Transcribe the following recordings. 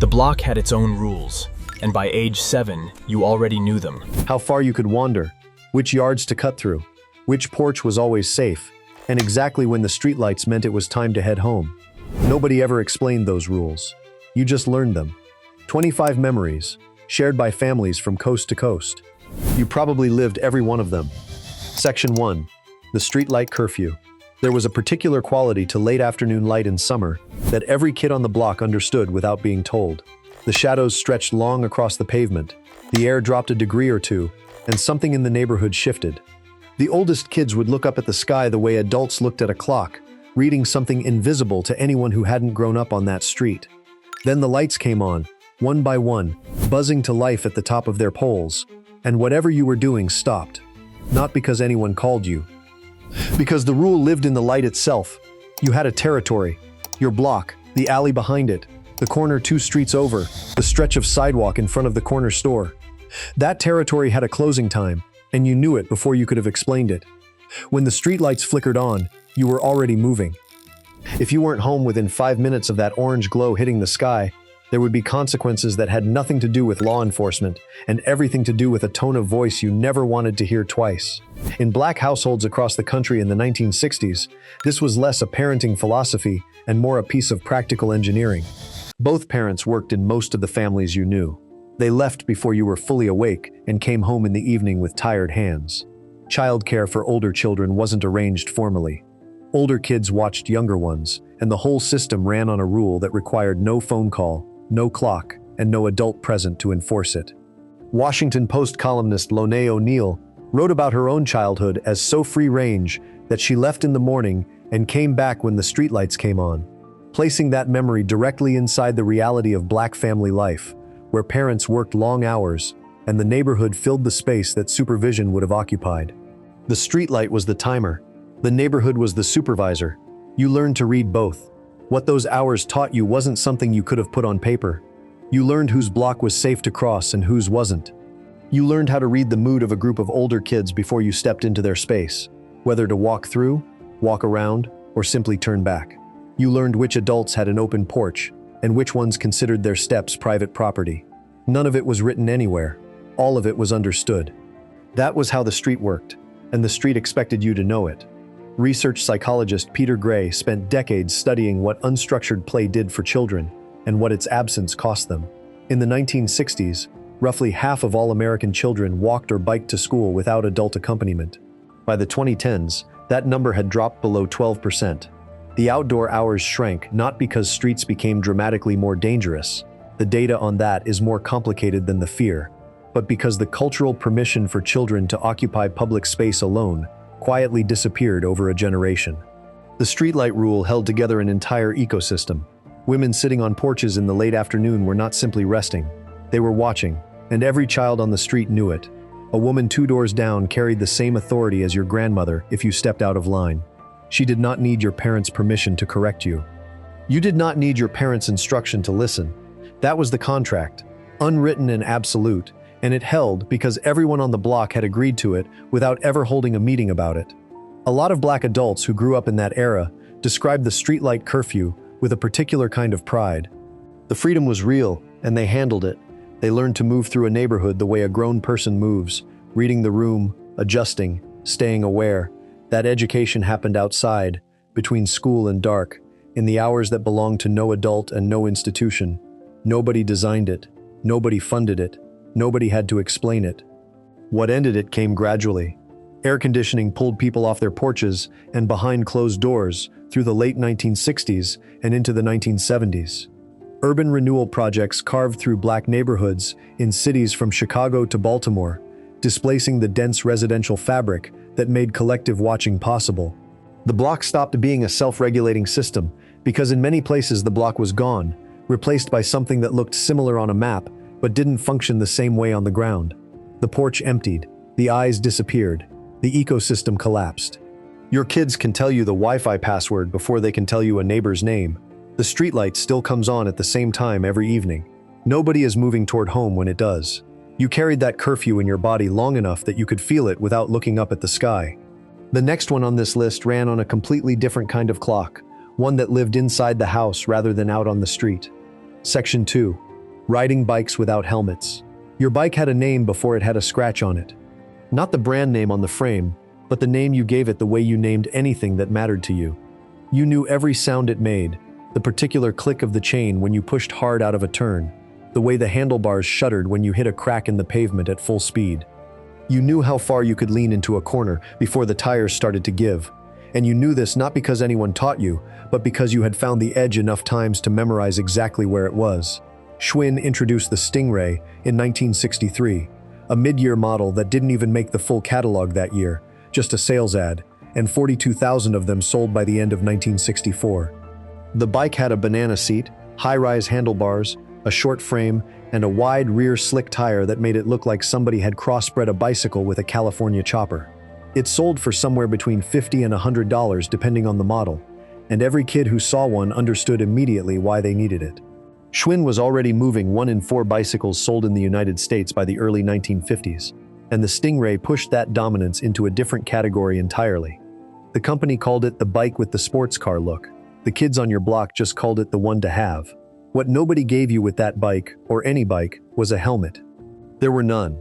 The block had its own rules, and by age 7, you already knew them. How far you could wander, which yards to cut through, which porch was always safe, and exactly when the streetlights meant it was time to head home. Nobody ever explained those rules. You just learned them. 25 memories, shared by families from coast to coast. You probably lived every one of them. Section 1. The streetlight curfew. There was a particular quality to late afternoon light in summer that every kid on the block understood without being told. The shadows stretched long across the pavement, the air dropped a degree or two, and something in the neighborhood shifted. The oldest kids would look up at the sky the way adults looked at a clock, reading something invisible to anyone who hadn't grown up on that street. Then the lights came on, one by one, buzzing to life at the top of their poles, and whatever you were doing stopped. Not because anyone called you. Because the rule lived in the light itself. You had a territory, your block, the alley behind it, the corner 2 streets over, the stretch of sidewalk in front of the corner store. That territory had a closing time, and you knew it before you could have explained it. When the streetlights flickered on, you were already moving. If you weren't home within 5 minutes of that orange glow hitting the sky, there would be consequences that had nothing to do with law enforcement and everything to do with a tone of voice you never wanted to hear twice. In black households across the country in the 1960s, this was less a parenting philosophy and more a piece of practical engineering. Both parents worked in most of the families you knew. They left before you were fully awake and came home in the evening with tired hands. Childcare for older children wasn't arranged formally. Older kids watched younger ones, and the whole system ran on a rule that required no phone call, no clock, and no adult present to enforce it. Washington Post columnist Lone O'Neill wrote about her own childhood as so free-range that she left in the morning and came back when the streetlights came on, placing that memory directly inside the reality of black family life, where parents worked long hours and the neighborhood filled the space that supervision would have occupied. The streetlight was the timer. The neighborhood was the supervisor. You learned to read both. What those hours taught you wasn't something you could have put on paper. You learned whose block was safe to cross and whose wasn't. You learned how to read the mood of a group of older kids before you stepped into their space, whether to walk through, walk around, or simply turn back. You learned which adults had an open porch and which ones considered their steps private property. None of it was written anywhere. All of it was understood. That was how the street worked, and the street expected you to know it. Research psychologist Peter Gray spent decades studying what unstructured play did for children and what its absence cost them. In the 1960s, roughly half of all American children walked or biked to school without adult accompaniment. By the 2010s, that number had dropped below 12%. The outdoor hours shrank not because streets became dramatically more dangerous. The data on that is more complicated than the fear, but because the cultural permission for children to occupy public space alone quietly disappeared over a generation. The streetlight rule held together an entire ecosystem. Women sitting on porches in the late afternoon were not simply resting. They were watching, and every child on the street knew it. A woman 2 doors down carried the same authority as your grandmother if you stepped out of line. She did not need your parents' permission to correct you. You did not need your parents' instruction to listen. That was the contract, unwritten and absolute, and it held because everyone on the block had agreed to it without ever holding a meeting about it. A lot of black adults who grew up in that era described the streetlight curfew with a particular kind of pride. The freedom was real, and they handled it. They learned to move through a neighborhood the way a grown person moves, reading the room, adjusting, staying aware. That education happened outside, between school and dark, in the hours that belonged to no adult and no institution. Nobody designed it. Nobody funded it. Nobody had to explain it. What ended it came gradually. Air conditioning pulled people off their porches and behind closed doors through the late 1960s and into the 1970s. Urban renewal projects carved through black neighborhoods in cities from Chicago to Baltimore, displacing the dense residential fabric that made collective watching possible. The block stopped being a self-regulating system because in many places the block was gone, replaced by something that looked similar on a map but didn't function the same way on the ground. The porch emptied, the eyes disappeared, the ecosystem collapsed. Your kids can tell you the Wi-Fi password before they can tell you a neighbor's name. The streetlight still comes on at the same time every evening. Nobody is moving toward home when it does. You carried that curfew in your body long enough that you could feel it without looking up at the sky. The next one on this list ran on a completely different kind of clock, one that lived inside the house rather than out on the street. Section 2. riding bikes without helmets. Your bike had a name before it had a scratch on it. Not the brand name on the frame, but the name you gave it the way you named anything that mattered to you. You knew every sound it made, the particular click of the chain when you pushed hard out of a turn, the way the handlebars shuddered when you hit a crack in the pavement at full speed. You knew how far you could lean into a corner before the tires started to give, and you knew this not because anyone taught you, but because you had found the edge enough times to memorize exactly where it was. Schwinn introduced the Stingray in 1963, a mid-year model that didn't even make the full catalog that year, just a sales ad, and 42,000 of them sold by the end of 1964. The bike had a banana seat, high-rise handlebars, a short frame, and a wide rear slick tire that made it look like somebody had crossbred a bicycle with a California chopper. It sold for somewhere between $50 and $100 depending on the model, and every kid who saw one understood immediately why they needed it. Schwinn was already moving 1 in 4 bicycles sold in the United States by the early 1950s, and the Stingray pushed that dominance into a different category entirely. The company called it the bike with the sports car look. The kids on your block just called it the one to have. What nobody gave you with that bike, or any bike, was a helmet. There were none.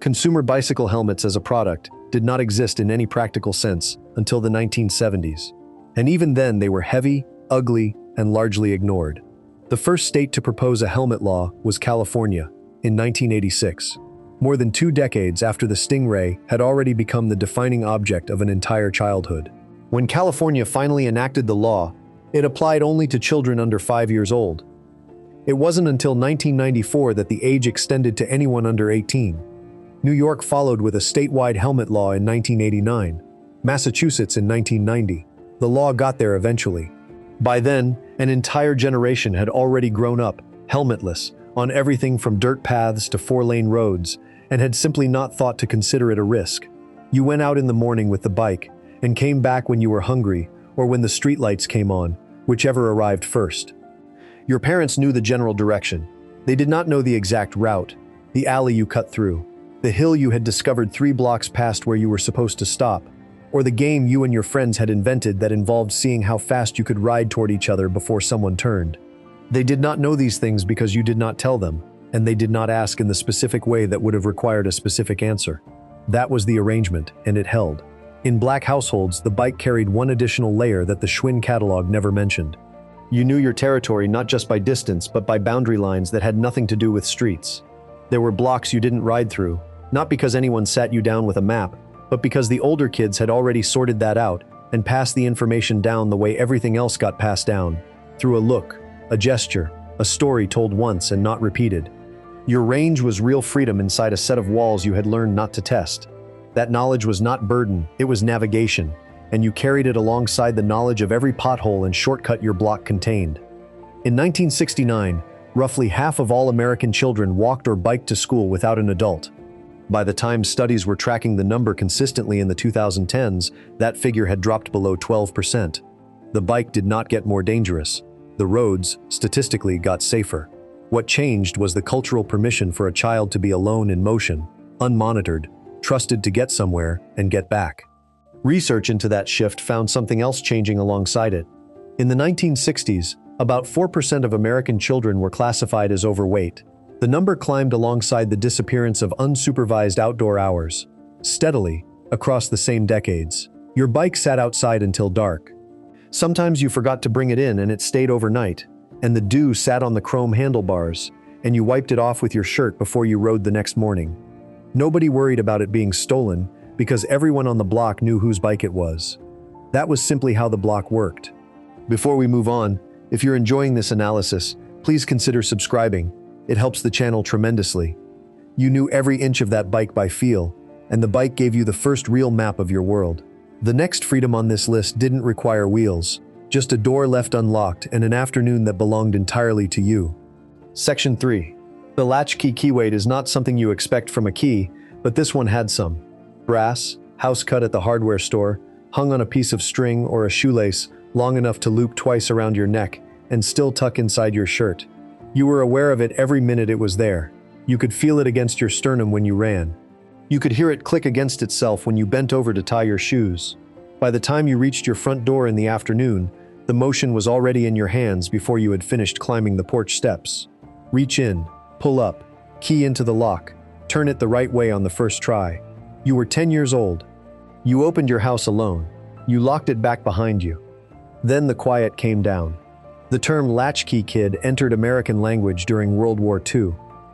Consumer bicycle helmets as a product did not exist in any practical sense until the 1970s. And even then they were heavy, ugly, and largely ignored. The first state to propose a helmet law was California in 1986, more than 2 decades after the Stingray had already become the defining object of an entire childhood. When California finally enacted the law, it applied only to children under 5 years old. It wasn't until 1994 that the age extended to anyone under 18. New York followed with a statewide helmet law in 1989, Massachusetts in 1990. The law got there eventually. By then, an entire generation had already grown up, helmetless, on everything from dirt paths to 4-lane roads, and had simply not thought to consider it a risk. You went out in the morning with the bike, and came back when you were hungry, or when the streetlights came on, whichever arrived first. Your parents knew the general direction. They did not know the exact route, the alley you cut through, the hill you had discovered 3 blocks past where you were supposed to stop, or the game you and your friends had invented that involved seeing how fast you could ride toward each other before someone turned. They did not know these things because you did not tell them, and they did not ask in the specific way that would have required a specific answer. That was the arrangement, and it held. In black households, the bike carried one additional layer that the Schwinn catalog never mentioned. You knew your territory not just by distance, but by boundary lines that had nothing to do with streets. There were blocks you didn't ride through, not because anyone sat you down with a map, but because the older kids had already sorted that out and passed the information down the way everything else got passed down, through a look, a gesture, a story told once and not repeated. Your range was real freedom inside a set of walls you had learned not to test. That knowledge was not burden, it was navigation, and you carried it alongside the knowledge of every pothole and shortcut your block contained. In 1969, roughly half of all American children walked or biked to school without an adult. By the time studies were tracking the number consistently in the 2010s, that figure had dropped below 12%. The bike did not get more dangerous. The roads, statistically, got safer. What changed was the cultural permission for a child to be alone in motion, unmonitored, trusted to get somewhere and get back. Research into that shift found something else changing alongside it. In the 1960s, about 4% of American children were classified as overweight. The number climbed alongside the disappearance of unsupervised outdoor hours. Steadily, across the same decades, your bike sat outside until dark. Sometimes you forgot to bring it in and it stayed overnight, and the dew sat on the chrome handlebars, and you wiped it off with your shirt before you rode the next morning. Nobody worried about it being stolen because everyone on the block knew whose bike it was. That was simply how the block worked. Before we move on, if you're enjoying this analysis, please consider subscribing. It helps the channel tremendously. You knew every inch of that bike by feel, and the bike gave you the first real map of your world. The next freedom on this list didn't require wheels, just a door left unlocked and an afternoon that belonged entirely to you. Section 3. The latchkey keyweight is not something you expect from a key, but this one had some. Brass, house cut at the hardware store, hung on a piece of string or a shoelace long enough to loop twice around your neck and still tuck inside your shirt. You were aware of it every minute it was there. You could feel it against your sternum when you ran. You could hear it click against itself when you bent over to tie your shoes. By the time you reached your front door in the afternoon, the motion was already in your hands before you had finished climbing the porch steps. Reach in, Pull up, key into the lock, turn it the right way on the first try. You were 10 years old. You opened your house alone. You locked it back behind you. Then the quiet came down. The term latchkey kid entered American language during World War II,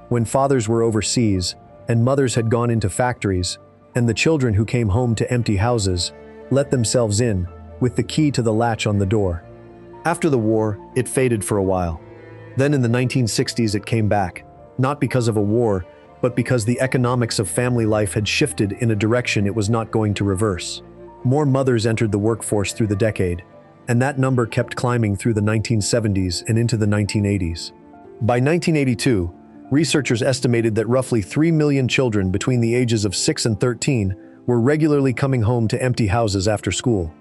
when fathers were overseas and mothers had gone into factories, and the children who came home to empty houses let themselves in with the key to the latch on the door. After the war, it faded for a while. Then in the 1960s it came back, not because of a war, but because the economics of family life had shifted in a direction it was not going to reverse. More mothers entered the workforce through the decade, and that number kept climbing through the 1970s and into the 1980s. By 1982, researchers estimated that roughly 3 million children between the ages of 6 and 13 were regularly coming home to empty houses after school.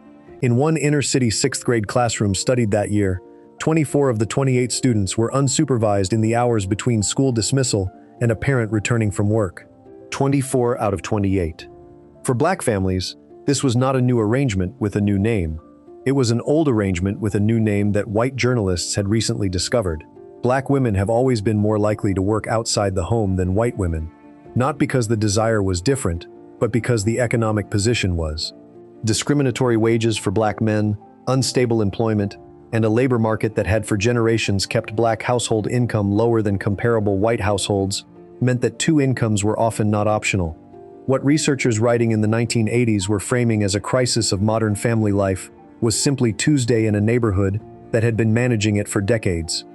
In one inner-city 6th grade classroom studied that year, 24 of the 28 students were unsupervised in the hours between school dismissal and a parent returning from work. 24 out of 28. For Black families, this was not a new arrangement with a new name. It was an old arrangement with a new name that white journalists had recently discovered. Black women have always been more likely to work outside the home than white women, not because the desire was different, but because the economic position was. Discriminatory wages for Black men, unstable employment, and a labor market that had for generations kept Black household income lower than comparable white households meant that two incomes were often not optional. What researchers writing in the 1980s were framing as a crisis of modern family life was simply Tuesday in a neighborhood that had been managing it for decades.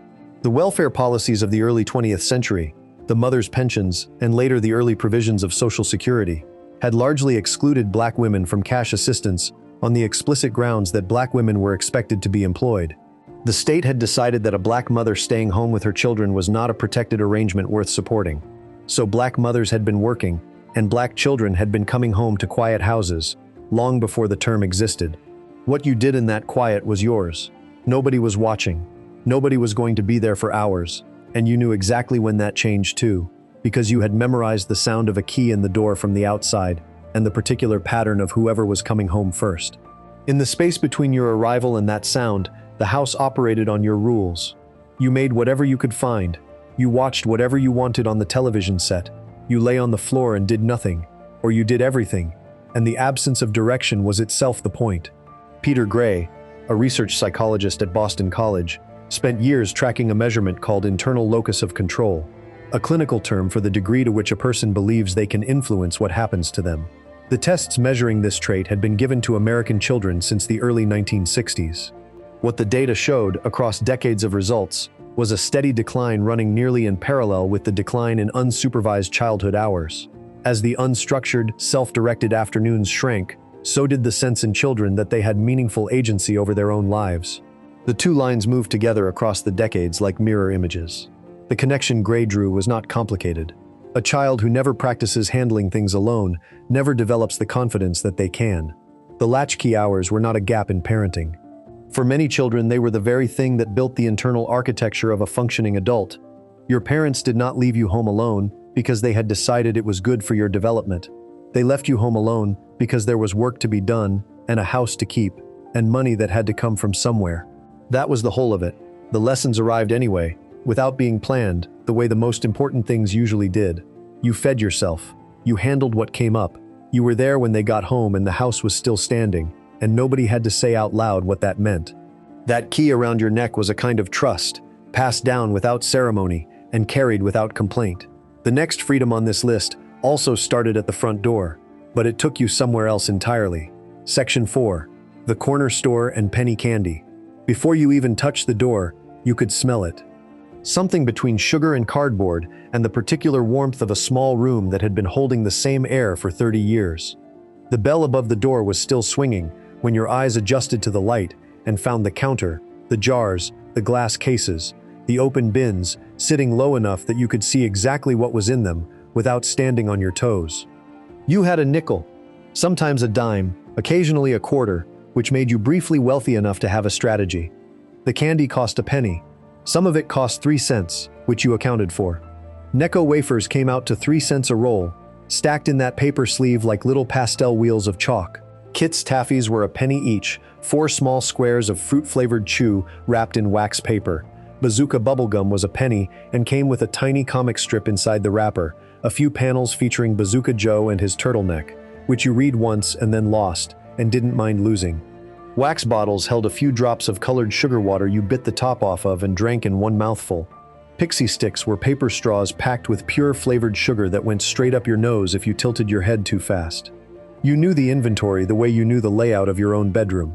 The welfare policies of the early 20th century, the mother's pensions, and later the early provisions of Social Security, had largely excluded Black women from cash assistance on the explicit grounds that Black women were expected to be employed. The state had decided that a Black mother staying home with her children was not a protected arrangement worth supporting. So Black mothers had been working, and Black children had been coming home to quiet houses long before the term existed. What you did in that quiet was yours. Nobody was watching. Nobody was going to be there for hours, and you knew exactly when that changed too, because you had memorized the sound of a key in the door from the outside and the particular pattern of whoever was coming home first. In the space between your arrival and that sound, the house operated on your rules. You made whatever you could find. You watched whatever you wanted on the television set. You lay on the floor and did nothing, or you did everything, and the absence of direction was itself the point. Peter Gray, a research psychologist at Boston College, spent years tracking a measurement called internal locus of control, a clinical term for the degree to which a person believes they can influence what happens to them. The tests measuring this trait had been given to American children since the early 1960s. What the data showed across decades of results was a steady decline running nearly in parallel with the decline in unsupervised childhood hours. As the unstructured, self-directed afternoons shrank, so did the sense in children that they had meaningful agency over their own lives. The two lines moved together across the decades like mirror images. The connection Gray drew was not complicated. A child who never practices handling things alone never develops the confidence that they can. The latchkey hours were not a gap in parenting. For many children, they were the very thing that built the internal architecture of a functioning adult. Your parents did not leave you home alone because they had decided it was good for your development. They left you home alone because there was work to be done and a house to keep and money that had to come from somewhere. That was the whole of it. The lessons arrived anyway, without being planned, the way the most important things usually did. You fed yourself. You handled what came up. You were there when they got home and the house was still standing, and nobody had to say out loud what that meant. That key around your neck was a kind of trust, passed down without ceremony and carried without complaint. The next freedom on this list also started at the front door, but it took you somewhere else entirely. Section 4. The corner store and penny candy. Before you even touched the door, you could smell it. Something between sugar and cardboard and the particular warmth of a small room that had been holding the same air for 30 years. The bell above the door was still swinging when your eyes adjusted to the light and found the counter, the jars, the glass cases, the open bins, sitting low enough that you could see exactly what was in them without standing on your toes. You had a nickel, sometimes a dime, occasionally a quarter, which made you briefly wealthy enough to have a strategy. The candy cost a penny. Some of it cost 3 cents, which you accounted for. Necco wafers came out to 3 cents a roll, stacked in that paper sleeve like little pastel wheels of chalk. Kit's Taffies were a penny each, 4 small squares of fruit-flavored chew wrapped in wax paper. Bazooka bubblegum was a penny and came with a tiny comic strip inside the wrapper, a few panels featuring Bazooka Joe and his turtleneck, which you read once and then lost, and didn't mind losing. Wax bottles held a few drops of colored sugar water you bit the top off of and drank in one mouthful. Pixie sticks were paper straws packed with pure flavored sugar that went straight up your nose if you tilted your head too fast. You knew the inventory the way you knew the layout of your own bedroom.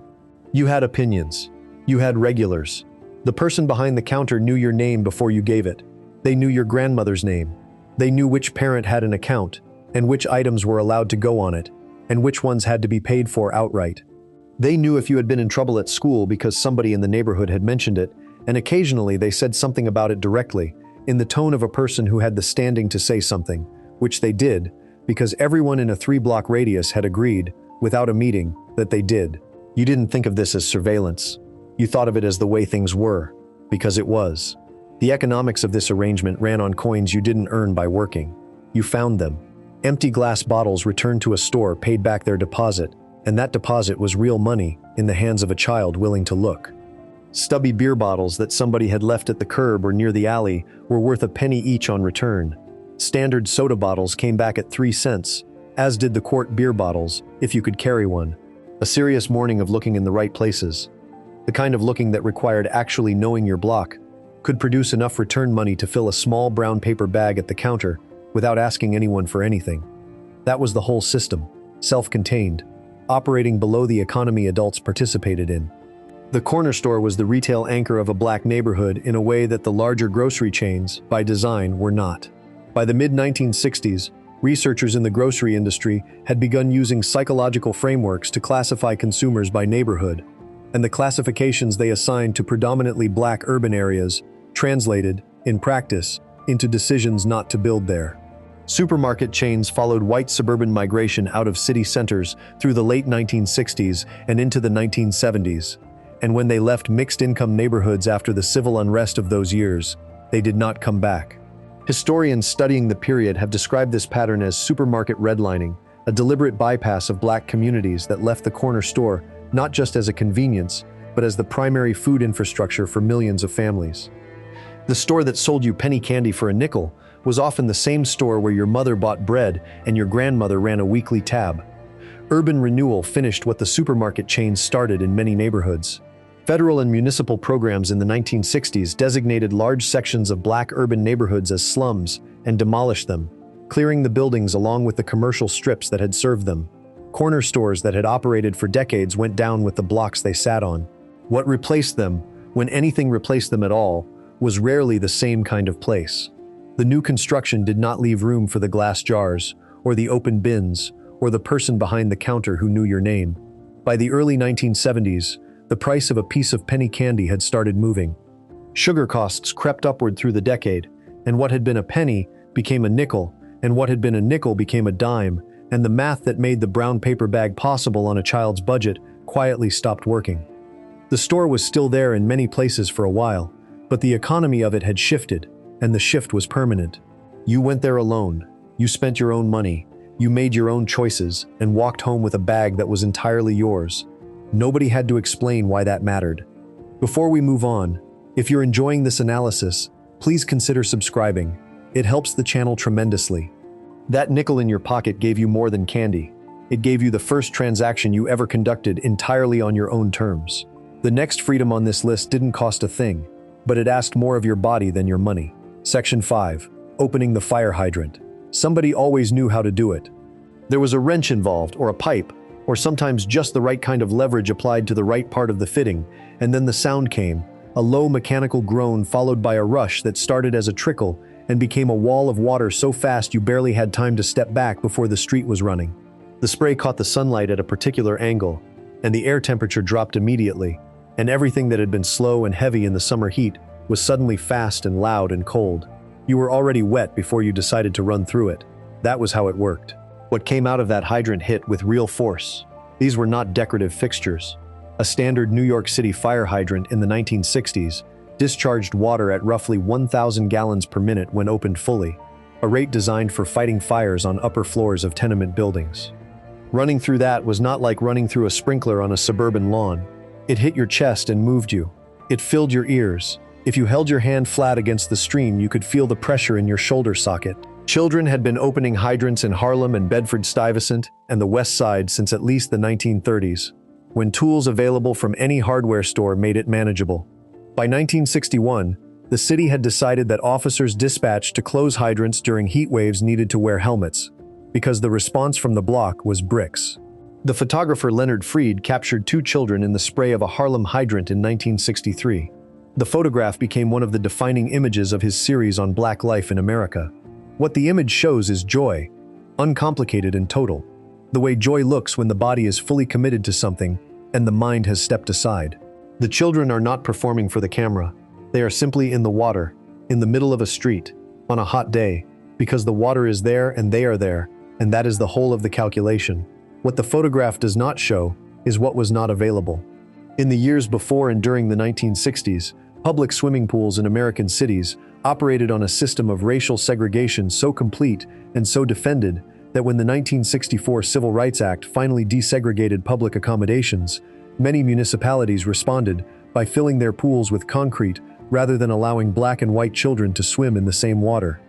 You had opinions. You had regulars. The person behind the counter knew your name before you gave it. They knew your grandmother's name. They knew which parent had an account, and which items were allowed to go on it, and which ones had to be paid for outright. They knew if you had been in trouble at school because somebody in the neighborhood had mentioned it, and occasionally they said something about it directly, in the tone of a person who had the standing to say something, which they did, because everyone in a 3-block radius had agreed, without a meeting, that they did. You didn't think of this as surveillance. You thought of it as the way things were, because it was. The economics of this arrangement ran on coins you didn't earn by working. You found them. Empty glass bottles returned to a store paid back their deposit, and that deposit was real money in the hands of a child willing to look. Stubby beer bottles that somebody had left at the curb or near the alley were worth a penny each on return. Standard soda bottles came back at 3 cents, as did the quart beer bottles, if you could carry one. A serious morning of looking in the right places. The kind of looking that required actually knowing your block, could produce enough return money to fill a small brown paper bag at the counter without asking anyone for anything. That was the whole system, self-contained, operating below the economy adults participated in. The corner store was the retail anchor of a black neighborhood in a way that the larger grocery chains, by design, were not. By the mid-1960s, researchers in the grocery industry had begun using psychological frameworks to classify consumers by neighborhood, and the classifications they assigned to predominantly black urban areas translated, in practice, into decisions not to build there. Supermarket chains followed white suburban migration out of city centers through the late 1960s and into the 1970s. And when they left mixed-income neighborhoods after the civil unrest of those years, they did not come back. Historians studying the period have described this pattern as supermarket redlining, a deliberate bypass of black communities that left the corner store not just as a convenience, but as the primary food infrastructure for millions of families. The store that sold you penny candy for a nickel was often the same store where your mother bought bread and your grandmother ran a weekly tab. Urban renewal finished what the supermarket chains started in many neighborhoods. Federal and municipal programs in the 1960s designated large sections of black urban neighborhoods as slums and demolished them, clearing the buildings along with the commercial strips that had served them. Corner stores that had operated for decades went down with the blocks they sat on. What replaced them, when anything replaced them at all, was rarely the same kind of place. The new construction did not leave room for the glass jars, or the open bins, or the person behind the counter who knew your name. By the early 1970s, the price of a piece of penny candy had started moving. Sugar costs crept upward through the decade, and what had been a penny became a nickel, and what had been a nickel became a dime, and the math that made the brown paper bag possible on a child's budget quietly stopped working. The store was still there in many places for a while, but the economy of it had shifted, and the shift was permanent. You went there alone, you spent your own money, you made your own choices, and walked home with a bag that was entirely yours. Nobody had to explain why that mattered. Before we move on, if you're enjoying this analysis, please consider subscribing. It helps the channel tremendously. That nickel in your pocket gave you more than candy. It gave you the first transaction you ever conducted entirely on your own terms. The next freedom on this list didn't cost a thing, but it asked more of your body than your money. Section 5. Opening the fire hydrant. Somebody always knew how to do it. There was a wrench involved, or a pipe, or sometimes just the right kind of leverage applied to the right part of the fitting, and then the sound came, a low mechanical groan followed by a rush that started as a trickle and became a wall of water so fast you barely had time to step back before the street was running. The spray caught the sunlight at a particular angle, and the air temperature dropped immediately, and everything that had been slow and heavy in the summer heat was suddenly fast and loud and cold. You were already wet before you decided to run through it. That was how it worked. What came out of that hydrant hit with real force. These were not decorative fixtures. A standard New York City fire hydrant in the 1960s discharged water at roughly 1,000 gallons per minute when opened fully, a rate designed for fighting fires on upper floors of tenement buildings. Running through that was not like running through a sprinkler on a suburban lawn. It hit your chest and moved you. It filled your ears. If you held your hand flat against the stream, you could feel the pressure in your shoulder socket. Children had been opening hydrants in Harlem and Bedford-Stuyvesant and the West Side since at least the 1930s, when tools available from any hardware store made it manageable. By 1961, the city had decided that officers dispatched to close hydrants during heat waves needed to wear helmets, because the response from the block was bricks. The photographer Leonard Freed captured 2 children in the spray of a Harlem hydrant in 1963. The photograph became one of the defining images of his series on Black life in America. What the image shows is joy, uncomplicated and total. The way joy looks when the body is fully committed to something and the mind has stepped aside. The children are not performing for the camera. They are simply in the water, in the middle of a street, on a hot day, because the water is there and they are there, and that is the whole of the calculation. What the photograph does not show is what was not available. In the years before and during the 1960s, public swimming pools in American cities operated on a system of racial segregation so complete and so defended that when the 1964 Civil Rights Act finally desegregated public accommodations, many municipalities responded by filling their pools with concrete rather than allowing black and white children to swim in the same water.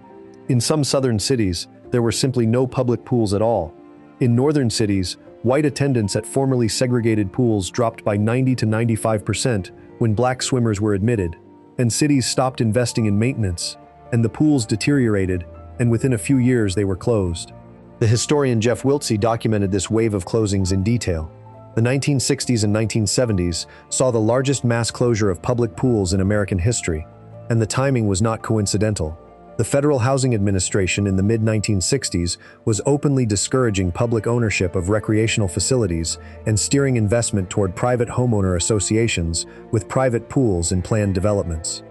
In some southern cities, there were simply no public pools at all. In northern cities, white attendance at formerly segregated pools dropped by 90 to 95% when black swimmers were admitted, and cities stopped investing in maintenance, and the pools deteriorated, and within a few years they were closed. The historian Jeff Wiltse documented this wave of closings in detail. The 1960s and 1970s saw the largest mass closure of public pools in American history, and the timing was not coincidental. The Federal Housing Administration in the mid-1960s was openly discouraging public ownership of recreational facilities and steering investment toward private homeowner associations with private pools in planned developments.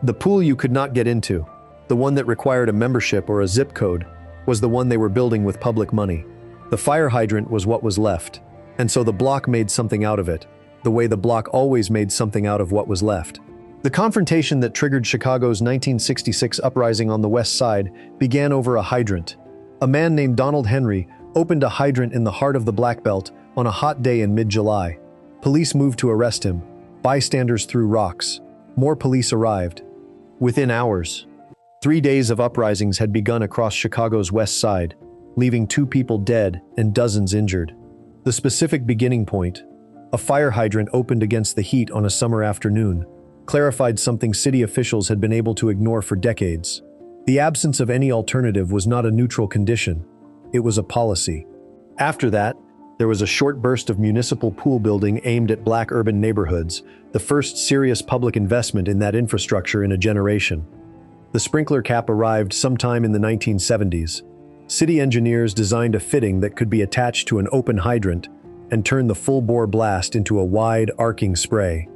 The pool you could not get into, the one that required a membership or a zip code, was the one they were building with public money. The fire hydrant was what was left. And so the block made something out of it, the way the block always made something out of what was left. The confrontation that triggered Chicago's 1966 uprising on the West Side began over a hydrant. A man named Donald Henry opened a hydrant in the heart of the Black Belt on a hot day in mid-July. Police moved to arrest him. Bystanders threw rocks. More police arrived. Within hours, 3 days of uprisings had begun across Chicago's West Side, leaving 2 people dead and dozens injured. The specific beginning point, a fire hydrant opened against the heat on a summer afternoon, clarified something city officials had been able to ignore for decades. The absence of any alternative was not a neutral condition, it was a policy. After that, there was a short burst of municipal pool building aimed at black urban neighborhoods, the first serious public investment in that infrastructure in a generation. The sprinkler cap arrived sometime in the 1970s. City engineers designed a fitting that could be attached to an open hydrant and turn the full-bore blast into a wide, arcing spray.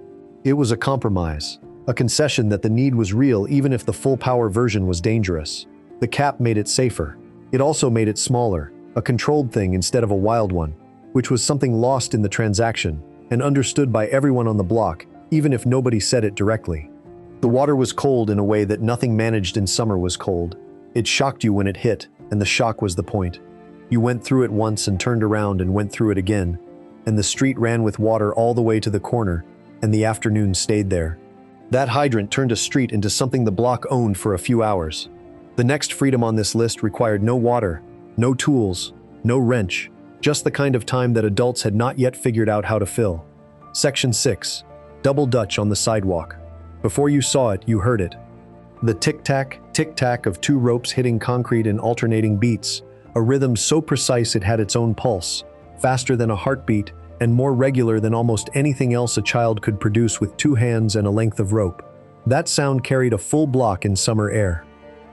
It was a compromise, a concession that the need was real even if the full-power version was dangerous. The cap made it safer. It also made it smaller, a controlled thing instead of a wild one, which was something lost in the transaction and understood by everyone on the block, even if nobody said it directly. The water was cold in a way that nothing managed in summer was cold. It shocked you when it hit, and the shock was the point. You went through it once and turned around and went through it again, and the street ran with water all the way to the corner, and the afternoon stayed there. That hydrant turned a street into something the block owned for a few hours. The next freedom on this list required no water, no tools, no wrench, just the kind of time that adults had not yet figured out how to fill. Section 6. Double Dutch on the sidewalk. Before you saw it, you heard it. The tick-tack of 2 ropes hitting concrete in alternating beats, a rhythm so precise it had its own pulse, faster than a heartbeat and more regular than almost anything else a child could produce with 2 hands and a length of rope. That sound carried a full block in summer air.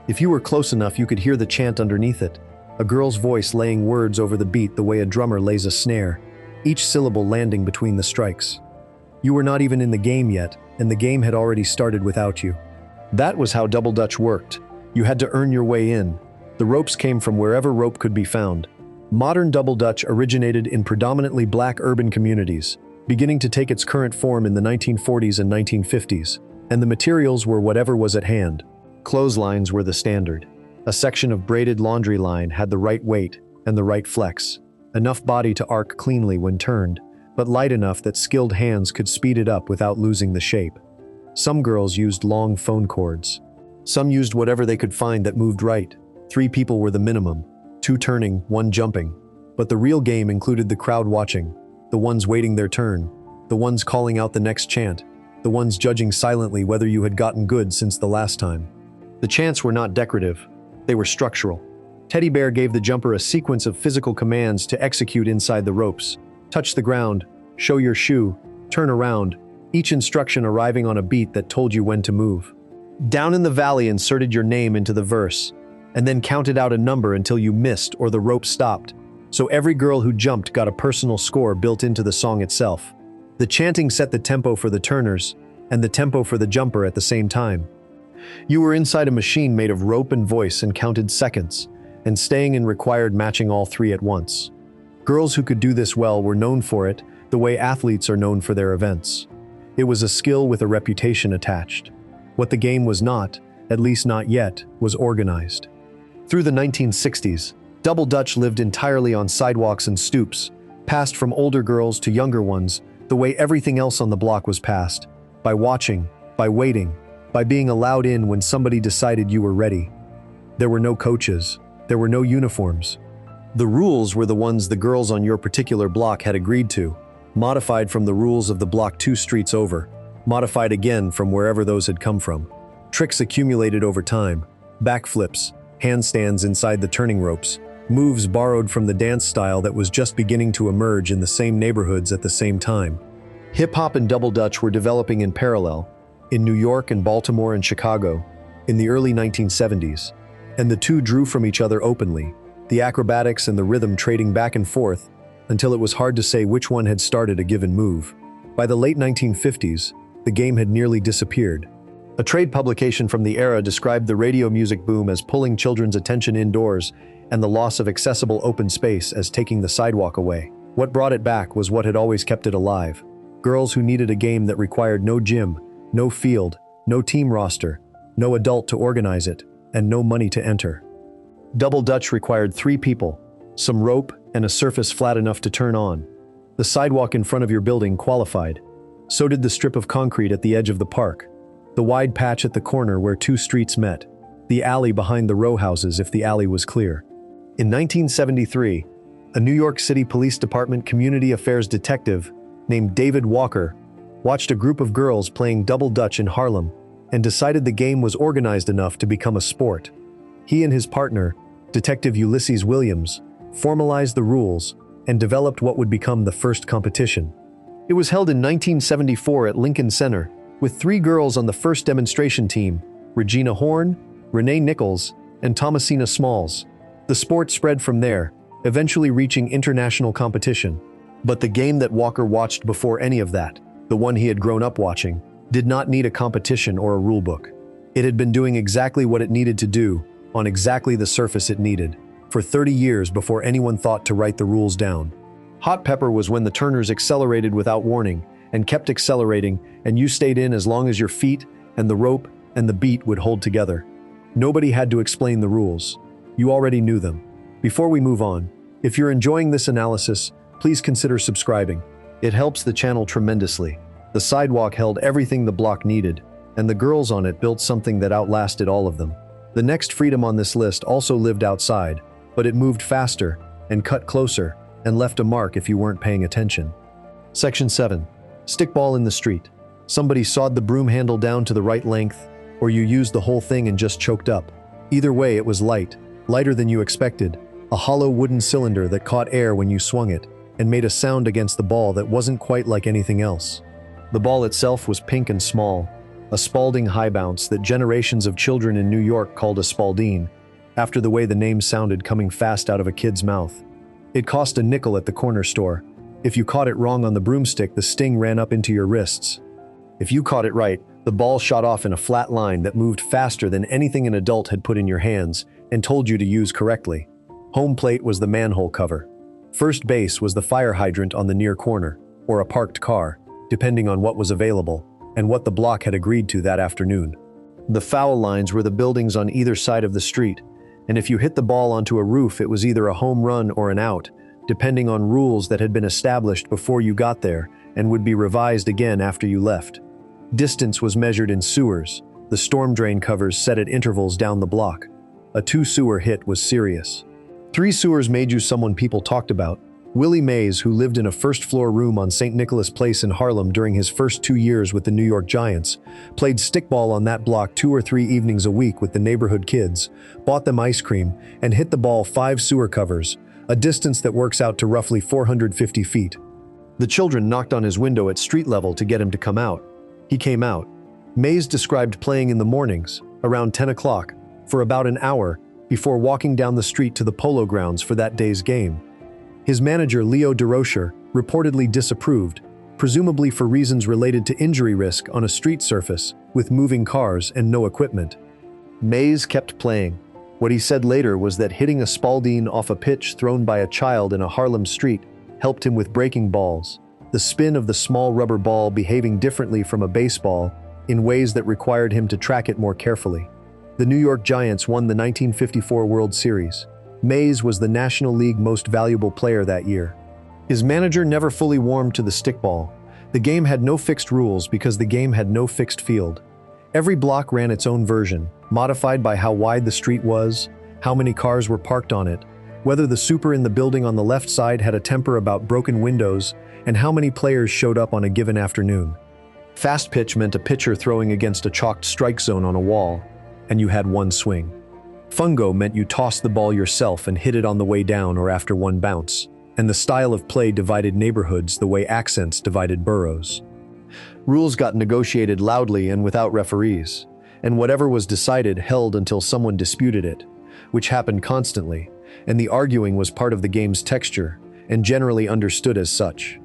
If you were close enough, you could hear the chant underneath it, a girl's voice laying words over the beat the way a drummer lays a snare, each syllable landing between the strikes. You were not even in the game yet, and the game had already started without you. That was how Double Dutch worked. You had to earn your way in. The ropes came from wherever rope could be found. Modern Double Dutch originated in predominantly black urban communities, beginning to take its current form in the 1940s and 1950s, and the materials were whatever was at hand. Clotheslines were the standard. A section of braided laundry line had the right weight and the right flex, enough body to arc cleanly when turned, but light enough that skilled hands could speed it up without losing the shape. Some girls used long phone cords. Some used whatever they could find that moved right. 3 people were the minimum, 2 turning, 1 jumping. But the real game included the crowd watching, the ones waiting their turn, the ones calling out the next chant, the ones judging silently whether you had gotten good since the last time. The chants were not decorative, they were structural. Teddy Bear gave the jumper a sequence of physical commands to execute inside the ropes. Touch the ground, show your shoe, turn around, each instruction arriving on a beat that told you when to move. Down in the valley inserted your name into the verse, and then counted out a number until you missed or the rope stopped. So every girl who jumped got a personal score built into the song itself. The chanting set the tempo for the turners, and the tempo for the jumper at the same time. You were inside a machine made of rope and voice and counted seconds, and staying in required matching all 3 at once. Girls who could do this well were known for it, the way athletes are known for their events. It was a skill with a reputation attached. What the game was not, at least not yet, was organized. Through the 1960s, Double Dutch lived entirely on sidewalks and stoops, passed from older girls to younger ones, the way everything else on the block was passed, by watching, by waiting, by being allowed in when somebody decided you were ready. There were no coaches, there were no uniforms. The rules were the ones the girls on your particular block had agreed to, modified from the rules of the block 2 streets over, modified again from wherever those had come from. Tricks accumulated over time, backflips, handstands inside the turning ropes, moves borrowed from the dance style that was just beginning to emerge in the same neighborhoods at the same time. Hip-hop and Double Dutch were developing in parallel, in New York and Baltimore and Chicago, in the early 1970s, and the two drew from each other openly, the acrobatics and the rhythm trading back and forth, until it was hard to say which one had started a given move. By the late 1950s, the game had nearly disappeared. A trade publication from the era described the radio music boom as pulling children's attention indoors and the loss of accessible open space as taking the sidewalk away. What brought it back was what had always kept it alive. Girls who needed a game that required no gym, no field, no team roster, no adult to organize it, and no money to enter. Double Dutch required 3 people, some rope, and a surface flat enough to turn on. The sidewalk in front of your building qualified. So did the strip of concrete at the edge of the park, the wide patch at the corner where 2 streets met, the alley behind the row houses if the alley was clear. In 1973, a New York City Police Department community affairs detective named David Walker watched a group of girls playing Double Dutch in Harlem and decided the game was organized enough to become a sport. He and his partner, Detective Ulysses Williams, formalized the rules and developed what would become the first competition. It was held in 1974 at Lincoln Center, with 3 girls on the first demonstration team, Regina Horn, Renee Nichols, and Thomasina Smalls. The sport spread from there, eventually reaching international competition. But the game that Walker watched before any of that, the one he had grown up watching, did not need a competition or a rulebook. It had been doing exactly what it needed to do, on exactly the surface it needed, for 30 years before anyone thought to write the rules down. Hot pepper was when the turners accelerated without warning, and kept accelerating, and you stayed in as long as your feet, and the rope, and the beat would hold together. Nobody had to explain the rules. You already knew them. Before we move on, if you're enjoying this analysis, please consider subscribing. It helps the channel tremendously. The sidewalk held everything the block needed, and the girls on it built something that outlasted all of them. The next freedom on this list also lived outside, but it moved faster, and cut closer, and left a mark if you weren't paying attention. Section 7. Stickball in the street. Somebody sawed the broom handle down to the right length, or you used the whole thing and just choked up. Either way, it was light, lighter than you expected, a hollow wooden cylinder that caught air when you swung it, and made a sound against the ball that wasn't quite like anything else. The ball itself was pink and small, a Spalding high bounce that generations of children in New York called a Spaldine, after the way the name sounded coming fast out of a kid's mouth. It cost a nickel at the corner store. If you caught it wrong on the broomstick, the sting ran up into your wrists. If you caught it right, the ball shot off in a flat line that moved faster than anything an adult had put in your hands and told you to use correctly. Home plate was the manhole cover. First base was the fire hydrant on the near corner, or a parked car, depending on what was available and what the block had agreed to that afternoon. The foul lines were the buildings on either side of the street, and if you hit the ball onto a roof, it was either a home run or an out, depending on rules that had been established before you got there and would be revised again after you left. Distance was measured in sewers, the storm drain covers set at intervals down the block. A 2-sewer hit was serious. 3 sewers made you someone people talked about. Willie Mays, who lived in a first-floor room on St. Nicholas Place in Harlem during his first 2 years with the New York Giants, played stickball on that block 2 or 3 evenings a week with the neighborhood kids, bought them ice cream, and hit the ball 5 sewer covers, a distance that works out to roughly 450 feet. The children knocked on his window at street level to get him to come out. He came out. Mays described playing in the mornings, around 10 o'clock, for about an hour, before walking down the street to the polo grounds for that day's game. His manager, Leo DeRocher, reportedly disapproved, presumably for reasons related to injury risk on a street surface with moving cars and no equipment. Mays kept playing. What he said later was that hitting a Spalding off a pitch thrown by a child in a Harlem street helped him with breaking balls, the spin of the small rubber ball behaving differently from a baseball in ways that required him to track it more carefully. The New York Giants won the 1954 World Series. Mays was the National League Most Valuable Player that year. His manager never fully warmed to the stickball. The game had no fixed rules because the game had no fixed field. Every block ran its own version, modified by how wide the street was, how many cars were parked on it, whether the super in the building on the left side had a temper about broken windows, and how many players showed up on a given afternoon. Fast pitch meant a pitcher throwing against a chalked strike zone on a wall, and you had one swing. Fungo meant you tossed the ball yourself and hit it on the way down or after one bounce, and the style of play divided neighborhoods the way accents divided boroughs. Rules got negotiated loudly and without referees, and whatever was decided held until someone disputed it, which happened constantly, and the arguing was part of the game's texture, and generally understood as such.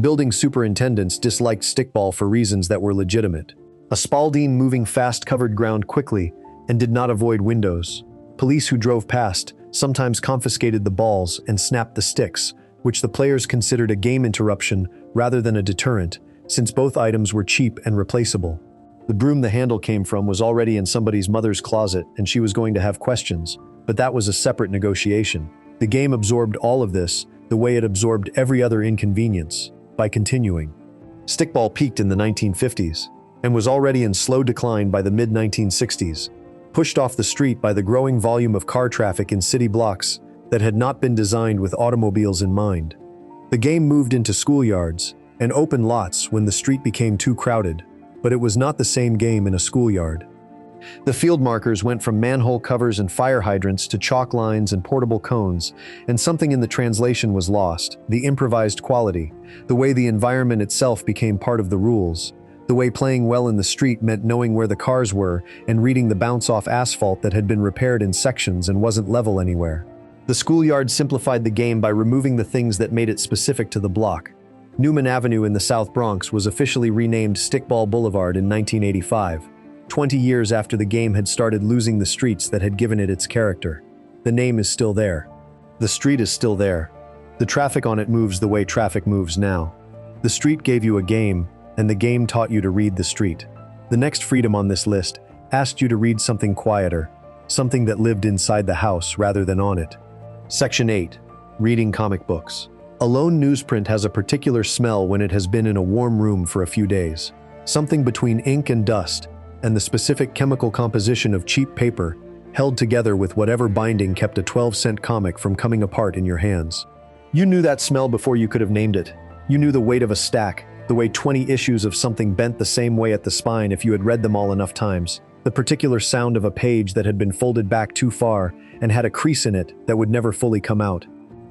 Building superintendents disliked stickball for reasons that were legitimate. A Spalding moving fast covered ground quickly and did not avoid windows. Police who drove past sometimes confiscated the balls and snapped the sticks, which the players considered a game interruption rather than a deterrent, since both items were cheap and replaceable. The broom the handle came from was already in somebody's mother's closet and she was going to have questions, but that was a separate negotiation. The game absorbed all of this, the way it absorbed every other inconvenience, by continuing. Stickball peaked in the 1950s and was already in slow decline by the mid-1960s, pushed off the street by the growing volume of car traffic in city blocks that had not been designed with automobiles in mind. The game moved into schoolyards and open lots when the street became too crowded, but it was not the same game in a schoolyard. The field markers went from manhole covers and fire hydrants to chalk lines and portable cones, and something in the translation was lost, the improvised quality, the way the environment itself became part of the rules, the way playing well in the street meant knowing where the cars were and reading the bounce-off asphalt that had been repaired in sections and wasn't level anywhere. The schoolyard simplified the game by removing the things that made it specific to the block. Newman Avenue in the South Bronx was officially renamed Stickball Boulevard in 1985, 20 years after the game had started losing the streets that had given it its character. The name is still there. The street is still there. The traffic on it moves the way traffic moves now. The street gave you a game, and the game taught you to read the street. The next freedom on this list asked you to read something quieter, something that lived inside the house rather than on it. Section 8. Reading comic books. A lone newsprint has a particular smell when it has been in a warm room for a few days. Something between ink and dust, and the specific chemical composition of cheap paper, held together with whatever binding kept a 12-cent comic from coming apart in your hands. You knew that smell before you could have named it. You knew the weight of a stack, the way 20 issues of something bent the same way at the spine if you had read them all enough times, the particular sound of a page that had been folded back too far and had a crease in it that would never fully come out.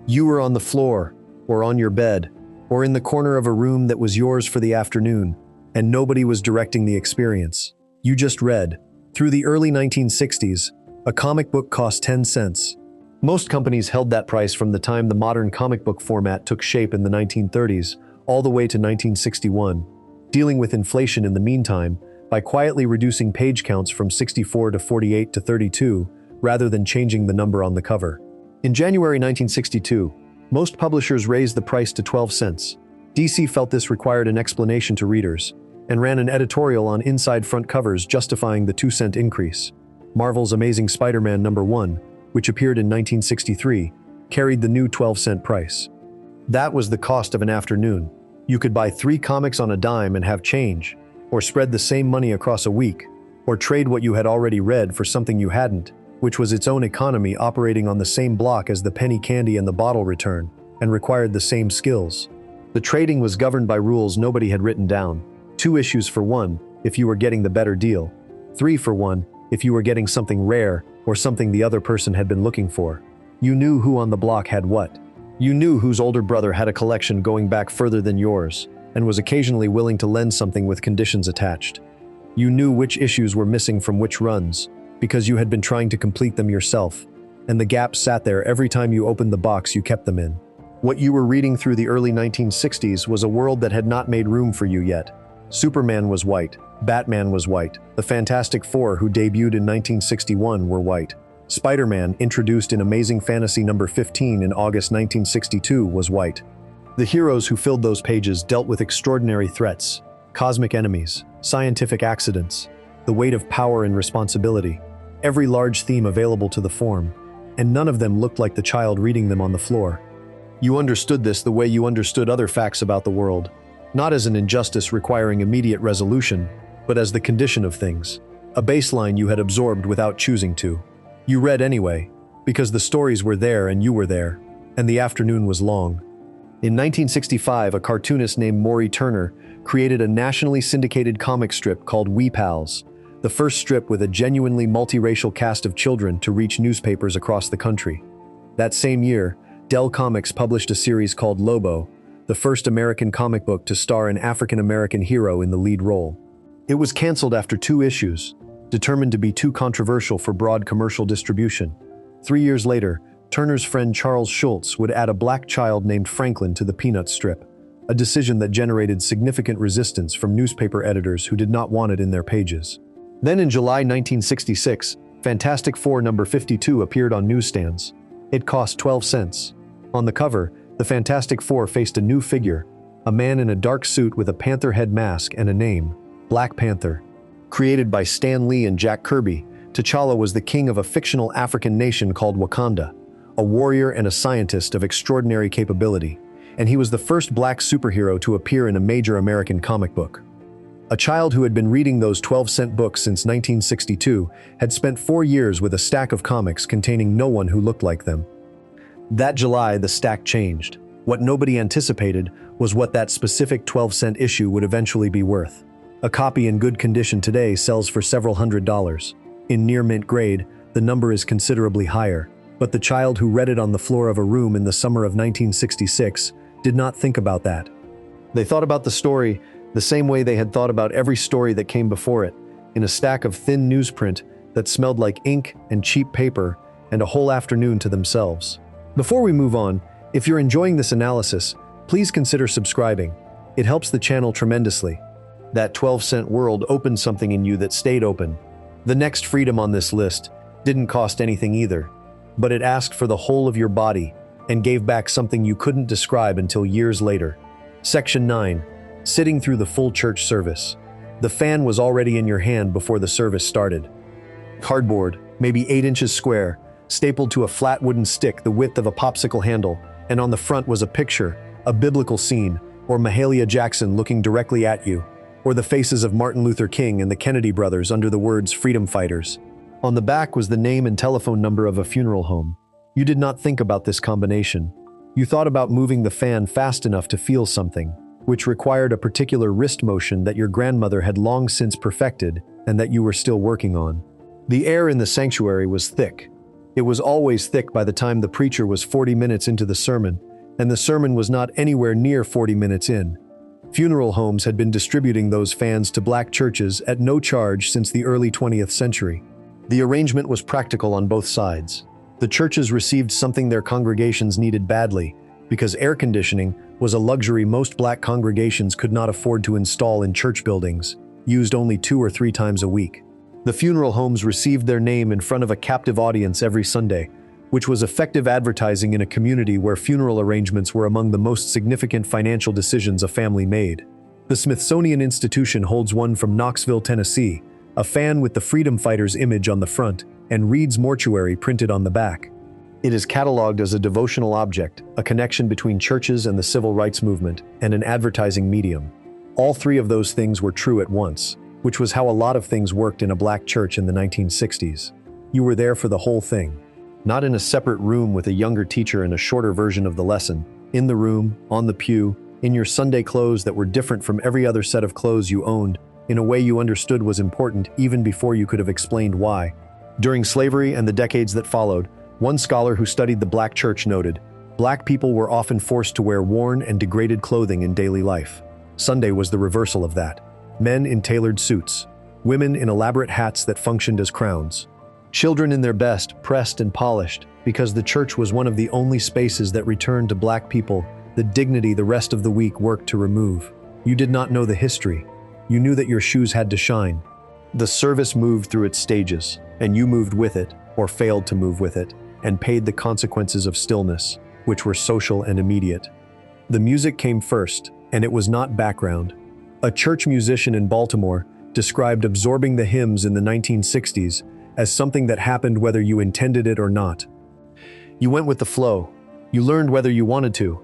You were on the floor, or on your bed, or in the corner of a room that was yours for the afternoon, and nobody was directing the experience. You just read. Through the early 1960s, a comic book cost 10 cents. Most companies held that price from the time the modern comic book format took shape in the 1930s, all the way to 1961, dealing with inflation in the meantime by quietly reducing page counts from 64 to 48 to 32, rather than changing the number on the cover. In January 1962, most publishers raised the price to 12 cents. DC felt this required an explanation to readers, and ran an editorial on inside front covers justifying the 2-cent increase. Marvel's Amazing Spider-Man #1, which appeared in 1963, carried the new 12-cent price. That was the cost of an afternoon. You could buy 3 comics on a dime and have change. or spread the same money across a week, or trade what you had already read for something you hadn't, which was its own economy operating on the same block as the penny candy and the bottle return, and required the same skills. The trading was governed by rules nobody had written down. 2 issues for 1, if you were getting the better deal. 3 for 1, if you were getting something rare or something the other person had been looking for. You knew who on the block had what. You knew whose older brother had a collection going back further than yours, and was occasionally willing to lend something with conditions attached. You knew which issues were missing from which runs, because you had been trying to complete them yourself, and the gaps sat there every time you opened the box you kept them in. What you were reading through the early 1960s was a world that had not made room for you yet. Superman was white, Batman was white, the Fantastic Four, who debuted in 1961, were white. Spider-Man, introduced in Amazing Fantasy number 15 in August 1962, was white. The heroes who filled those pages dealt with extraordinary threats, cosmic enemies, scientific accidents, the weight of power and responsibility, every large theme available to the form, and none of them looked like the child reading them on the floor. You understood this the way you understood other facts about the world, not as an injustice requiring immediate resolution, but as the condition of things, a baseline you had absorbed without choosing to. You read anyway, because the stories were there and you were there, and the afternoon was long. In 1965, a cartoonist named Maury Turner created a nationally syndicated comic strip called We Pals, the first strip with a genuinely multiracial cast of children to reach newspapers across the country. That same year, Dell Comics published a series called Lobo, the first American comic book to star an African-American hero in the lead role. It was canceled after 2 issues, determined to be too controversial for broad commercial distribution. 3 years later, Turner's friend Charles Schulz would add a black child named Franklin to the Peanuts strip, a decision that generated significant resistance from newspaper editors who did not want it in their pages. Then in July 1966, Fantastic Four number 52 appeared on newsstands. It cost 12 cents. On the cover, the Fantastic Four faced a new figure, a man in a dark suit with a panther head mask and a name, Black Panther. Created by Stan Lee and Jack Kirby, T'Challa was the king of a fictional African nation called Wakanda, a warrior and a scientist of extraordinary capability, and he was the first black superhero to appear in a major American comic book. A child who had been reading those 12-cent books since 1962 had spent 4 years with a stack of comics containing no one who looked like them. That July, the stack changed. What nobody anticipated was what that specific 12-cent issue would eventually be worth. A copy in good condition today sells for several $100s. In near mint grade, the number is considerably higher, but the child who read it on the floor of a room in the summer of 1966 did not think about that. They thought about the story the same way they had thought about every story that came before it, in a stack of thin newsprint that smelled like ink and cheap paper and a whole afternoon to themselves. Before we move on, if you're enjoying this analysis, please consider subscribing. It helps the channel tremendously. That 12-cent world opened something in you that stayed open. The next freedom on this list didn't cost anything either, but it asked for the whole of your body and gave back something you couldn't describe until years later. Section 9. Sitting through the full church service. The fan was already in your hand before the service started. Cardboard, maybe 8 inches square, stapled to a flat wooden stick the width of a popsicle handle, and on the front was a picture, a biblical scene, or Mahalia Jackson looking directly at you, or the faces of Martin Luther King and the Kennedy brothers under the words Freedom Fighters. On the back was the name and telephone number of a funeral home. You did not think about this combination. You thought about moving the fan fast enough to feel something, which required a particular wrist motion that your grandmother had long since perfected and that you were still working on. The air in the sanctuary was thick. It was always thick by the time the preacher was 40 minutes into the sermon, and the sermon was not anywhere near 40 minutes in. Funeral homes had been distributing those fans to black churches at no charge since the early 20th century. The arrangement was practical on both sides. The churches received something their congregations needed badly, because air conditioning was a luxury most black congregations could not afford to install in church buildings, used only 2 or 3 times a week. The funeral homes received their name in front of a captive audience every Sunday, which was effective advertising in a community where funeral arrangements were among the most significant financial decisions a family made. The Smithsonian Institution holds one from Knoxville, Tennessee, a fan with the Freedom Fighters image on the front and Reed's Mortuary printed on the back. It is cataloged as a devotional object, a connection between churches and the civil rights movement, and an advertising medium. All three of those things were true at once, which was how a lot of things worked in a black church in the 1960s. You were there for the whole thing. Not in a separate room with a younger teacher and a shorter version of the lesson. In the room, on the pew, in your Sunday clothes that were different from every other set of clothes you owned, in a way you understood was important even before you could have explained why. During slavery and the decades that followed, one scholar who studied the black church noted, black people were often forced to wear worn and degraded clothing in daily life. Sunday was the reversal of that. Men in tailored suits, women in elaborate hats that functioned as crowns. Children in their best, pressed and polished, because the church was one of the only spaces that returned to black people the dignity the rest of the week worked to remove. You did not know the history. You knew that your shoes had to shine. The service moved through its stages, and you moved with it, or failed to move with it, and paid the consequences of stillness, which were social and immediate. The music came first, and it was not background. A church musician in Baltimore described absorbing the hymns in the 1960s as something that happened whether you intended it or not. You went with the flow. You learned whether you wanted to.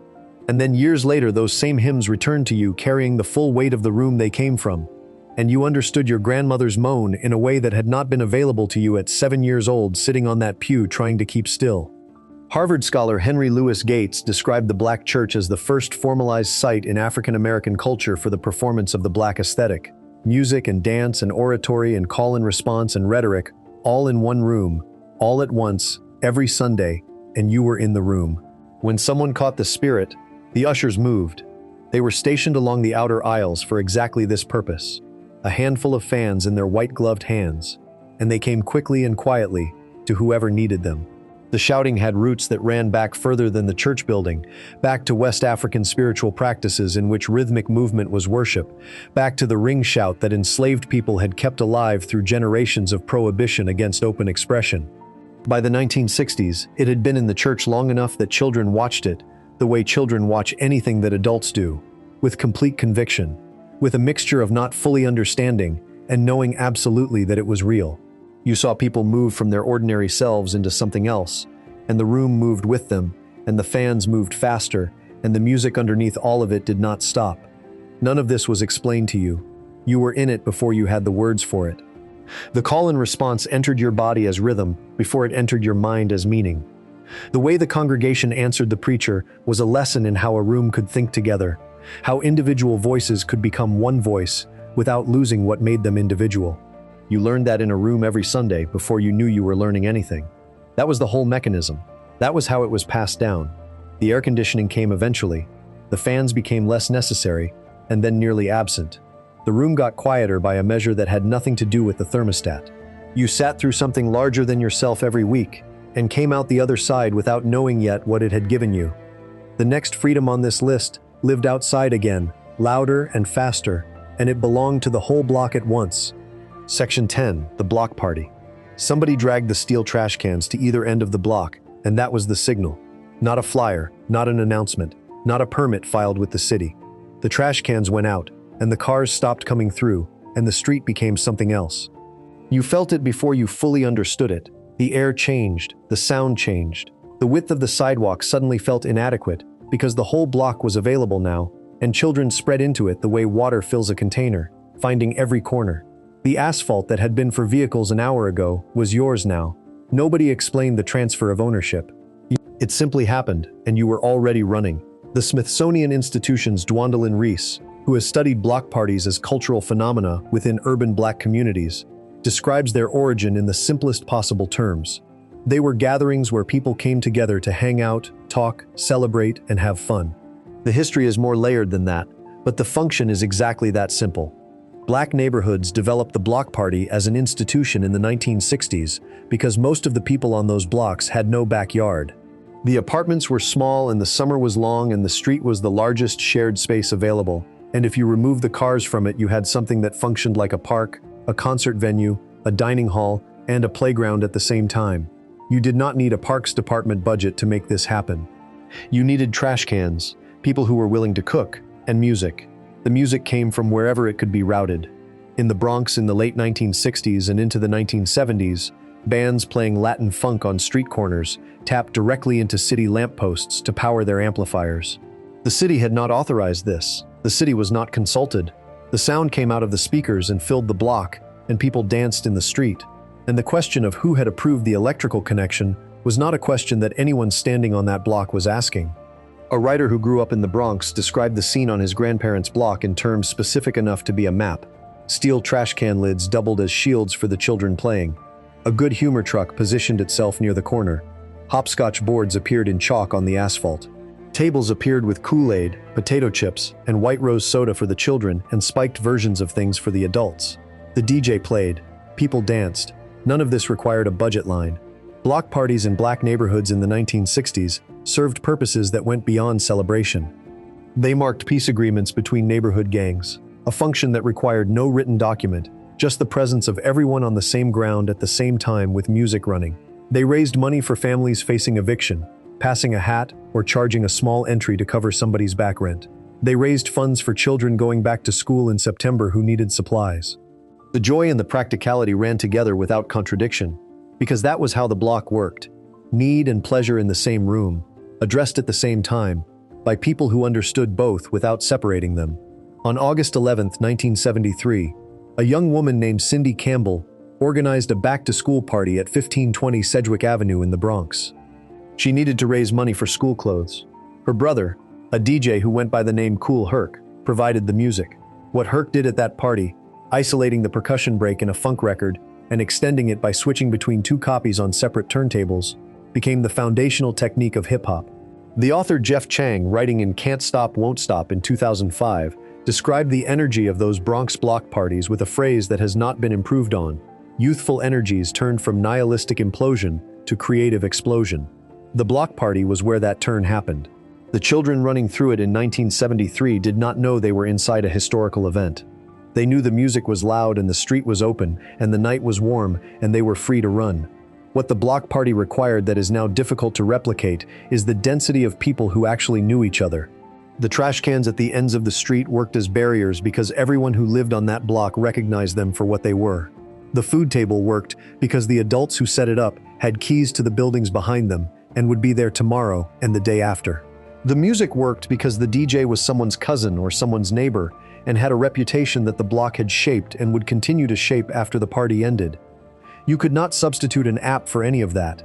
And then years later, those same hymns returned to you carrying the full weight of the room they came from. And you understood your grandmother's moan in a way that had not been available to you at 7 years old sitting on that pew trying to keep still. Harvard scholar Henry Louis Gates described the black church as the first formalized site in African American culture for the performance of the black aesthetic. Music and dance and oratory and call and response and rhetoric, all in one room, all at once, every Sunday, and you were in the room. When someone caught the spirit, the ushers moved. They were stationed along the outer aisles for exactly this purpose. A handful of fans in their white-gloved hands, and they came quickly and quietly to whoever needed them. The shouting had roots that ran back further than the church building, back to West African spiritual practices in which rhythmic movement was worship, back to the ring shout that enslaved people had kept alive through generations of prohibition against open expression. By the 1960s, it had been in the church long enough that children watched it, the way children watch anything that adults do, with complete conviction, with a mixture of not fully understanding and knowing absolutely that it was real. You saw people move from their ordinary selves into something else, and the room moved with them, and the fans moved faster, and the music underneath all of it did not stop. None of this was explained to you. You were in it before you had the words for it. The call and response entered your body as rhythm before it entered your mind as meaning. The way the congregation answered the preacher was a lesson in how a room could think together, how individual voices could become one voice without losing what made them individual. You learned that in a room every Sunday before you knew you were learning anything. That was the whole mechanism. That was how it was passed down. The air conditioning came eventually. The fans became less necessary, and then nearly absent. The room got quieter by a measure that had nothing to do with the thermostat. You sat through something larger than yourself every week, and came out the other side without knowing yet what it had given you. The next freedom on this list lived outside again, louder and faster, and it belonged to the whole block at once. Section 10, the block party. Somebody dragged the steel trash cans to either end of the block, and that was the signal. Not a flyer, not an announcement, not a permit filed with the city. The trash cans went out, and the cars stopped coming through, and the street became something else. You felt it before you fully understood it. The air changed, the sound changed. The width of the sidewalk suddenly felt inadequate because the whole block was available now, and children spread into it the way water fills a container, finding every corner. The asphalt that had been for vehicles an hour ago was yours now. Nobody explained the transfer of ownership. It simply happened, and you were already running. The Smithsonian Institution's Dwandalyn Rees, who has studied block parties as cultural phenomena within urban black communities, describes their origin in the simplest possible terms. They were gatherings where people came together to hang out, talk, celebrate, and have fun. The history is more layered than that, but the function is exactly that simple. Black neighborhoods developed the block party as an institution in the 1960s because most of the people on those blocks had no backyard. The apartments were small and the summer was long and the street was the largest shared space available, and if you removed the cars from it, you had something that functioned like a park, a concert venue, a dining hall, and a playground at the same time. You did not need a parks department budget to make this happen. You needed trash cans, people who were willing to cook, and music. The music came from wherever it could be routed. In the Bronx in the late 1960s and into the 1970s, bands playing Latin funk on street corners tapped directly into city lampposts to power their amplifiers. The city had not authorized this. The city was not consulted. The sound came out of the speakers and filled the block, and people danced in the street. And the question of who had approved the electrical connection was not a question that anyone standing on that block was asking. A writer who grew up in the Bronx described the scene on his grandparents' block in terms specific enough to be a map. Steel trash can lids doubled as shields for the children playing. A good humor truck positioned itself near the corner. Hopscotch boards appeared in chalk on the asphalt. Tables appeared with Kool-Aid, potato chips, and White Rose soda for the children and spiked versions of things for the adults. The DJ played. People danced. None of this required a budget line. Block parties in black neighborhoods in the 1960s served purposes that went beyond celebration. They marked peace agreements between neighborhood gangs, a function that required no written document, just the presence of everyone on the same ground at the same time with music running. They raised money for families facing eviction, passing a hat, or charging a small entry to cover somebody's back rent. They raised funds for children going back to school in September who needed supplies. The joy and the practicality ran together without contradiction, because that was how the block worked. Need and pleasure in the same room, addressed at the same time, by people who understood both without separating them. On August 11, 1973, a young woman named Cindy Campbell organized a back-to-school party at 1520 Sedgwick Avenue in the Bronx. She needed to raise money for school clothes. Her brother, a DJ who went by the name Kool Herc, provided the music. What Herc did at that party, isolating the percussion break in a funk record and extending it by switching between two copies on separate turntables, became the foundational technique of hip-hop. The author Jeff Chang, writing in Can't Stop, Won't Stop in 2005, described the energy of those Bronx block parties with a phrase that has not been improved on. Youthful energies turned from nihilistic implosion to creative explosion. The block party was where that turn happened. The children running through it in 1973 did not know they were inside a historical event. They knew the music was loud and the street was open and the night was warm and they were free to run. What the block party required that is now difficult to replicate is the density of people who actually knew each other. The trash cans at the ends of the street worked as barriers because everyone who lived on that block recognized them for what they were. The food table worked because the adults who set it up had keys to the buildings behind them and would be there tomorrow and the day after. The music worked because the DJ was someone's cousin or someone's neighbor and had a reputation that the block had shaped and would continue to shape after the party ended. You could not substitute an app for any of that.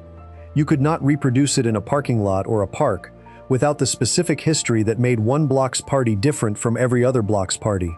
You could not reproduce it in a parking lot or a park without the specific history that made one block's party different from every other block's party.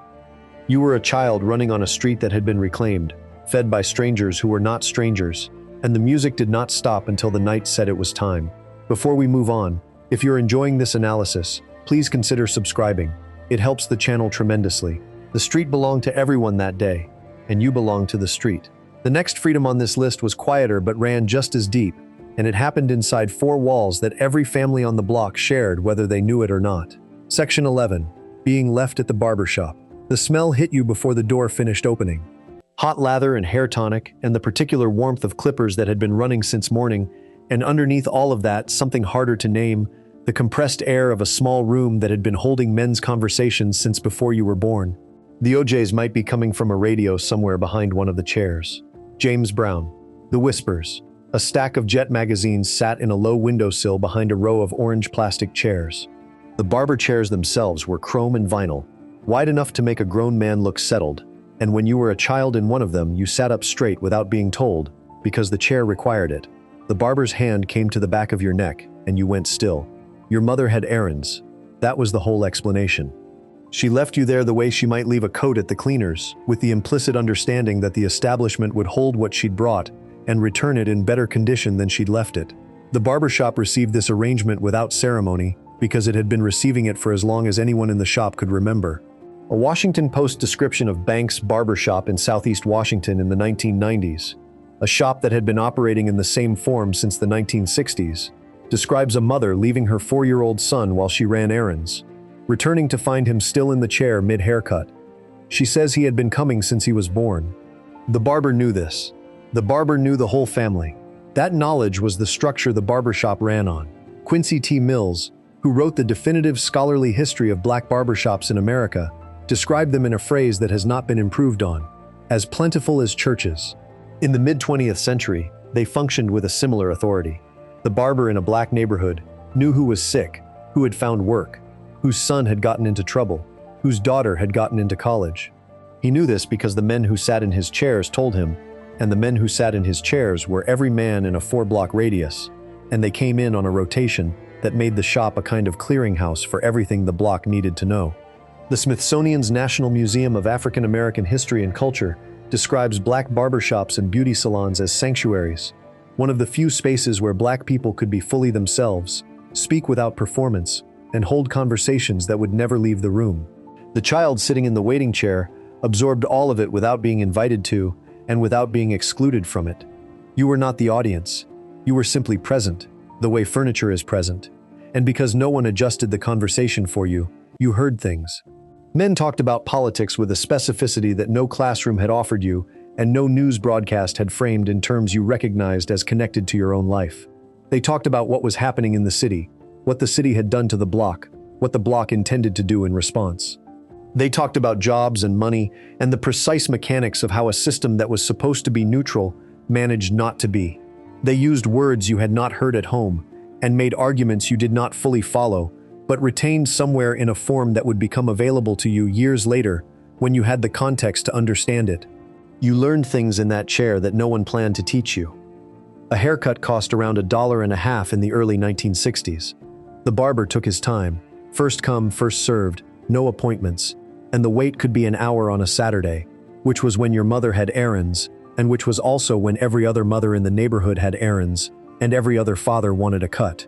You were a child running on a street that had been reclaimed, fed by strangers who were not strangers, and the music did not stop until the night said it was time. Before we move on, if you're enjoying this analysis, please consider subscribing. It helps the channel tremendously. The street belonged to everyone that day, and you belonged to the street. The next freedom on this list was quieter but ran just as deep, and it happened inside four walls that every family on the block shared whether they knew it or not. Section 11. Being left at the barbershop. The smell hit you before the door finished opening. Hot lather and hair tonic, and the particular warmth of clippers that had been running since morning, and underneath all of that, something harder to name, the compressed air of a small room that had been holding men's conversations since before you were born. The OJs might be coming from a radio somewhere behind one of the chairs. James Brown. The Whispers. A stack of Jet magazines sat in a low windowsill behind a row of orange plastic chairs. The barber chairs themselves were chrome and vinyl, wide enough to make a grown man look settled, and when you were a child in one of them, you sat up straight without being told, because the chair required it. The barber's hand came to the back of your neck, and you went still. Your mother had errands. That was the whole explanation. She left you there the way she might leave a coat at the cleaners, with the implicit understanding that the establishment would hold what she'd brought and return it in better condition than she'd left it. The barbershop received this arrangement without ceremony because it had been receiving it for as long as anyone in the shop could remember. A Washington Post description of Banks' barbershop in Southeast Washington in the 1990s, a shop that had been operating in the same form since the 1960s, describes a mother leaving her 4-year-old son while she ran errands, returning to find him still in the chair mid-haircut. She says he had been coming since he was born. The barber knew this. The barber knew the whole family. That knowledge was the structure the barbershop ran on. Quincy T. Mills, who wrote the definitive scholarly history of black barbershops in America, described them in a phrase that has not been improved on: as plentiful as churches. In the mid-20th century, they functioned with a similar authority. The barber in a black neighborhood knew who was sick, who had found work, whose son had gotten into trouble, whose daughter had gotten into college. He knew this because the men who sat in his chairs told him, and the men who sat in his chairs were every man in a 4-block radius, and they came in on a rotation that made the shop a kind of clearinghouse for everything the block needed to know. The Smithsonian's National Museum of African American History and Culture describes black barbershops and beauty salons as sanctuaries, one of the few spaces where black people could be fully themselves, speak without performance, and hold conversations that would never leave the room. The child sitting in the waiting chair absorbed all of it without being invited to and without being excluded from it. You were not the audience. You were simply present, the way furniture is present. And because no one adjusted the conversation for you, you heard things. Men talked about politics with a specificity that no classroom had offered you and no news broadcast had framed in terms you recognized as connected to your own life. They talked about what was happening in the city, what the city had done to the block, what the block intended to do in response. They talked about jobs and money and the precise mechanics of how a system that was supposed to be neutral managed not to be. They used words you had not heard at home and made arguments you did not fully follow, but retained somewhere in a form that would become available to you years later when you had the context to understand it. You learned things in that chair that no one planned to teach you. A haircut cost around $1.50 in the early 1960s. The barber took his time, first come, first served, no appointments, and the wait could be an hour on a Saturday, which was when your mother had errands, and which was also when every other mother in the neighborhood had errands, and every other father wanted a cut.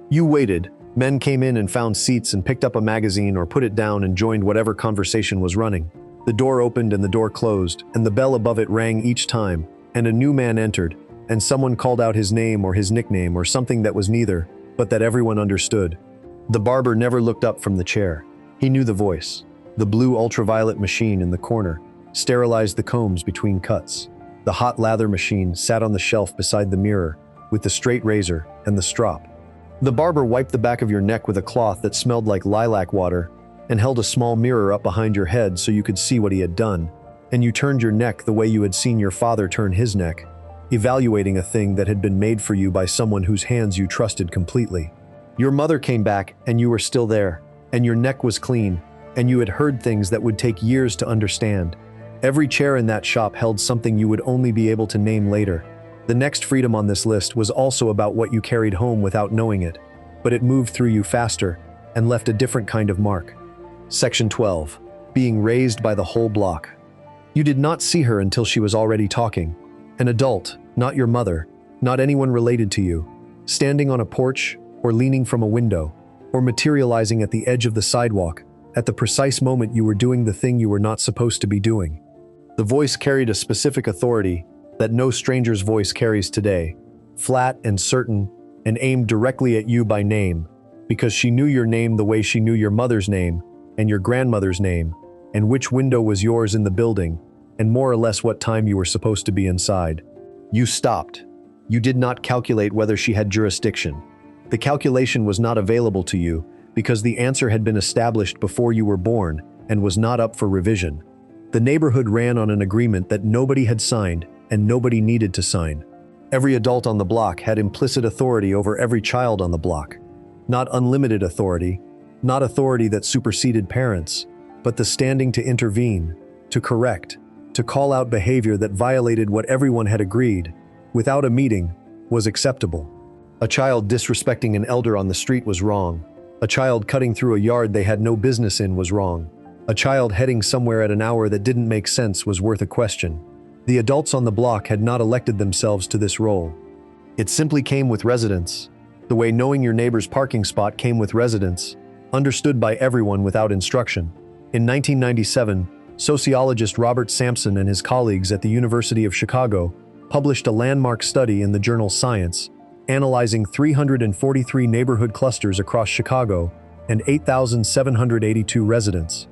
You waited. Men came in and found seats and picked up a magazine or put it down and joined whatever conversation was running. The door opened and the door closed, and the bell above it rang each time, and a new man entered, and someone called out his name or his nickname or something that was neither, but that everyone understood. The barber never looked up from the chair. He knew the voice. The blue ultraviolet machine in the corner sterilized the combs between cuts. The hot lather machine sat on the shelf beside the mirror, with the straight razor and the strop. The barber wiped the back of your neck with a cloth that smelled like lilac water and held a small mirror up behind your head so you could see what he had done, and you turned your neck the way you had seen your father turn his neck, evaluating a thing that had been made for you by someone whose hands you trusted completely. Your mother came back and you were still there, and your neck was clean, and you had heard things that would take years to understand. Every chair in that shop held something you would only be able to name later. The next freedom on this list was also about what you carried home without knowing it, but it moved through you faster and left a different kind of mark. Section 12. Being raised by the whole block. You did not see her until she was already talking. An adult, not your mother, not anyone related to you, standing on a porch or leaning from a window, or materializing at the edge of the sidewalk at the precise moment you were doing the thing you were not supposed to be doing. The voice carried a specific authority that no stranger's voice carries today, flat and certain, and aimed directly at you by name, because she knew your name the way she knew your mother's name, and your grandmother's name, and which window was yours in the building, and more or less what time you were supposed to be inside. You stopped. You did not calculate whether she had jurisdiction. The calculation was not available to you because the answer had been established before you were born and was not up for revision. The neighborhood ran on an agreement that nobody had signed and nobody needed to sign. Every adult on the block had implicit authority over every child on the block. Not unlimited authority, not authority that superseded parents, but the standing to intervene, to correct, to call out behavior that violated what everyone had agreed, without a meeting, was acceptable. A child disrespecting an elder on the street was wrong. A child cutting through a yard they had no business in was wrong. A child heading somewhere at an hour that didn't make sense was worth a question. The adults on the block had not elected themselves to this role. It simply came with residence, the way knowing your neighbor's parking spot came with residence, understood by everyone without instruction. In 1997, sociologist Robert Sampson and his colleagues at the University of Chicago published a landmark study in the journal Science, analyzing 343 neighborhood clusters across Chicago and 8,782 residents.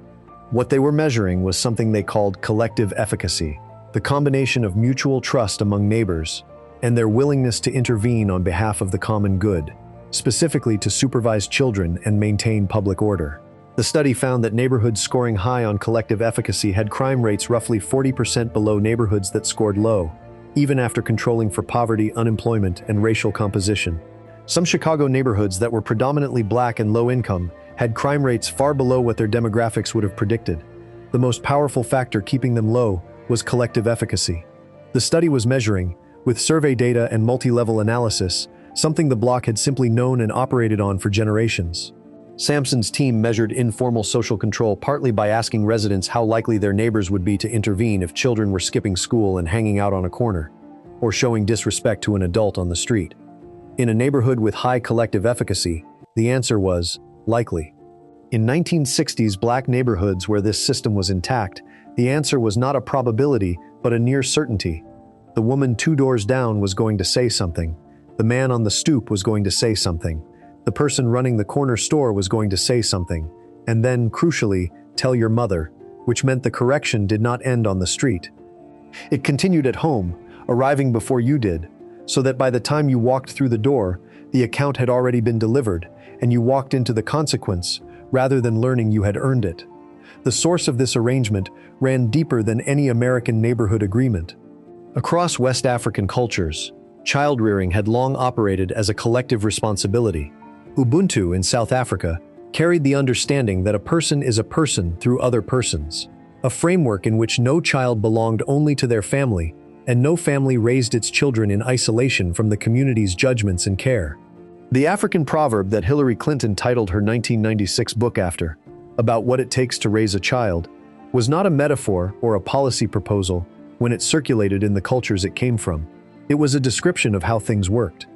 What they were measuring was something they called collective efficacy, the combination of mutual trust among neighbors and their willingness to intervene on behalf of the common good, specifically to supervise children and maintain public order. The study found that neighborhoods scoring high on collective efficacy had crime rates roughly 40% below neighborhoods that scored low, even after controlling for poverty, unemployment, and racial composition. Some Chicago neighborhoods that were predominantly black and low income had crime rates far below what their demographics would have predicted. The most powerful factor keeping them low was collective efficacy. The study was measuring, with survey data and multi-level analysis, something the block had simply known and operated on for generations. Sampson's team measured informal social control partly by asking residents how likely their neighbors would be to intervene if children were skipping school and hanging out on a corner, or showing disrespect to an adult on the street. In a neighborhood with high collective efficacy, the answer was likely. In 1960s Black neighborhoods where this system was intact, the answer was not a probability, but a near certainty. The woman 2 doors down was going to say something. The man on the stoop was going to say something. The person running the corner store was going to say something. And then, crucially, tell your mother, which meant the correction did not end on the street. It continued at home, arriving before you did, so that by the time you walked through the door, the account had already been delivered, and you walked into the consequence, rather than learning you had earned it. The source of this arrangement ran deeper than any American neighborhood agreement. Across West African cultures, child-rearing had long operated as a collective responsibility. Ubuntu in South Africa carried the understanding that a person is a person through other persons, a framework in which no child belonged only to their family, and no family raised its children in isolation from the community's judgments and care. The African proverb that Hillary Clinton titled her 1996 book after, about what it takes to raise a child, was not a metaphor or a policy proposal when it circulated in the cultures it came from. It was a description of how things worked.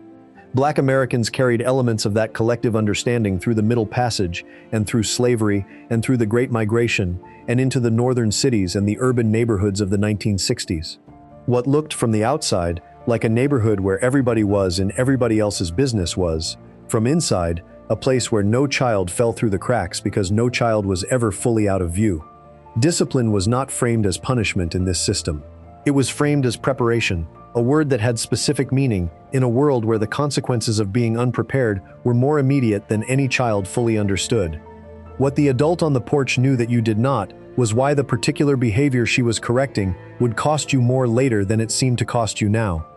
Black Americans carried elements of that collective understanding through the Middle Passage and through slavery and through the Great Migration and into the northern cities and the urban neighborhoods of the 1960s. What looked from the outside like a neighborhood where everybody was and everybody else's business was, from inside, a place where no child fell through the cracks because no child was ever fully out of view. Discipline was not framed as punishment in this system. It was framed as preparation, a word that had specific meaning in a world where the consequences of being unprepared were more immediate than any child fully understood. What the adult on the porch knew that you did not was why the particular behavior she was correcting would cost you more later than it seemed to cost you now.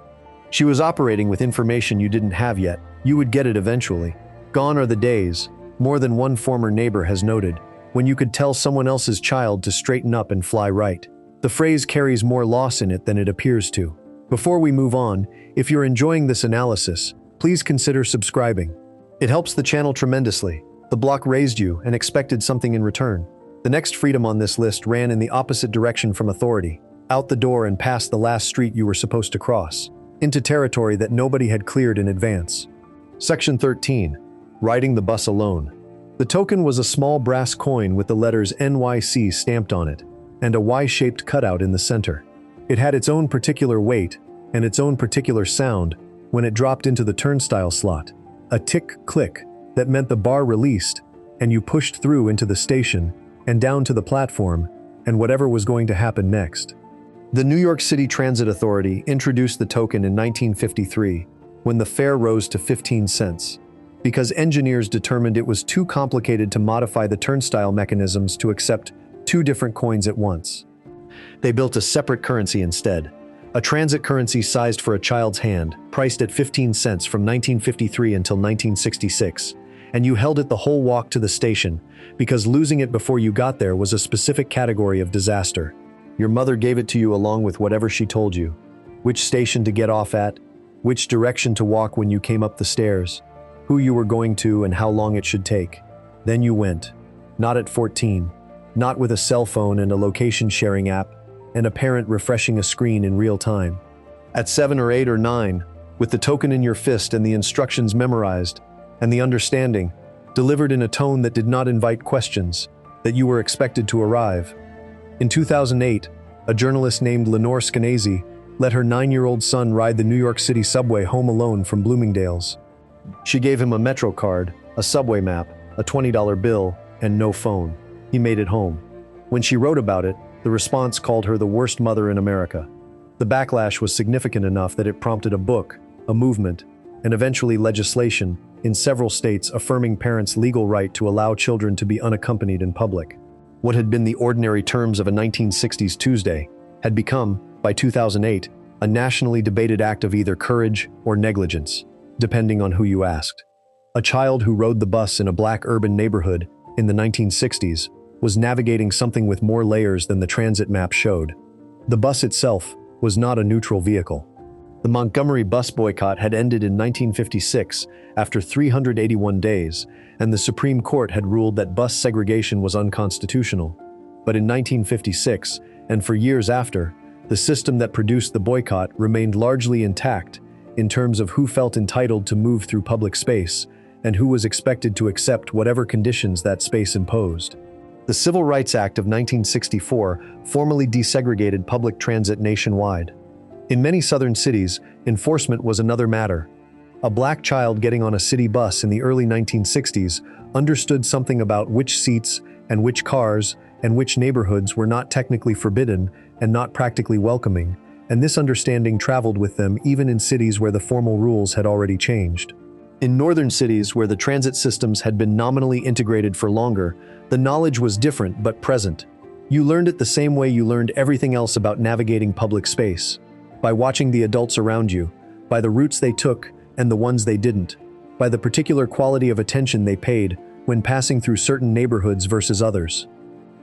She was operating with information you didn't have yet. You would get it eventually. Gone are the days, more than one former neighbor has noted, when you could tell someone else's child to straighten up and fly right. The phrase carries more loss in it than it appears to. Before we move on, if you're enjoying this analysis, please consider subscribing. It helps the channel tremendously. The block raised you and expected something in return. The next freedom on this list ran in the opposite direction from authority, out the door and past the last street you were supposed to cross, into territory that nobody had cleared in advance. Section 13. Riding the bus alone. The token was a small brass coin with the letters NYC stamped on it, and a Y-shaped cutout in the center. It had its own particular weight and its own particular sound when it dropped into the turnstile slot. A tick-click that meant the bar released, and you pushed through into the station and down to the platform and whatever was going to happen next. The New York City Transit Authority introduced the token in 1953 when the fare rose to 15 cents, because engineers determined it was too complicated to modify the turnstile mechanisms to accept 2 different coins at once. They built a separate currency instead, a transit currency sized for a child's hand, priced at 15 cents from 1953 until 1966, and you held it the whole walk to the station, because losing it before you got there was a specific category of disaster. Your mother gave it to you along with whatever she told you, which station to get off at, which direction to walk when you came up the stairs, who you were going to and how long it should take. Then you went. Not at 14, not with a cell phone and a location sharing app, and a parent refreshing a screen in real time. At 7 or 8 or 9, with the token in your fist and the instructions memorized, and the understanding, delivered in a tone that did not invite questions, that you were expected to arrive. In 2008, a journalist named Lenore Skenazy let her 9-year-old son ride the New York City subway home alone from Bloomingdale's. She gave him a Metro card, a subway map, a $20 bill, and no phone. He made it home. When she wrote about it, the response called her the worst mother in America. The backlash was significant enough that it prompted a book, a movement, and eventually legislation in several states affirming parents' legal right to allow children to be unaccompanied in public. What had been the ordinary terms of a 1960s Tuesday had become, by 2008, a nationally debated act of either courage or negligence, depending on who you asked. A child who rode the bus in a black urban neighborhood in the 1960s, was navigating something with more layers than the transit map showed. The bus itself was not a neutral vehicle. The Montgomery bus boycott had ended in 1956 after 381 days, and the Supreme Court had ruled that bus segregation was unconstitutional. But in 1956, and for years after, the system that produced the boycott remained largely intact in terms of who felt entitled to move through public space and who was expected to accept whatever conditions that space imposed. The Civil Rights Act of 1964 formally desegregated public transit nationwide. In many southern cities, enforcement was another matter. A black child getting on a city bus in the early 1960s understood something about which seats and which cars and which neighborhoods were not technically forbidden and not practically welcoming, and this understanding traveled with them even in cities where the formal rules had already changed. In northern cities where the transit systems had been nominally integrated for longer, the knowledge was different but present. You learned it the same way you learned everything else about navigating public space. By watching the adults around you, by the routes they took and the ones they didn't, by the particular quality of attention they paid when passing through certain neighborhoods versus others.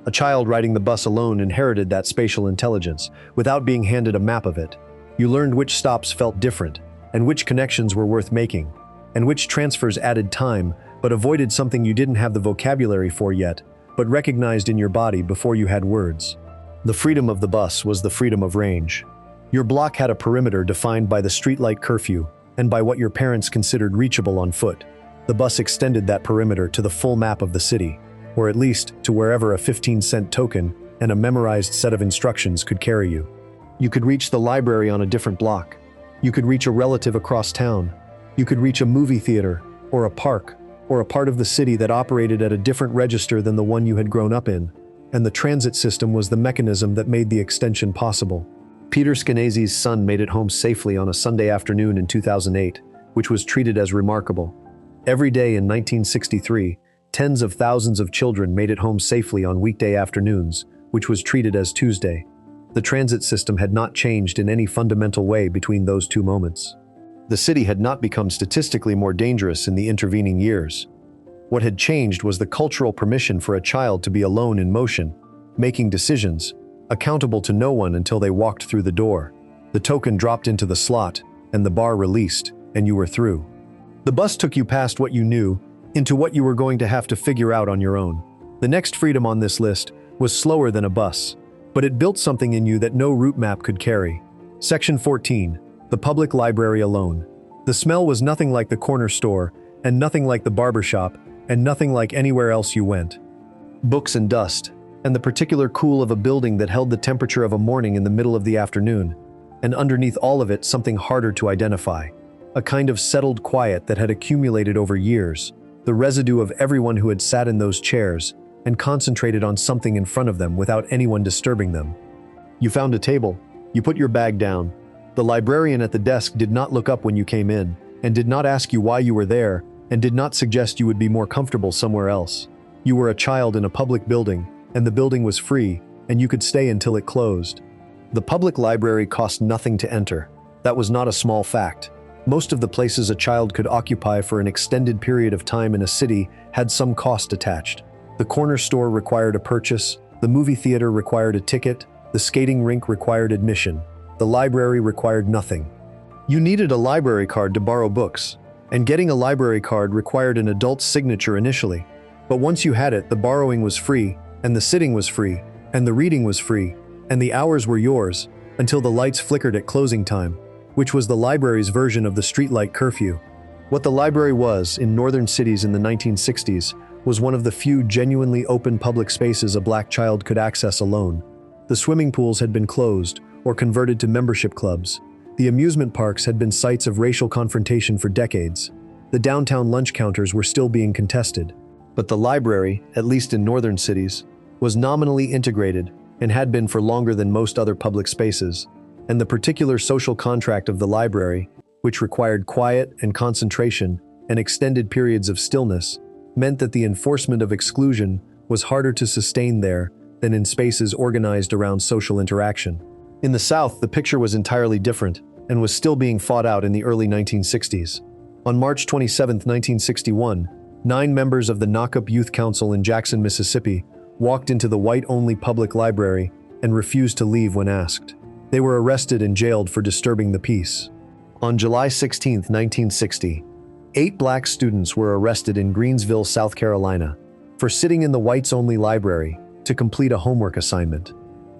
A child riding the bus alone inherited that spatial intelligence without being handed a map of it. You learned which stops felt different, and which connections were worth making, and which transfers added time but avoided something you didn't have the vocabulary for yet, but recognized in your body before you had words. The freedom of the bus was the freedom of range. Your block had a perimeter defined by the streetlight curfew and by what your parents considered reachable on foot. The bus extended that perimeter to the full map of the city, or at least to wherever a 15-cent token and a memorized set of instructions could carry you. You could reach the library on a different block. You could reach a relative across town. You could reach a movie theater, or a park, or a part of the city that operated at a different register than the one you had grown up in, and the transit system was the mechanism that made the extension possible. Peter Skenazy's son made it home safely on a Sunday afternoon in 2008, which was treated as remarkable. Every day in 1963, tens of thousands of children made it home safely on weekday afternoons, which was treated as Tuesday. The transit system had not changed in any fundamental way between those two moments. The city had not become statistically more dangerous in the intervening years. What had changed was the cultural permission for a child to be alone in motion, making decisions, accountable to no one until they walked through the door. The token dropped into the slot, and the bar released, and you were through. The bus took you past what you knew, into what you were going to have to figure out on your own. The next freedom on this list was slower than a bus, but it built something in you that no route map could carry. Section 14, the public library alone. The smell was nothing like the corner store, and nothing like the barber shop, and nothing like anywhere else you went. Books and dust, and the particular cool of a building that held the temperature of a morning in the middle of the afternoon, and underneath all of it something harder to identify. A kind of settled quiet that had accumulated over years, the residue of everyone who had sat in those chairs and concentrated on something in front of them without anyone disturbing them. You found a table. You put your bag down. The librarian at the desk did not look up when you came in, and did not ask you why you were there, and did not suggest you would be more comfortable somewhere else. You were a child in a public building, and the building was free, and you could stay until it closed. The public library cost nothing to enter. That was not a small fact. Most of the places a child could occupy for an extended period of time in a city had some cost attached. The corner store required a purchase, the movie theater required a ticket, the skating rink required admission. The library required nothing. You needed a library card to borrow books, and getting a library card required an adult's signature initially. But once you had it, the borrowing was free, and the sitting was free, and the reading was free, and the hours were yours, until the lights flickered at closing time, which was the library's version of the streetlight curfew. What the library was in northern cities in the 1960s was one of the few genuinely open public spaces a black child could access alone. The swimming pools had been closed or converted to membership clubs. The amusement parks had been sites of racial confrontation for decades. The downtown lunch counters were still being contested. But the library, at least in northern cities, was nominally integrated and had been for longer than most other public spaces. And the particular social contract of the library, which required quiet and concentration and extended periods of stillness, meant that the enforcement of exclusion was harder to sustain there than in spaces organized around social interaction. In the South, the picture was entirely different and was still being fought out in the early 1960s. On March 27, 1961, 9 members of the Knockup Youth Council in Jackson, Mississippi, walked into the white-only public library and refused to leave when asked. They were arrested and jailed for disturbing the peace. On July 16, 1960, 8 black students were arrested in Greensville, South Carolina, for sitting in the whites-only library to complete a homework assignment.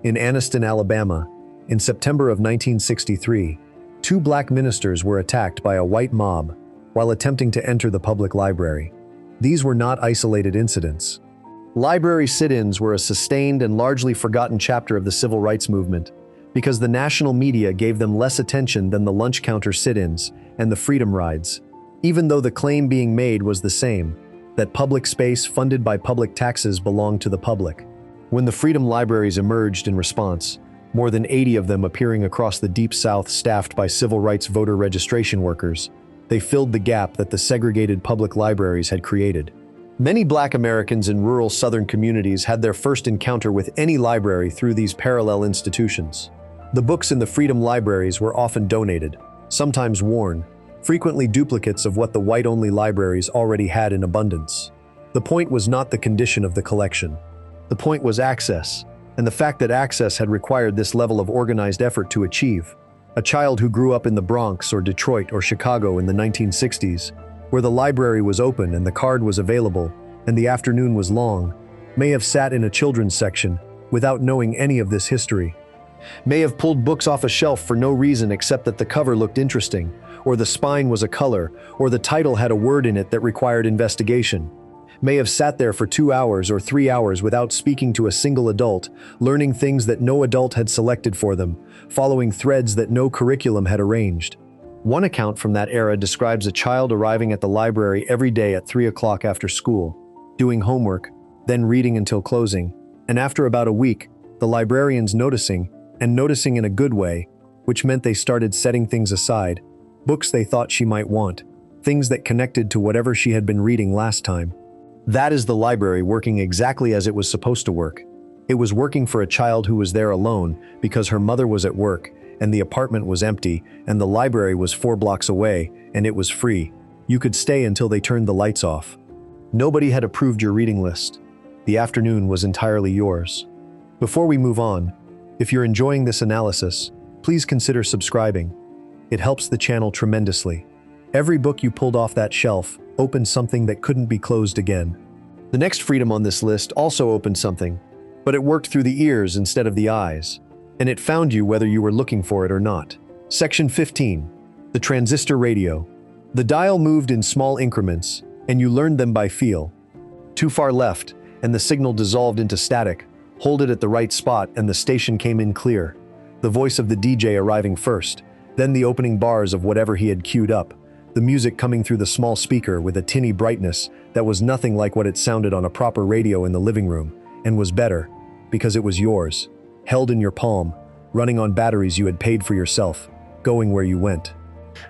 In Anniston, Alabama, in September of 1963, 2 black ministers were attacked by a white mob while attempting to enter the public library. These were not isolated incidents. Library sit-ins were a sustained and largely forgotten chapter of the civil rights movement because the national media gave them less attention than the lunch counter sit-ins and the freedom rides, even though the claim being made was the same, that public space funded by public taxes belonged to the public. When the freedom libraries emerged in response, more than 80 of them appearing across the Deep South staffed by civil rights voter registration workers, they filled the gap that the segregated public libraries had created. Many black Americans in rural Southern communities had their first encounter with any library through these parallel institutions. The books in the freedom libraries were often donated, sometimes worn, frequently duplicates of what the white-only libraries already had in abundance. The point was not the condition of the collection. The point was access, and the fact that access had required this level of organized effort to achieve. A child who grew up in the Bronx or Detroit or Chicago in the 1960s, where the library was open and the card was available, and the afternoon was long, may have sat in a children's section without knowing any of this history. May have pulled books off a shelf for no reason except that the cover looked interesting, or the spine was a color, or the title had a word in it that required investigation. May have sat there for 2 hours or 3 hours without speaking to a single adult, learning things that no adult had selected for them, following threads that no curriculum had arranged. One account from that era describes a child arriving at the library every day at 3 o'clock after school, doing homework, then reading until closing, and after about a week, the librarians noticing in a good way, which meant they started setting things aside, books they thought she might want, things that connected to whatever she had been reading last time. That is the library working exactly as it was supposed to work. It was working for a child who was there alone because her mother was at work, and the apartment was empty, and the library was 4 blocks away, and it was free. You could stay until they turned the lights off. Nobody had approved your reading list. The afternoon was entirely yours. Before we move on, if you're enjoying this analysis, please consider subscribing. It helps the channel tremendously. Every book you pulled off that shelf opened something that couldn't be closed again. The next freedom on this list also opened something, but it worked through the ears instead of the eyes, and it found you whether you were looking for it or not. Section 15. The transistor radio. The dial moved in small increments, and you learned them by feel. Too far left, and the signal dissolved into static. Hold it at the right spot, and the station came in clear. The voice of the DJ arriving first, then the opening bars of whatever he had queued up. The music coming through the small speaker with a tinny brightness that was nothing like what it sounded on a proper radio in the living room, and was better, because it was yours, held in your palm, running on batteries you had paid for yourself, going where you went.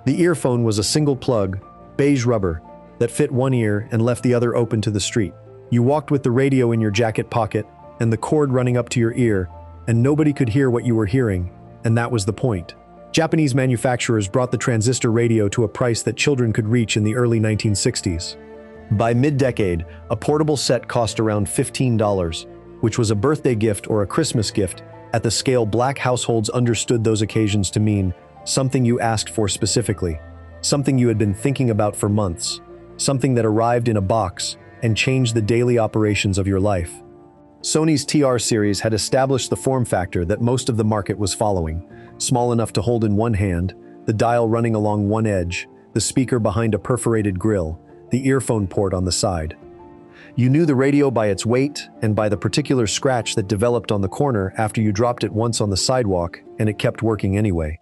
The earphone was a single plug, beige rubber, that fit one ear and left the other open to the street. You walked with the radio in your jacket pocket, and the cord running up to your ear, and nobody could hear what you were hearing, and that was the point. Japanese manufacturers brought the transistor radio to a price that children could reach in the early 1960s. By mid-decade, a portable set cost around $15, which was a birthday gift or a Christmas gift at the scale black households understood those occasions to mean something you asked for specifically, something you had been thinking about for months, something that arrived in a box and changed the daily operations of your life. Sony's TR series had established the form factor that most of the market was following, small enough to hold in one hand, the dial running along one edge, the speaker behind a perforated grill, the earphone port on the side. You knew the radio by its weight and by the particular scratch that developed on the corner after you dropped it once on the sidewalk, and it kept working anyway.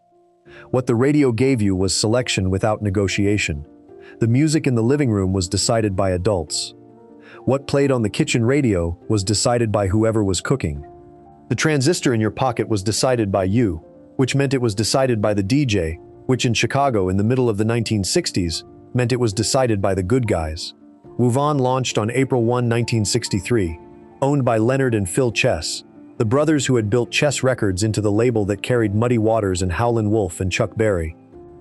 What the radio gave you was selection without negotiation. The music in the living room was decided by adults. What played on the kitchen radio was decided by whoever was cooking. The transistor in your pocket was decided by you, which meant it was decided by the DJ, which in Chicago in the middle of the 1960s meant it was decided by the good guys. Wuvan launched on April 1, 1963, owned by Leonard and Phil Chess, the brothers who had built Chess Records into the label that carried Muddy Waters and Howlin' Wolf and Chuck Berry.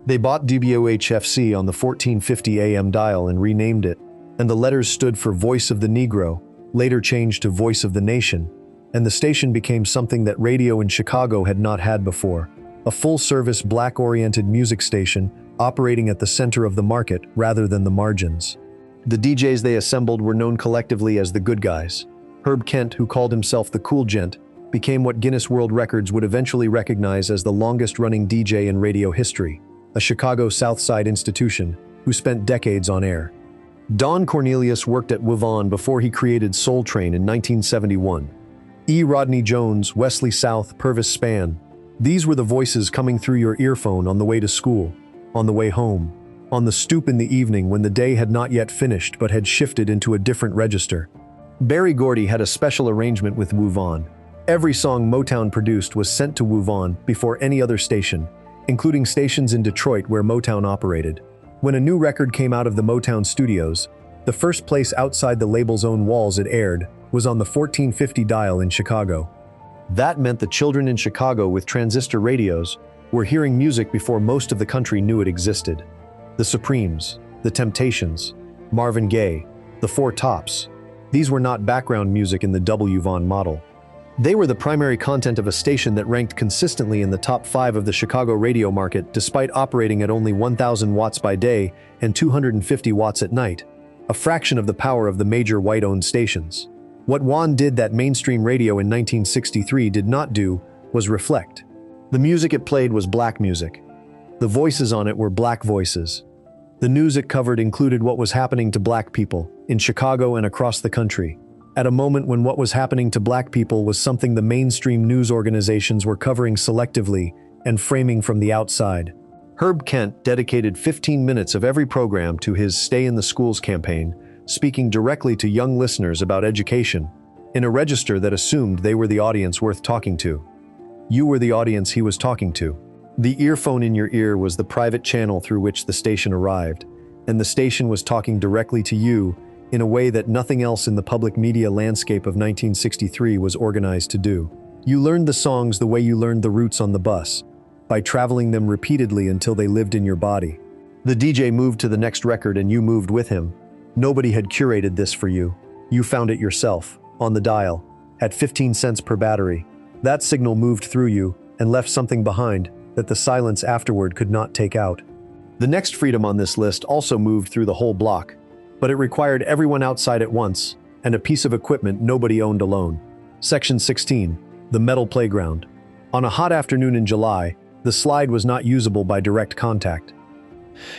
They bought WHFC on the 1450 AM dial and renamed it. and the letters stood for Voice of the Negro, later changed to Voice of the Nation, and the station became something that radio in Chicago had not had before, a full-service black-oriented music station operating at the center of the market rather than the margins. The DJs they assembled were known collectively as the Good Guys. Herb Kent, who called himself the Cool Gent, became what Guinness World Records would eventually recognize as the longest-running DJ in radio history, a Chicago South Side institution who spent decades on air. Don Cornelius worked at WVON before he created Soul Train in 1971. E. Rodney Jones, Wesley South, Purvis Spann. These were the voices coming through your earphone on the way to school, on the way home, on the stoop in the evening when the day had not yet finished but had shifted into a different register. Berry Gordy had a special arrangement with WVON. Every song Motown produced was sent to WVON before any other station, including stations in Detroit where Motown operated. When a new record came out of the Motown studios, the first place outside the label's own walls it aired was on the 1450 dial in Chicago. That meant the children in Chicago with transistor radios were hearing music before most of the country knew it existed. The Supremes, the Temptations, Marvin Gaye, the Four Tops. These were not background music in the WVON model. They were the primary content of a station that ranked consistently in the top 5 of the Chicago radio market despite operating at only 1,000 watts by day and 250 watts at night, a fraction of the power of the major white-owned stations. What WVON did that mainstream radio in 1963 did not do was reflect. The music it played was black music. The voices on it were black voices. The news it covered included what was happening to black people in Chicago and across the country, at a moment when what was happening to black people was something the mainstream news organizations were covering selectively and framing from the outside. Herb Kent dedicated 15 minutes of every program to his Stay in the Schools campaign, speaking directly to young listeners about education, in a register that assumed they were the audience worth talking to. You were the audience he was talking to. The earphone in your ear was the private channel through which the station arrived, and the station was talking directly to you in a way that nothing else in the public media landscape of 1963 was organized to do. You learned the songs the way you learned the routes on the bus, by traveling them repeatedly until they lived in your body. The DJ moved to the next record and you moved with him. Nobody had curated this for you. You found it yourself, on the dial, at 15 cents per battery. That signal moved through you and left something behind that the silence afterward could not take out. The next freedom on this list also moved through the whole block, but it required everyone outside at once, and a piece of equipment nobody owned alone. Section 16, the metal playground. On a hot afternoon in July, the slide was not usable by direct contact.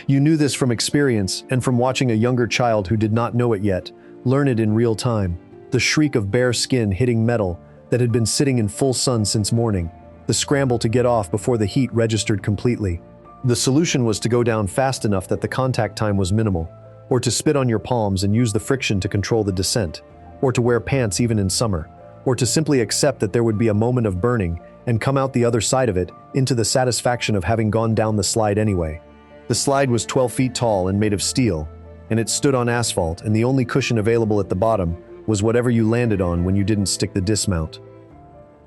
You knew this from experience and from watching a younger child who did not know it yet learn it in real time. The shriek of bare skin hitting metal that had been sitting in full sun since morning, the scramble to get off before the heat registered completely. The solution was to go down fast enough that the contact time was minimal, or to spit on your palms and use the friction to control the descent, or to wear pants even in summer, or to simply accept that there would be a moment of burning and come out the other side of it into the satisfaction of having gone down the slide anyway. The slide was 12 feet tall and made of steel, and it stood on asphalt, and the only cushion available at the bottom was whatever you landed on when you didn't stick the dismount.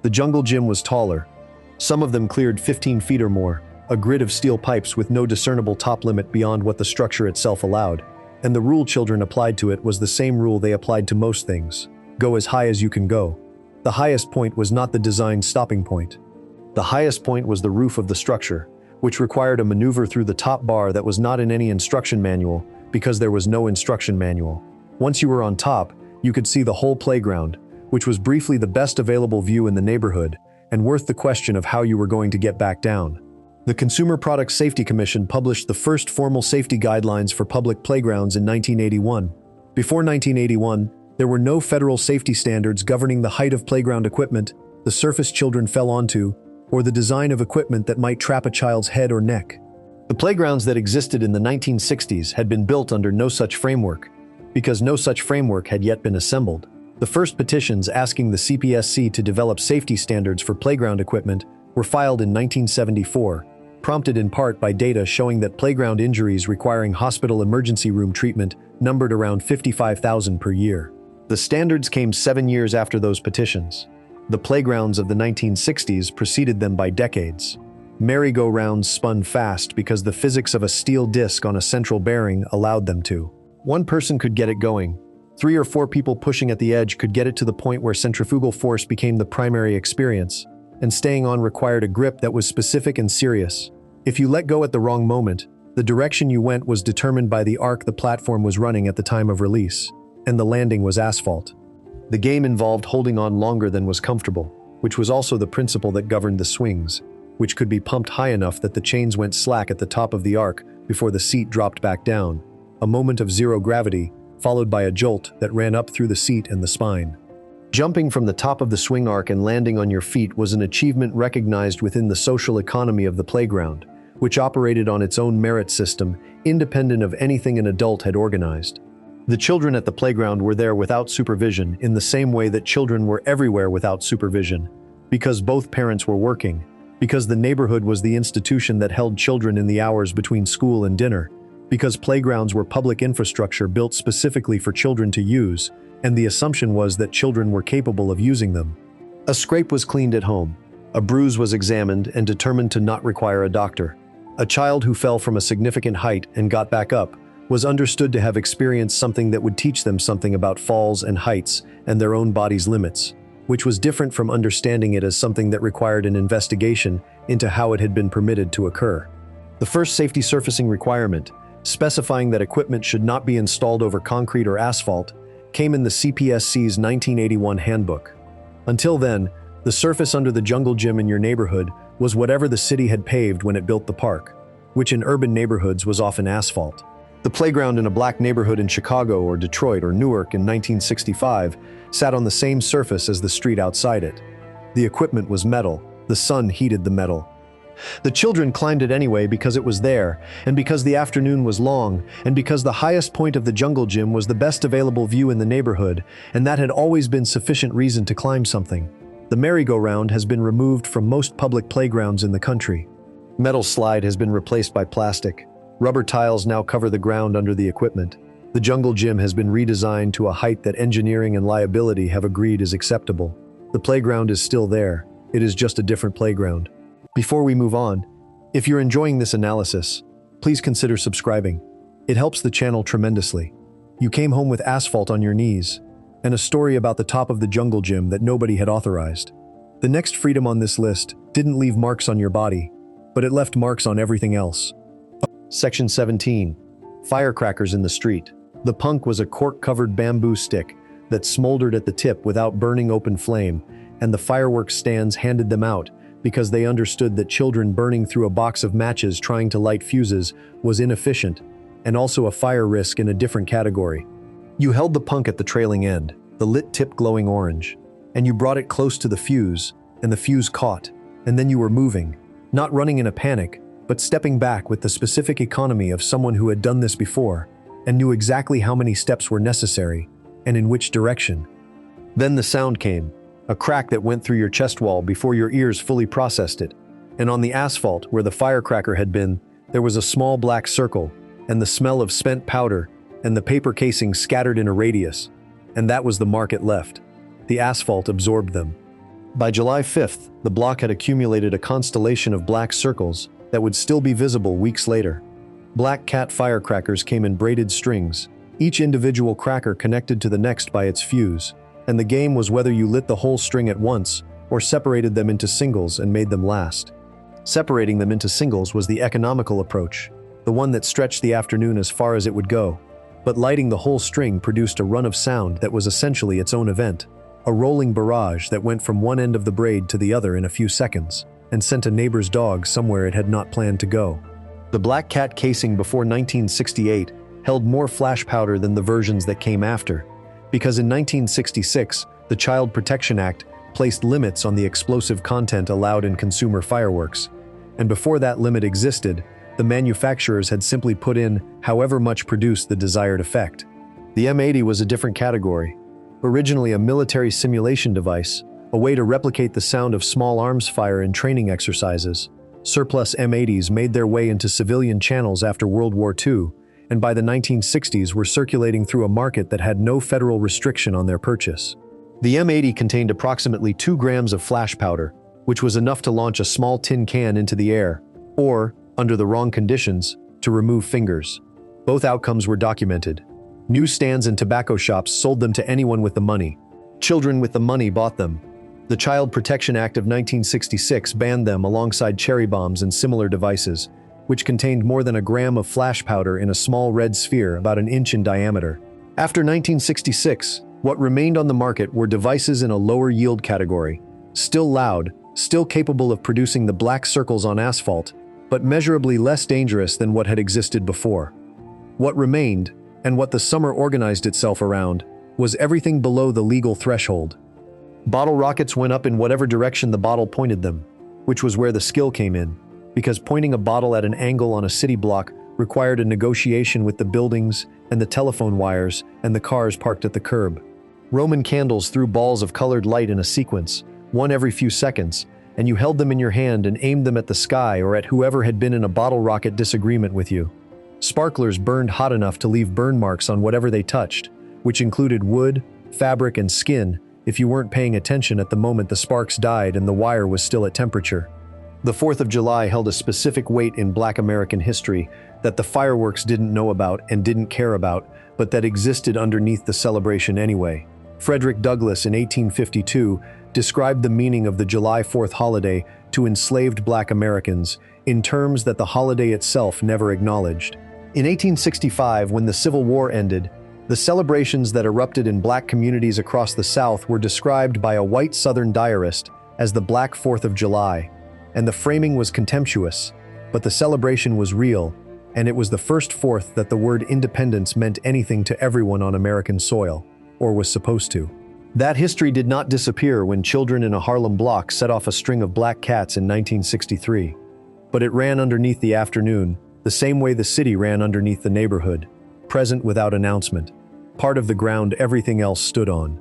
The jungle gym was taller. Some of them cleared 15 feet or more, a grid of steel pipes with no discernible top limit beyond what the structure itself allowed. And the rule children applied to it was the same rule they applied to most things. Go as high as you can go. The highest point was not the designed stopping point. The highest point was the roof of the structure, which required a maneuver through the top bar that was not in any instruction manual because there was no instruction manual. Once you were on top, you could see the whole playground, which was briefly the best available view in the neighborhood and worth the question of how you were going to get back down. The Consumer Product Safety Commission published the first formal safety guidelines for public playgrounds in 1981. Before 1981, there were no federal safety standards governing the height of playground equipment, the surface children fell onto, or the design of equipment that might trap a child's head or neck. The playgrounds that existed in the 1960s had been built under no such framework, because no such framework had yet been assembled. The first petitions asking the CPSC to develop safety standards for playground equipment were filed in 1974, prompted in part by data showing that playground injuries requiring hospital emergency room treatment numbered around 55,000 per year. The standards came 7 years after those petitions. The playgrounds of the 1960s preceded them by decades. Merry-go-rounds spun fast because the physics of a steel disc on a central bearing allowed them to. One person could get it going. 3 or 4 people pushing at the edge could get it to the point where centrifugal force became the primary experience, and staying on required a grip that was specific and serious. If you let go at the wrong moment, the direction you went was determined by the arc the platform was running at the time of release, and the landing was asphalt. The game involved holding on longer than was comfortable, which was also the principle that governed the swings, which could be pumped high enough that the chains went slack at the top of the arc before the seat dropped back down, a moment of zero gravity, followed by a jolt that ran up through the seat and the spine. Jumping from the top of the swing arc and landing on your feet was an achievement recognized within the social economy of the playground, which operated on its own merit system, independent of anything an adult had organized. The children at the playground were there without supervision in the same way that children were everywhere without supervision, because both parents were working, because the neighborhood was the institution that held children in the hours between school and dinner, because playgrounds were public infrastructure built specifically for children to use, and the assumption was that children were capable of using them. A scrape was cleaned at home. A bruise was examined and determined to not require a doctor. A child who fell from a significant height and got back up was understood to have experienced something that would teach them something about falls and heights and their own body's limits, which was different from understanding it as something that required an investigation into how it had been permitted to occur. The first safety surfacing requirement, specifying that equipment should not be installed over concrete or asphalt, came in the CPSC's 1981 handbook. Until then, the surface under the jungle gym in your neighborhood was whatever the city had paved when it built the park, which in urban neighborhoods was often asphalt. The playground in a black neighborhood in Chicago or Detroit or Newark in 1965 sat on the same surface as the street outside it. The equipment was metal. The sun heated the metal. The children climbed it anyway because it was there, and because the afternoon was long, and because the highest point of the jungle gym was the best available view in the neighborhood, and that had always been sufficient reason to climb something. The merry-go-round has been removed from most public playgrounds in the country. Metal slide has been replaced by plastic. Rubber tiles now cover the ground under the equipment. The jungle gym has been redesigned to a height that engineering and liability have agreed is acceptable. The playground is still there. It is just a different playground. Before we move on, if you're enjoying this analysis, please consider subscribing. It helps the channel tremendously. You came home with asphalt on your knees, and a story about the top of the jungle gym that nobody had authorized. The next freedom on this list didn't leave marks on your body, but it left marks on everything else. Section 17. Firecrackers in the street. The punk was a cork-covered bamboo stick that smoldered at the tip without burning open flame, and the fireworks stands handed them out because they understood that children burning through a box of matches trying to light fuses was inefficient, and also a fire risk in a different category. You held the punk at the trailing end, the lit tip glowing orange, and you brought it close to the fuse, and the fuse caught, and then you were moving, not running in a panic, but stepping back with the specific economy of someone who had done this before, and knew exactly how many steps were necessary, and in which direction. Then the sound came, a crack that went through your chest wall before your ears fully processed it, and on the asphalt where the firecracker had been, there was a small black circle, and the smell of spent powder, and the paper casing scattered in a radius, and that was the mark it left. The asphalt absorbed them. By July 5th, the block had accumulated a constellation of black circles that would still be visible weeks later. Black cat firecrackers came in braided strings, each individual cracker connected to the next by its fuse, and the game was whether you lit the whole string at once or separated them into singles and made them last. Separating them into singles was the economical approach, the one that stretched the afternoon as far as it would go, but lighting the whole string produced a run of sound that was essentially its own event, a rolling barrage that went from one end of the braid to the other in a few seconds, and sent a neighbor's dog somewhere it had not planned to go. The black cat casing before 1968 held more flash powder than the versions that came after, because in 1966, the Child Protection Act placed limits on the explosive content allowed in consumer fireworks, and before that limit existed, the manufacturers had simply put in however much produced the desired effect. The M80 was a different category. Originally a military simulation device, a way to replicate the sound of small arms fire in training exercises, surplus M80s made their way into civilian channels after World War II, and by the 1960s were circulating through a market that had no federal restriction on their purchase. The M80 contained approximately 2 grams of flash powder, which was enough to launch a small tin can into the air, or, under the wrong conditions, to remove fingers. Both outcomes were documented. Newsstands and tobacco shops sold them to anyone with the money. Children with the money bought them. The Child Protection Act of 1966 banned them alongside cherry bombs and similar devices, which contained more than a gram of flash powder in a small red sphere about an inch in diameter. After 1966, what remained on the market were devices in a lower yield category, still loud, still capable of producing the black circles on asphalt, but measurably less dangerous than what had existed before. What remained, and what the summer organized itself around, was everything below the legal threshold. Bottle rockets went up in whatever direction the bottle pointed them, which was where the skill came in, because pointing a bottle at an angle on a city block required a negotiation with the buildings and the telephone wires and the cars parked at the curb. Roman candles threw balls of colored light in a sequence, one every few seconds, and you held them in your hand and aimed them at the sky or at whoever had been in a bottle rocket disagreement with you. Sparklers burned hot enough to leave burn marks on whatever they touched, which included wood, fabric, and skin if you weren't paying attention at the moment the sparks died and the wire was still at temperature. The 4th of July held a specific weight in Black American history that the fireworks didn't know about and didn't care about, but that existed underneath the celebration anyway. Frederick Douglass in 1852 described the meaning of the July 4th holiday to enslaved Black Americans in terms that the holiday itself never acknowledged. In 1865, when the Civil War ended, the celebrations that erupted in Black communities across the South were described by a white Southern diarist as the Black 4th of July, and the framing was contemptuous, but the celebration was real, and it was the first 4th that the word independence meant anything to everyone on American soil, or was supposed to. That history did not disappear when children in a Harlem block set off a string of black cats in 1963, but it ran underneath the afternoon, the same way the city ran underneath the neighborhood, present without announcement, part of the ground everything else stood on.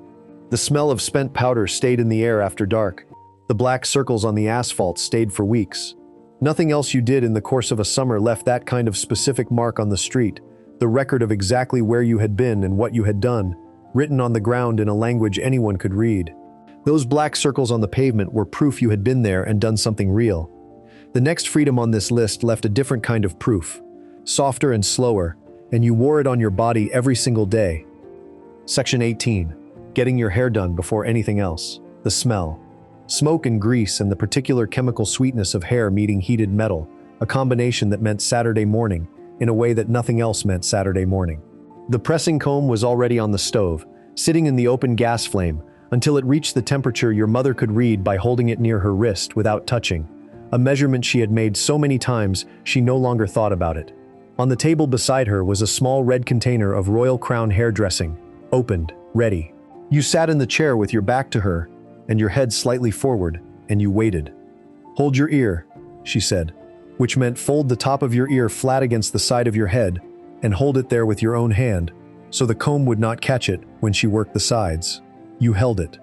The smell of spent powder stayed in the air after dark. The black circles on the asphalt stayed for weeks. Nothing else you did in the course of a summer left that kind of specific mark on the street, the record of exactly where you had been and what you had done, written on the ground in a language anyone could read. Those black circles on the pavement were proof you had been there and done something real. The next freedom on this list left a different kind of proof, softer and slower, and you wore it on your body every single day. Section 18. Getting your hair done before anything else. The smell. Smoke and grease and the particular chemical sweetness of hair meeting heated metal, a combination that meant Saturday morning, in a way that nothing else meant Saturday morning. The pressing comb was already on the stove, sitting in the open gas flame, until it reached the temperature your mother could read by holding it near her wrist without touching, a measurement she had made so many times she no longer thought about it. On the table beside her was a small red container of Royal Crown hair dressing, opened, ready. You sat in the chair with your back to her, and your head slightly forward, and you waited. "Hold your ear," she said, which meant fold the top of your ear flat against the side of your head, and hold it there with your own hand, so the comb would not catch it when she worked the sides. You held it.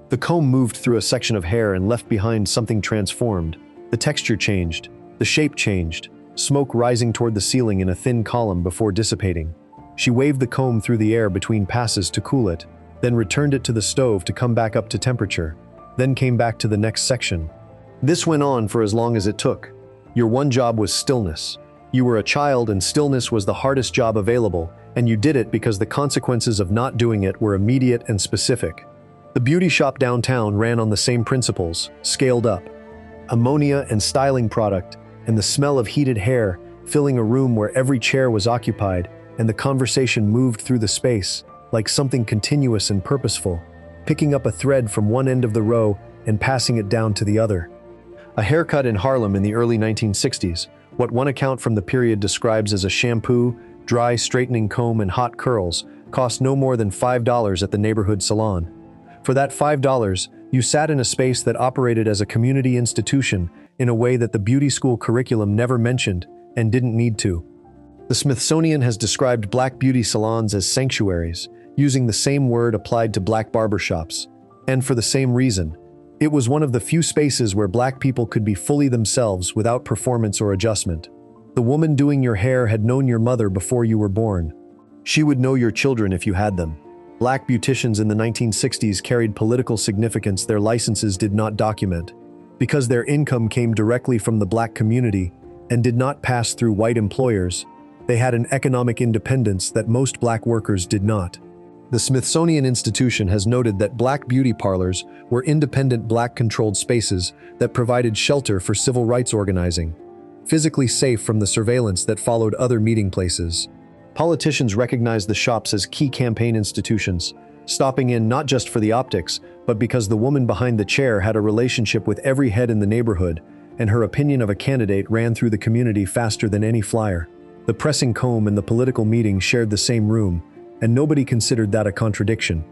The comb moved through a section of hair and left behind something transformed. The texture changed, the shape changed, smoke rising toward the ceiling in a thin column before dissipating. She waved the comb through the air between passes to cool it, then returned it to the stove to come back up to temperature, then came back to the next section. This went on for as long as it took. Your one job was stillness. You were a child and stillness was the hardest job available, and you did it because the consequences of not doing it were immediate and specific. The beauty shop downtown ran on the same principles, scaled up. Ammonia and styling product, and the smell of heated hair filling a room where every chair was occupied, and the conversation moved through the space, like something continuous and purposeful, picking up a thread from one end of the row and passing it down to the other. A haircut in Harlem in the early 1960s, what one account from the period describes as a shampoo, dry straightening comb and hot curls, cost no more than $5 at the neighborhood salon. For that $5, you sat in a space that operated as a community institution in a way that the beauty school curriculum never mentioned and didn't need to. The Smithsonian has described black beauty salons as sanctuaries, using the same word applied to black barbershops. And for the same reason, it was one of the few spaces where black people could be fully themselves without performance or adjustment. The woman doing your hair had known your mother before you were born. She would know your children if you had them. Black beauticians in the 1960s carried political significance their licenses did not document, because their income came directly from the black community and did not pass through white employers. They had an economic independence that most black workers did not. The Smithsonian Institution has noted that black beauty parlors were independent black-controlled spaces that provided shelter for civil rights organizing, physically safe from the surveillance that followed other meeting places. Politicians recognized the shops as key campaign institutions, stopping in not just for the optics, but because the woman behind the chair had a relationship with every head in the neighborhood, and her opinion of a candidate ran through the community faster than any flyer. The pressing comb and the political meeting shared the same room, and nobody considered that a contradiction.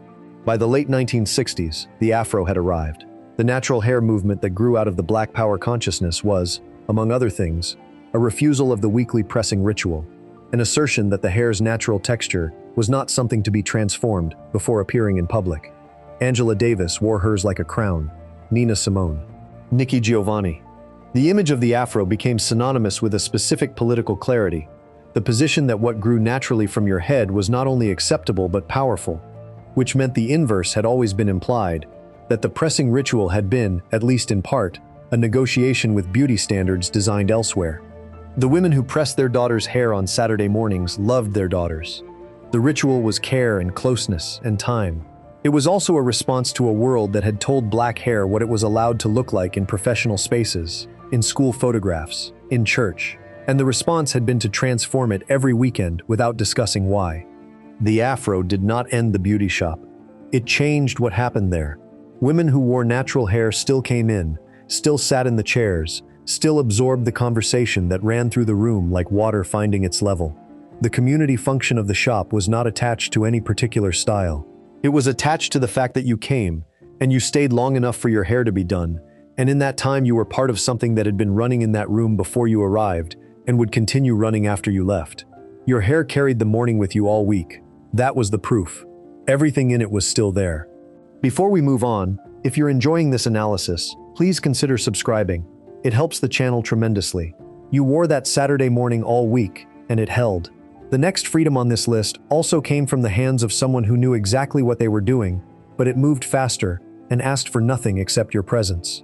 By the late 1960s, the Afro had arrived. The natural hair movement that grew out of the Black Power consciousness was, among other things, a refusal of the weekly pressing ritual, an assertion that the hair's natural texture was not something to be transformed before appearing in public. Angela Davis wore hers like a crown, Nina Simone, Nikki Giovanni. The image of the Afro became synonymous with a specific political clarity, the position that what grew naturally from your head was not only acceptable but powerful, which meant the inverse had always been implied, that the pressing ritual had been, at least in part, a negotiation with beauty standards designed elsewhere. The women who pressed their daughters' hair on Saturday mornings loved their daughters. The ritual was care and closeness and time. It was also a response to a world that had told black hair what it was allowed to look like in professional spaces, in school photographs, in church, and the response had been to transform it every weekend without discussing why. The Afro did not end the beauty shop. It changed what happened there. Women who wore natural hair still came in, still sat in the chairs, still absorbed the conversation that ran through the room like water finding its level. The community function of the shop was not attached to any particular style. It was attached to the fact that you came, and you stayed long enough for your hair to be done, and in that time you were part of something that had been running in that room before you arrived, and would continue running after you left. Your hair carried the morning with you all week. That was the proof. Everything in it was still there. Before we move on, if you're enjoying this analysis, please consider subscribing. It helps the channel tremendously. You wore that Saturday morning all week, and it held. The next freedom on this list also came from the hands of someone who knew exactly what they were doing, but it moved faster and asked for nothing except your presence.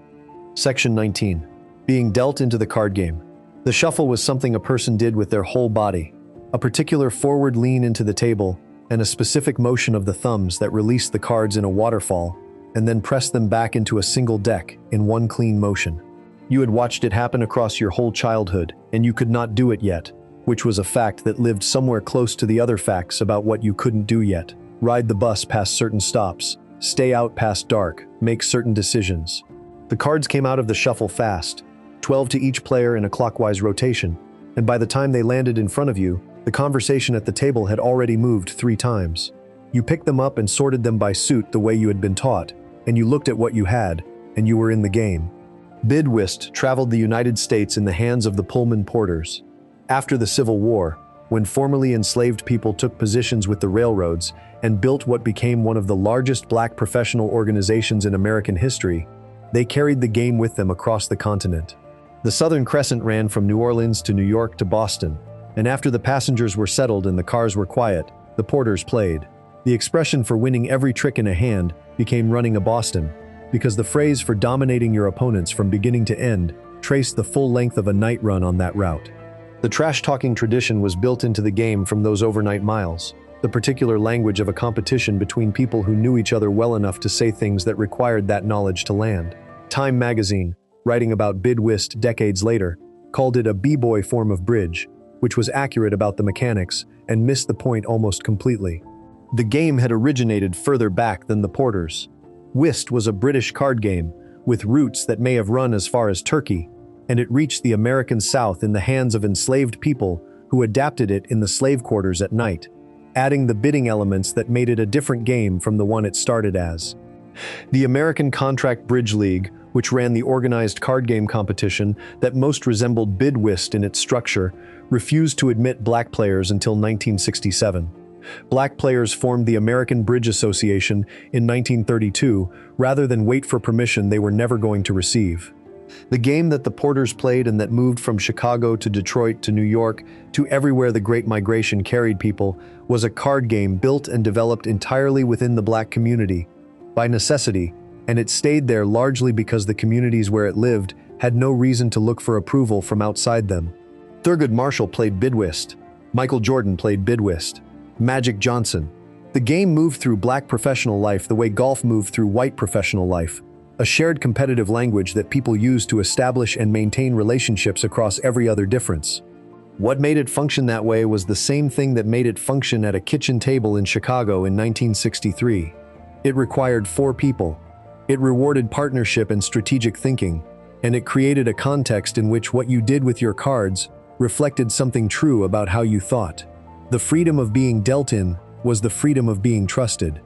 Section 19. Being dealt into the card game. The shuffle was something a person did with their whole body, a particular forward lean into the table, and a specific motion of the thumbs that released the cards in a waterfall, and then pressed them back into a single deck in one clean motion. You had watched it happen across your whole childhood, and you could not do it yet, which was a fact that lived somewhere close to the other facts about what you couldn't do yet. Ride the bus past certain stops, stay out past dark, make certain decisions. The cards came out of the shuffle fast, 12 to each player in a clockwise rotation, and by the time they landed in front of you, the conversation at the table had already moved 3 times. You picked them up and sorted them by suit the way you had been taught, and you looked at what you had, and you were in the game. Bid whist traveled the United States in the hands of the Pullman porters. After the Civil War, when formerly enslaved people took positions with the railroads and built what became one of the largest black professional organizations in American history, they carried the game with them across the continent. The Southern Crescent ran from New Orleans to New York to Boston, and after the passengers were settled and the cars were quiet, the porters played. The expression for winning every trick in a hand became running a Boston, because the phrase for dominating your opponents from beginning to end traced the full length of a night run on that route. The trash-talking tradition was built into the game from those overnight miles, the particular language of a competition between people who knew each other well enough to say things that required that knowledge to land. Time magazine, writing about bid whist decades later, called it a b-boy form of bridge, which was accurate about the mechanics and missed the point almost completely. The game had originated further back than the porters. Whist was a British card game, with roots that may have run as far as Turkey, and it reached the American South in the hands of enslaved people who adapted it in the slave quarters at night, adding the bidding elements that made it a different game from the one it started as. The American Contract Bridge League, which ran the organized card game competition that most resembled bid whist in its structure, refused to admit black players until 1967. Black players formed the American Bridge Association in 1932 rather than wait for permission they were never going to receive. The game that the porters played and that moved from Chicago to Detroit to New York to everywhere the Great Migration carried people was a card game built and developed entirely within the black community, by necessity, and it stayed there largely because the communities where it lived had no reason to look for approval from outside them. Thurgood Marshall played bid whist. Michael Jordan played bid-whist. Magic Johnson. The game moved through black professional life the way golf moved through white professional life, a shared competitive language that people use to establish and maintain relationships across every other difference. What made it function that way was the same thing that made it function at a kitchen table in Chicago in 1963. It required 4 people. It rewarded partnership and strategic thinking, and it created a context in which what you did with your cards reflected something true about how you thought. The freedom of being dealt in was the freedom of being trusted.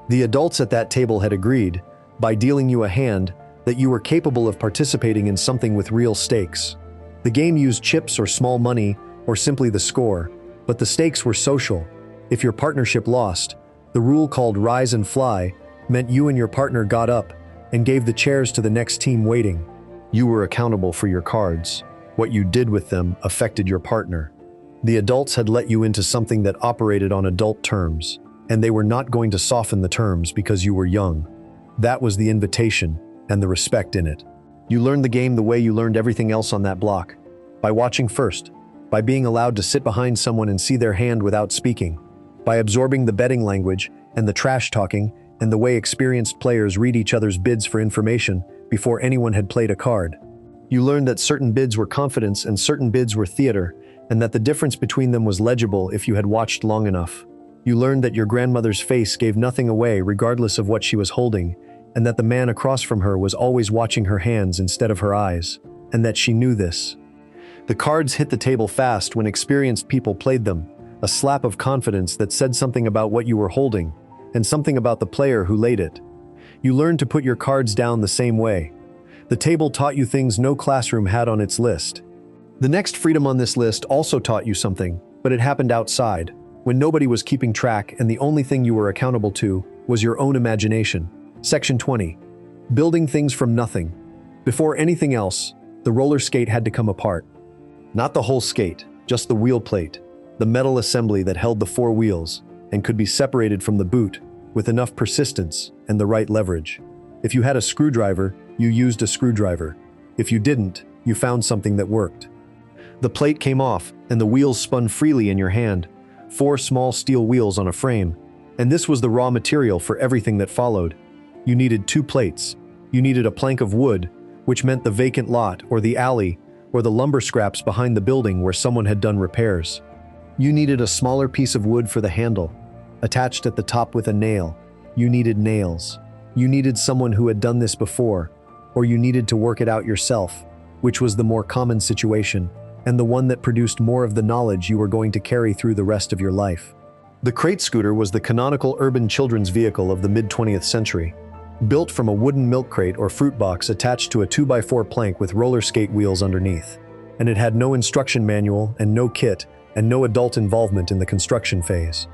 The adults at that table had agreed, by dealing you a hand, that you were capable of participating in something with real stakes. The game used chips or small money, or simply the score, but the stakes were social. If your partnership lost, the rule called rise and fly meant you and your partner got up and gave the chairs to the next team waiting. You were accountable for your cards. What you did with them affected your partner. The adults had let you into something that operated on adult terms, and they were not going to soften the terms because you were young. That was the invitation and the respect in it. You learned the game the way you learned everything else on that block, by watching first, by being allowed to sit behind someone and see their hand without speaking, by absorbing the betting language and the trash talking and the way experienced players read each other's bids for information before anyone had played a card. You learned that certain bids were confidence and certain bids were theater, and that the difference between them was legible if you had watched long enough. You learned that your grandmother's face gave nothing away regardless of what she was holding, and that the man across from her was always watching her hands instead of her eyes, and that she knew this. The cards hit the table fast when experienced people played them, a slap of confidence that said something about what you were holding, and something about the player who laid it. You learned to put your cards down the same way. The table taught you things no classroom had on its list. The next freedom on this list also taught you something, but it happened outside, when nobody was keeping track and the only thing you were accountable to was your own imagination. Section 20. Building things from nothing. Before anything else, the roller skate had to come apart. Not the whole skate, just the wheel plate, the metal assembly that held the 4 wheels and could be separated from the boot with enough persistence and the right leverage. If you had a screwdriver, you used a screwdriver. If you didn't, you found something that worked. The plate came off, and the wheels spun freely in your hand, 4 small steel wheels on a frame, and this was the raw material for everything that followed. You needed 2 plates. You needed a plank of wood, which meant the vacant lot or the alley or the lumber scraps behind the building where someone had done repairs. You needed a smaller piece of wood for the handle, attached at the top with a nail. You needed nails. You needed someone who had done this before, or you needed to work it out yourself, which was the more common situation, and the one that produced more of the knowledge you were going to carry through the rest of your life. The crate scooter was the canonical urban children's vehicle of the mid-20th century. Built from a wooden milk crate or fruit box attached to a 2x4 plank with roller skate wheels underneath. And it had no instruction manual and no kit and no adult involvement in the construction phase.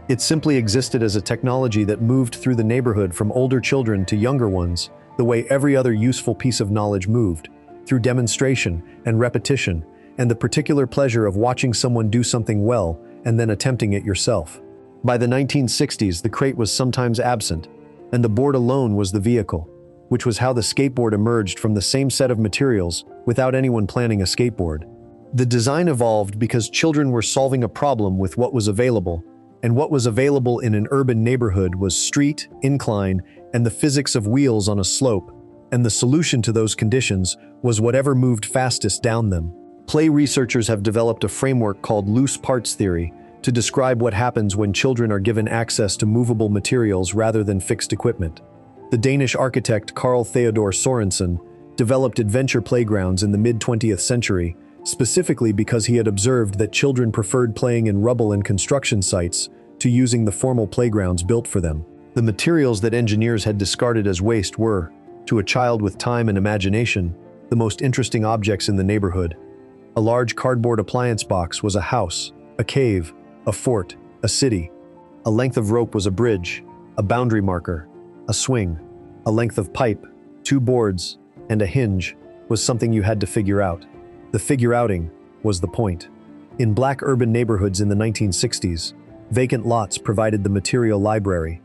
It simply existed as a technology that moved through the neighborhood from older children to younger ones, the way every other useful piece of knowledge moved, through demonstration and repetition, and the particular pleasure of watching someone do something well and then attempting it yourself. By the 1960s, the crate was sometimes absent, and the board alone was the vehicle, which was how the skateboard emerged from the same set of materials without anyone planning a skateboard. The design evolved because children were solving a problem with what was available, and what was available in an urban neighborhood was street, incline, and the physics of wheels on a slope, and the solution to those conditions was whatever moved fastest down them. Play researchers have developed a framework called loose parts theory to describe what happens when children are given access to movable materials rather than fixed equipment. The Danish architect Carl Theodor Sorensen developed adventure playgrounds in the mid-20th century, specifically because he had observed that children preferred playing in rubble and construction sites to using the formal playgrounds built for them. The materials that engineers had discarded as waste were, to a child with time and imagination, the most interesting objects in the neighborhood. A large cardboard appliance box was a house, a cave, a fort, a city. A length of rope was a bridge, a boundary marker, a swing. A length of pipe, 2 boards, and a hinge was something you had to figure out. The figure-outing was the point. In black urban neighborhoods in the 1960s, vacant lots provided the material library.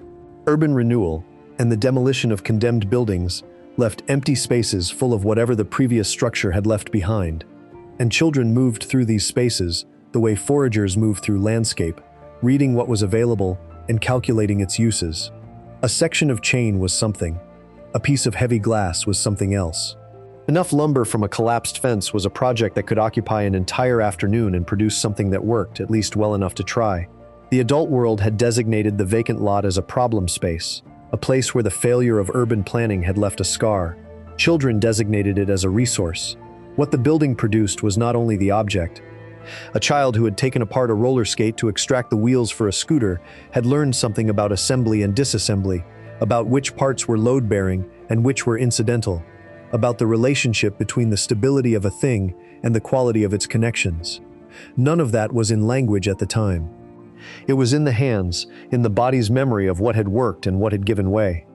Urban renewal and the demolition of condemned buildings left empty spaces full of whatever the previous structure had left behind. And children moved through these spaces, the way foragers moved through landscape, reading what was available and calculating its uses. A section of chain was something. A piece of heavy glass was something else. Enough lumber from a collapsed fence was a project that could occupy an entire afternoon and produce something that worked, at least well enough to try. The adult world had designated the vacant lot as a problem space, a place where the failure of urban planning had left a scar. Children designated it as a resource. What the building produced was not only the object. A child who had taken apart a roller skate to extract the wheels for a scooter had learned something about assembly and disassembly, about which parts were load-bearing and which were incidental, about the relationship between the stability of a thing and the quality of its connections. None of that was in language at the time. It was in the hands, in the body's memory of what had worked and what had given way.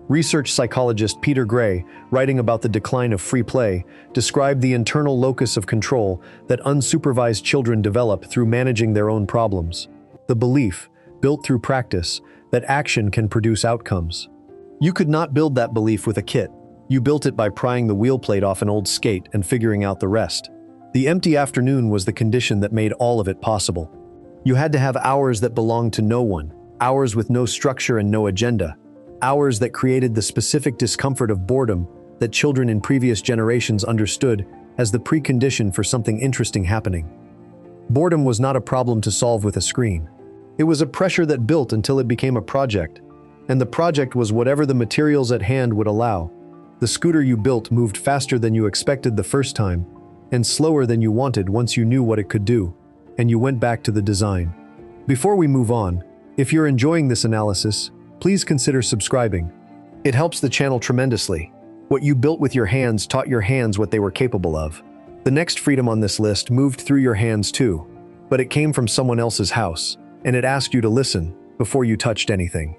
Research psychologist Peter Gray, writing about the decline of free play, described the internal locus of control that unsupervised children develop through managing their own problems. The belief, built through practice, that action can produce outcomes. You could not build that belief with a kit. You built it by prying the wheel plate off an old skate and figuring out the rest. The empty afternoon was the condition that made all of it possible. You had to have hours that belonged to no one, hours with no structure and no agenda, hours that created the specific discomfort of boredom that children in previous generations understood as the precondition for something interesting happening. Boredom was not a problem to solve with a screen. It was a pressure that built until it became a project, and the project was whatever the materials at hand would allow. The scooter you built moved faster than you expected the first time, and slower than you wanted once you knew what it could do, and you went back to the design. Before we move on, if you're enjoying this analysis, please consider subscribing. It helps the channel tremendously. What you built with your hands taught your hands what they were capable of. The next freedom on this list moved through your hands too, but it came from someone else's house, and it asked you to listen before you touched anything.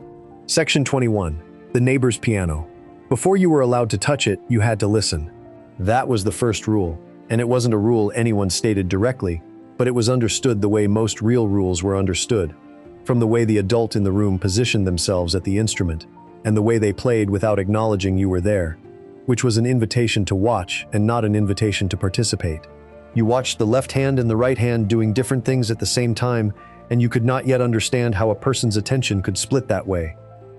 Section 21. The neighbor's piano. Before you were allowed to touch it, you had to listen. That was the first rule, and it wasn't a rule anyone stated directly, but it was understood the way most real rules were understood, from the way the adult in the room positioned themselves at the instrument, and the way they played without acknowledging you were there, which was an invitation to watch and not an invitation to participate. You watched the left hand and the right hand doing different things at the same time, and you could not yet understand how a person's attention could split that way,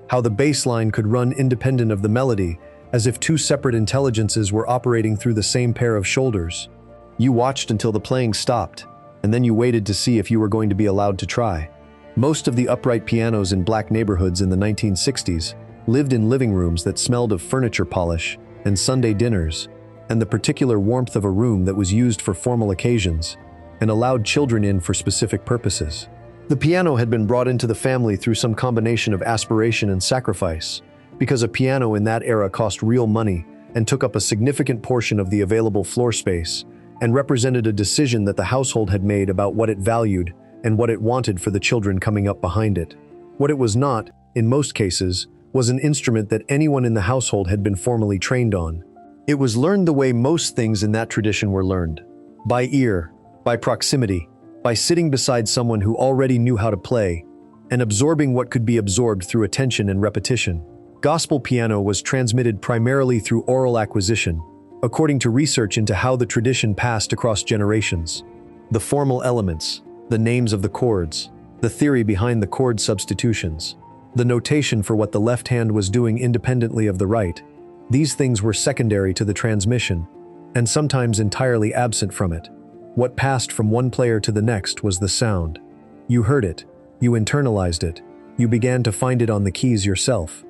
how the bass line could run independent of the melody, as if two separate intelligences were operating through the same pair of shoulders. You watched until the playing stopped, and then you waited to see if you were going to be allowed to try. Most of the upright pianos in black neighborhoods in the 1960s lived in living rooms that smelled of furniture polish and Sunday dinners, and the particular warmth of a room that was used for formal occasions and allowed children in for specific purposes. The piano had been brought into the family through some combination of aspiration and sacrifice, because a piano in that era cost real money and took up a significant portion of the available floor space, and represented a decision that the household had made about what it valued and what it wanted for the children coming up behind it. What it was not, in most cases, was an instrument that anyone in the household had been formally trained on. It was learned the way most things in that tradition were learned: by ear, by proximity, by sitting beside someone who already knew how to play, and absorbing what could be absorbed through attention and repetition. Gospel piano was transmitted primarily through oral acquisition, according to research into how the tradition passed across generations. The formal elements, the names of the chords, the theory behind the chord substitutions, the notation for what the left hand was doing independently of the right, these things were secondary to the transmission, and sometimes entirely absent from it. What passed from one player to the next was the sound. You heard it, you internalized it, you began to find it on the keys yourself.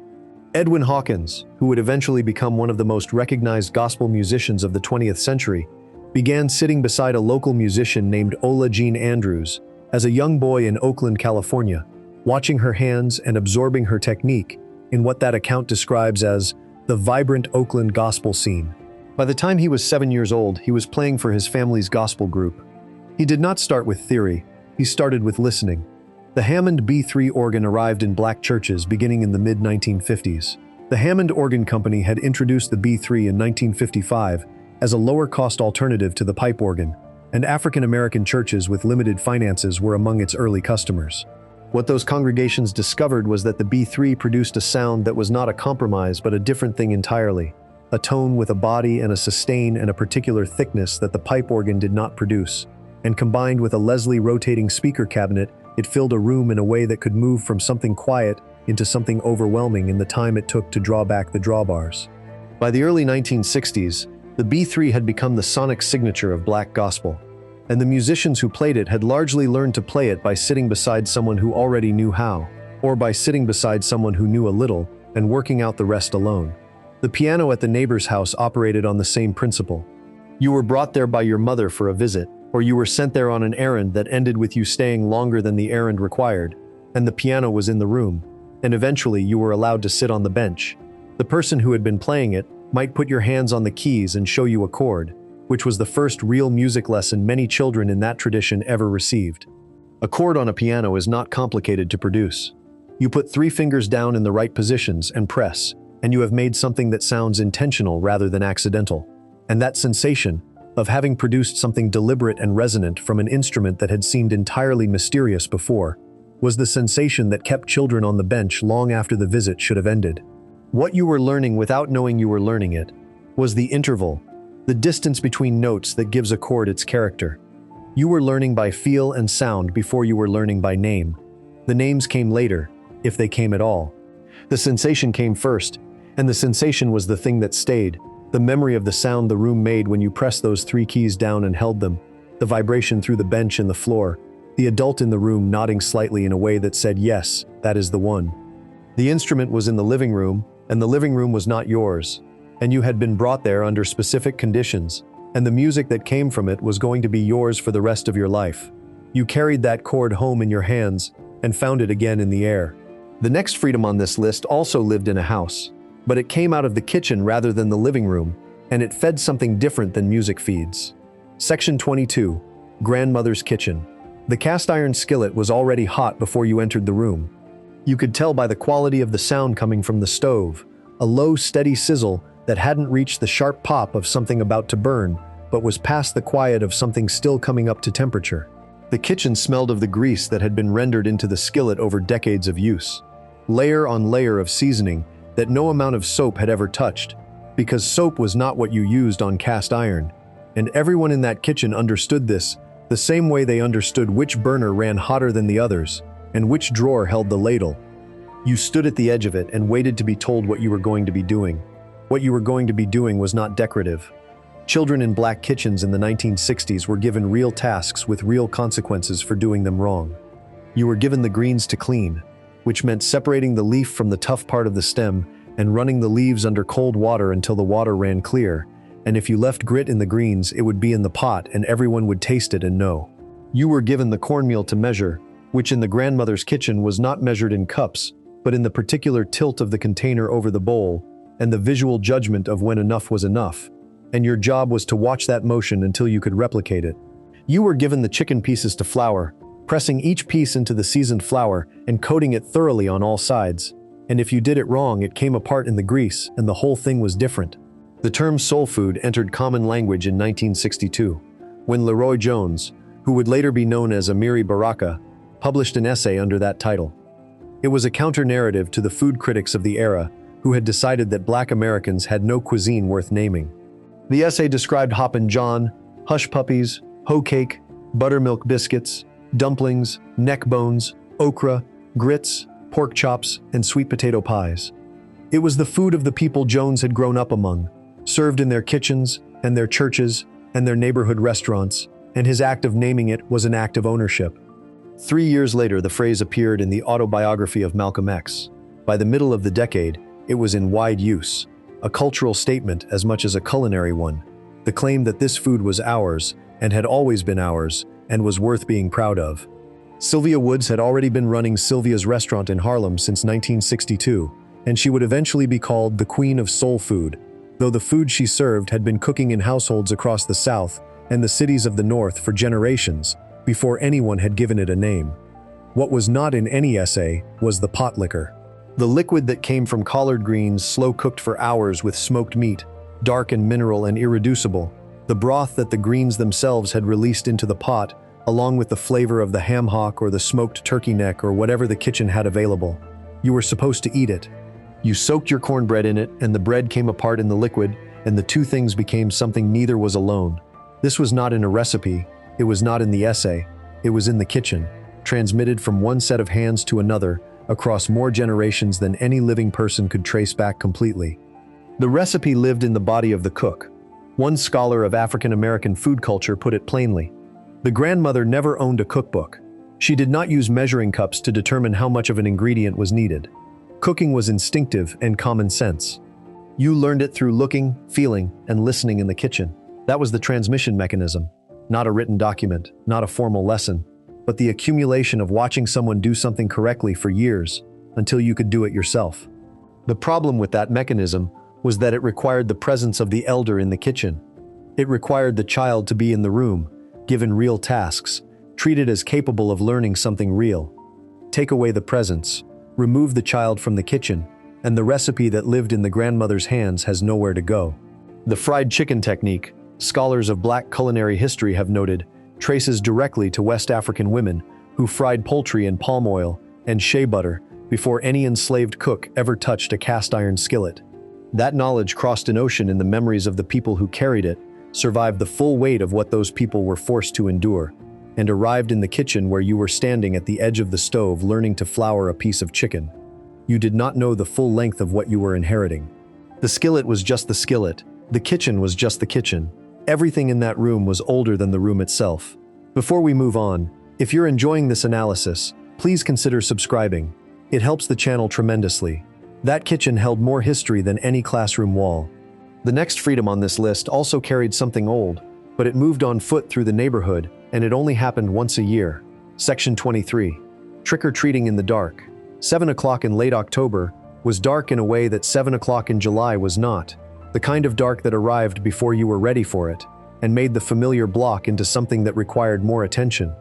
Edwin Hawkins, who would eventually become one of the most recognized gospel musicians of the 20th century, began sitting beside a local musician named Ola Jean Andrews as a young boy in Oakland, California, watching her hands and absorbing her technique in what that account describes as the vibrant Oakland gospel scene. By the time he was 7 years old, he was playing for his family's gospel group. He did not start with theory, he started with listening. The Hammond B3 organ arrived in black churches beginning in the mid-1950s. The Hammond Organ Company had introduced the B3 in 1955 as a lower-cost alternative to the pipe organ, and African-American churches with limited finances were among its early customers. What those congregations discovered was that the B3 produced a sound that was not a compromise but a different thing entirely, a tone with a body and a sustain and a particular thickness that the pipe organ did not produce. and combined with a Leslie rotating speaker cabinet, it filled a room in a way that could move from something quiet into something overwhelming in the time it took to draw back the drawbars. By the early 1960s, the B3 had become the sonic signature of black gospel, and the musicians who played it had largely learned to play it by sitting beside someone who already knew how, or by sitting beside someone who knew a little and working out the rest alone. The piano at the neighbor's house operated on the same principle. You were brought there by your mother for a visit, or you were sent there on an errand that ended with you staying longer than the errand required, and the piano was in the room, and eventually you were allowed to sit on the bench. The person who had been playing it might put your hands on the keys and show you a chord, which was the first real music lesson many children in that tradition ever received. A chord on a piano is not complicated to produce. You put 3 fingers down in the right positions and press, and you have made something that sounds intentional rather than accidental. And that sensation of having produced something deliberate and resonant from an instrument that had seemed entirely mysterious before was the sensation that kept children on the bench long after the visit should have ended. What you were learning without knowing you were learning it was the interval, the distance between notes that gives a chord its character. You were learning by feel and sound before you were learning by name. The names came later, if they came at all. The sensation came first, and the sensation was the thing that stayed. The memory of the sound the room made when you pressed those 3 keys down and held them, the vibration through the bench and the floor, the adult in the room nodding slightly in a way that said, yes, that is the one. The instrument was in the living room, and the living room was not yours, and you had been brought there under specific conditions, and the music that came from it was going to be yours for the rest of your life. You carried that chord home in your hands and found it again in the air. The next freedom on this list also lived in a house, but it came out of the kitchen rather than the living room, and it fed something different than music feeds. Section 22, Grandmother's Kitchen. The cast iron skillet was already hot before you entered the room. You could tell by the quality of the sound coming from the stove, a low, steady sizzle that hadn't reached the sharp pop of something about to burn, but was past the quiet of something still coming up to temperature. The kitchen smelled of the grease that had been rendered into the skillet over decades of use. Layer on layer of seasoning that no amount of soap had ever touched, because soap was not what you used on cast iron. And everyone in that kitchen understood this, the same way they understood which burner ran hotter than the others, and which drawer held the ladle. You stood at the edge of it and waited to be told what you were going to be doing. What you were going to be doing was not decorative. Children in black kitchens in the 1960s were given real tasks with real consequences for doing them wrong. You were given the greens to clean, which meant separating the leaf from the tough part of the stem and running the leaves under cold water until the water ran clear, and if you left grit in the greens, it would be in the pot and everyone would taste it and know. You were given the cornmeal to measure, which in the grandmother's kitchen was not measured in cups, but in the particular tilt of the container over the bowl, and the visual judgment of when enough was enough, and your job was to watch that motion until you could replicate it. You were given the chicken pieces to flour, pressing each piece into the seasoned flour and coating it thoroughly on all sides, and if you did it wrong, it came apart in the grease and the whole thing was different. The term soul food entered common language in 1962, when Leroy Jones, who would later be known as Amiri Baraka, published an essay under that title. It was a counter-narrative to the food critics of the era who had decided that black Americans had no cuisine worth naming. The essay described Hoppin' John, hush puppies, hoe cake, buttermilk biscuits, dumplings, neck bones, okra, grits, pork chops, and sweet potato pies. It was the food of the people Jones had grown up among, served in their kitchens and their churches and their neighborhood restaurants, and his act of naming it was an act of ownership. 3 years later, the phrase appeared in the autobiography of Malcolm X. By the middle of the decade, it was in wide use, a cultural statement as much as a culinary one, the claim that this food was ours and had always been ours and was worth being proud of. Sylvia Woods had already been running Sylvia's restaurant in Harlem since 1962, and she would eventually be called the Queen of Soul Food, though the food she served had been cooking in households across the South and the cities of the North for generations before anyone had given it a name. What was not in any essay was the pot liquor. The liquid that came from collard greens slow-cooked for hours with smoked meat, dark and mineral and irreducible, the broth that the greens themselves had released into the pot, along with the flavor of the ham hock or the smoked turkey neck or whatever the kitchen had available. You were supposed to eat it. You soaked your cornbread in it, and the bread came apart in the liquid, and the two things became something neither was alone. This was not in a recipe, It was not in the essay, it was in the kitchen, transmitted from one set of hands to another across more generations than any living person could trace back completely. The recipe lived in the body of the cook. One scholar of African American food culture put it plainly. The grandmother never owned a cookbook. She did not use measuring cups to determine how much of an ingredient was needed. Cooking was instinctive and common sense. You learned it through looking, feeling, and listening in the kitchen. That was the transmission mechanism. Not a written document, not a formal lesson, but the accumulation of watching someone do something correctly for years until you could do it yourself. The problem with that mechanism was that it required the presence of the elder in the kitchen. It required the child to be in the room, given real tasks, treated as capable of learning something real. Take away the presence, remove the child from the kitchen, and the recipe that lived in the grandmother's hands has nowhere to go. The fried chicken technique, scholars of Black culinary history have noted, traces directly to West African women who fried poultry in palm oil and shea butter before any enslaved cook ever touched a cast iron skillet. That knowledge crossed an ocean in the memories of the people who carried it, survived the full weight of what those people were forced to endure, and arrived in the kitchen where you were standing at the edge of the stove learning to flour a piece of chicken. You did not know the full length of what you were inheriting. The skillet was just the skillet. The kitchen was just the kitchen. Everything in that room was older than the room itself. Before we move on, if you're enjoying this analysis, please consider subscribing. It helps the channel tremendously. That kitchen held more history than any classroom wall. The next freedom on this list also carried something old, but it moved on foot through the neighborhood, and it only happened once a year. Section 23. Trick-or-treating in the dark. 7 o'clock in late October was dark in a way that 7 o'clock in July was not. The kind of dark that arrived before you were ready for it, and made the familiar block into something that required more attention.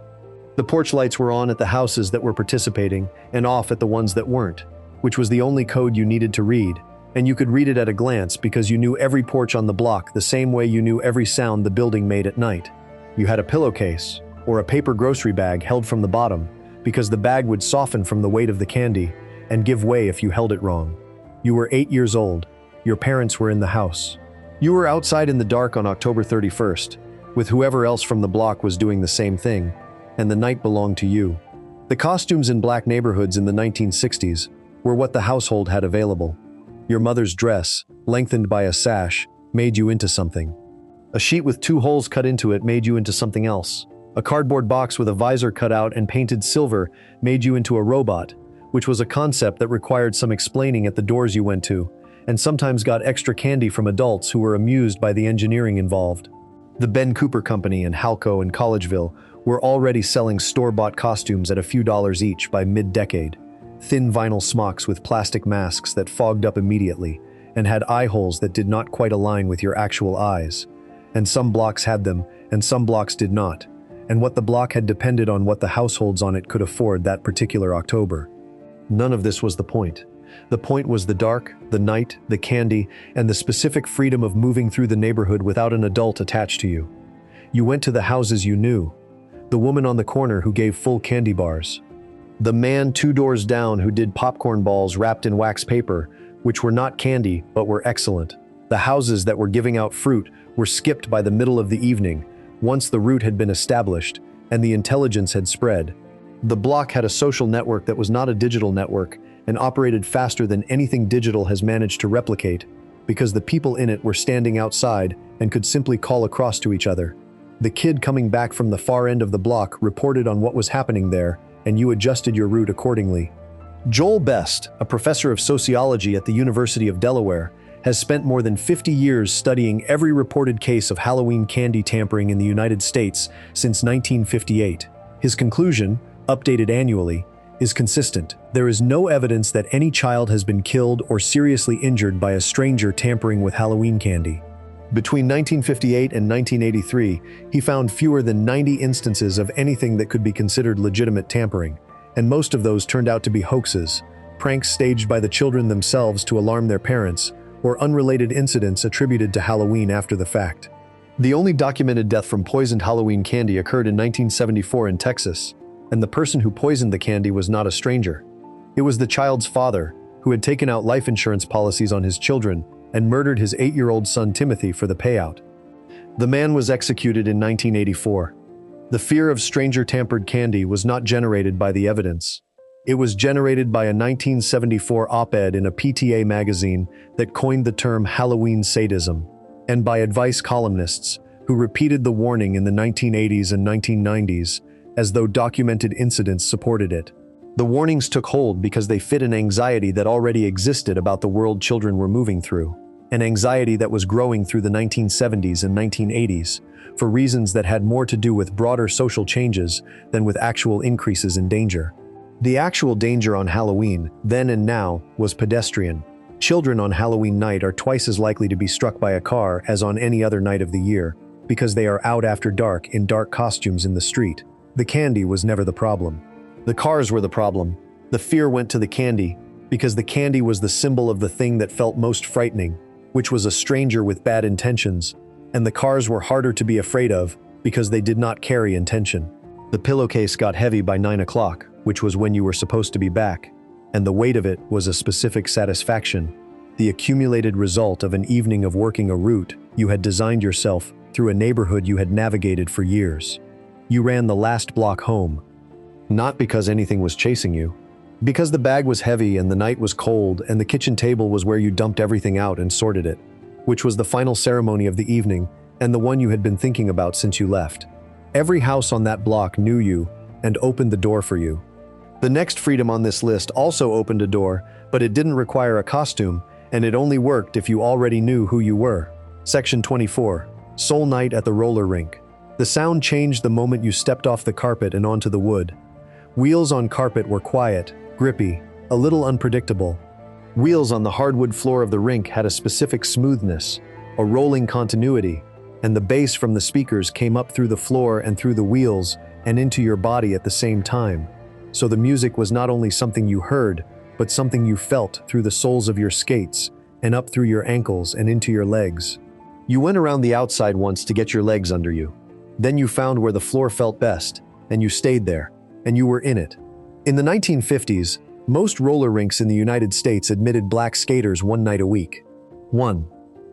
The porch lights were on at the houses that were participating, and off at the ones that weren't, which was the only code you needed to read, and you could read it at a glance because you knew every porch on the block the same way you knew every sound the building made at night. You had a pillowcase, or a paper grocery bag held from the bottom, because the bag would soften from the weight of the candy, and give way if you held it wrong. You were 8 years old. Your parents were in the house. You were outside in the dark on October 31st, with whoever else from the block was doing the same thing, and the night belonged to you. The costumes in Black neighborhoods in the 1960s were what the household had available. Your mother's dress, lengthened by a sash, made you into something. A sheet with 2 holes cut into it made you into something else. A cardboard box with a visor cut out and painted silver made you into a robot, which was a concept that required some explaining at the doors you went to, and sometimes got extra candy from adults who were amused by the engineering involved. The Ben Cooper Company and Halco in Collegeville were already selling store-bought costumes at a few dollars each by mid-decade. Thin vinyl smocks with plastic masks that fogged up immediately and had eye holes that did not quite align with your actual eyes. And some blocks had them, and some blocks did not. And what the block had depended on what the households on it could afford that particular October. None of this was the point. The point was the dark, the night, the candy, and the specific freedom of moving through the neighborhood without an adult attached to you. You went to the houses you knew. The woman on the corner who gave full candy bars. The man 2 doors down who did popcorn balls wrapped in wax paper, which were not candy but were excellent. The houses that were giving out fruit were skipped by the middle of the evening, once the route had been established and the intelligence had spread. The block had a social network that was not a digital network and operated faster than anything digital has managed to replicate, because the people in it were standing outside and could simply call across to each other. The kid coming back from the far end of the block reported on what was happening there, and you adjusted your route accordingly. Joel Best, a professor of sociology at the University of Delaware, has spent more than 50 years studying every reported case of Halloween candy tampering in the United States since 1958. His conclusion, updated annually, is consistent. There is no evidence that any child has been killed or seriously injured by a stranger tampering with Halloween candy. Between 1958 and 1983, he found fewer than 90 instances of anything that could be considered legitimate tampering, and most of those turned out to be hoaxes, pranks staged by the children themselves to alarm their parents, or unrelated incidents attributed to Halloween after the fact. The only documented death from poisoned Halloween candy occurred in 1974 in Texas, and the person who poisoned the candy was not a stranger. It was the child's father, who had taken out life insurance policies on his children and murdered his 8-year-old son Timothy for the payout. The man was executed in 1984. The fear of stranger-tampered candy was not generated by the evidence. It was generated by a 1974 op-ed in a PTA magazine that coined the term Halloween sadism, and by advice columnists who repeated the warning in the 1980s and 1990s as though documented incidents supported it. The warnings took hold because they fit an anxiety that already existed about the world children were moving through, an anxiety that was growing through the 1970s and 1980s for reasons that had more to do with broader social changes than with actual increases in danger. The actual danger on Halloween, then and now, was pedestrian. Children on Halloween night are twice as likely to be struck by a car as on any other night of the year because they are out after dark in dark costumes in the street. The candy was never the problem. The cars were the problem. The fear went to the candy because the candy was the symbol of the thing that felt most frightening, which was a stranger with bad intentions, and the cars were harder to be afraid of because they did not carry intention. The pillowcase got heavy by 9 o'clock, which was when you were supposed to be back, and the weight of it was a specific satisfaction, the accumulated result of an evening of working a route you had designed yourself through a neighborhood you had navigated for years. You ran the last block home, not because anything was chasing you, because the bag was heavy and the night was cold and the kitchen table was where you dumped everything out and sorted it, which was the final ceremony of the evening and the one you had been thinking about since you left. Every house on that block knew you and opened the door for you. The next freedom on this list also opened a door, but it didn't require a costume, and it only worked if you already knew who you were. Section 24. Soul Night at the roller rink. The sound changed the moment you stepped off the carpet and onto the wood. Wheels on carpet were quiet, grippy, a little unpredictable. Wheels on the hardwood floor of the rink had a specific smoothness, a rolling continuity, and the bass from the speakers came up through the floor and through the wheels and into your body at the same time. So the music was not only something you heard, but something you felt through the soles of your skates and up through your ankles and into your legs. You went around the outside once to get your legs under you. Then you found where the floor felt best, and you stayed there, and you were in it. In the 1950s, most roller rinks in the United States admitted black skaters one night a week. 1.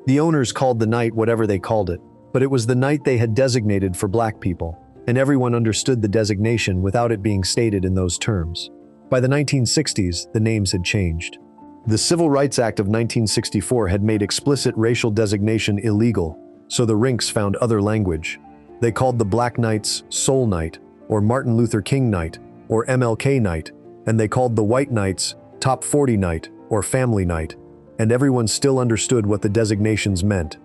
The owners called the night whatever they called it, but it was the night they had designated for black people, and everyone understood the designation without it being stated in those terms. By the 1960s, the names had changed. The Civil Rights Act of 1964 had made explicit racial designation illegal, so the rinks found other language. They called the Black Nights Soul Night, or Martin Luther King Night, or MLK Night, and they called the White Nights Top 40 Night, or Family Night, and everyone still understood what the designations meant.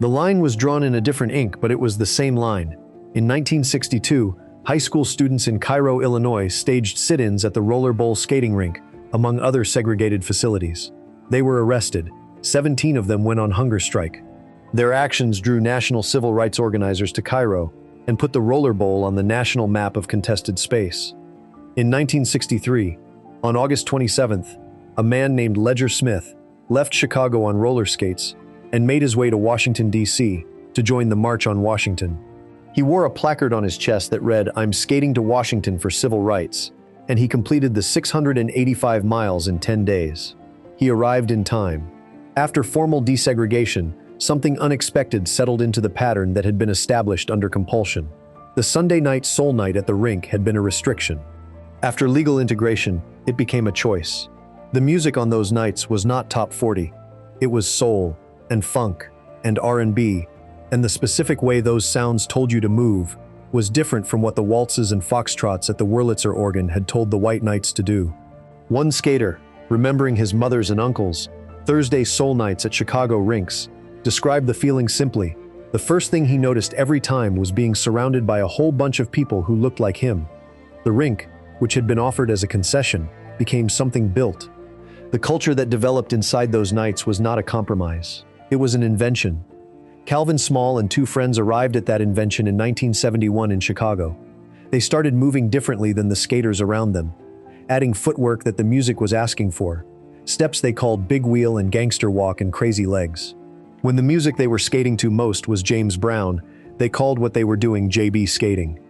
The line was drawn in a different ink, but it was the same line. In 1962, high school students in Cairo, Illinois staged sit-ins at the Roller Bowl skating rink, among other segregated facilities. They were arrested. 17 of them went on hunger strike. Their actions drew national civil rights organizers to Cairo and put the Roller Bowl on the national map of contested space. In 1963, on August 27th, a man named Ledger Smith left Chicago on roller skates and made his way to Washington, D.C. to join the March on Washington. He wore a placard on his chest that read, "I'm skating to Washington for civil rights," and he completed the 685 miles in 10 days. He arrived in time. After formal desegregation, something unexpected settled into the pattern that had been established under compulsion. The Sunday night soul night at the rink had been a restriction. After legal integration, it became a choice. The music on those nights was not top 40. It was soul, and funk, and R&B, and the specific way those sounds told you to move was different from what the waltzes and foxtrots at the Wurlitzer organ had told the White Knights to do. One skater, remembering his mothers and uncles' Thursday soul nights at Chicago rinks, described the feeling simply. The first thing he noticed every time was being surrounded by a whole bunch of people who looked like him. The rink, which had been offered as a concession, became something built. The culture that developed inside those nights was not a compromise. It was an invention. Calvin Small and two friends arrived at that invention in 1971 in Chicago. They started moving differently than the skaters around them, adding footwork that the music was asking for, steps they called big wheel and gangster walk and crazy legs. When the music they were skating to most was James Brown, they called what they were doing JB skating.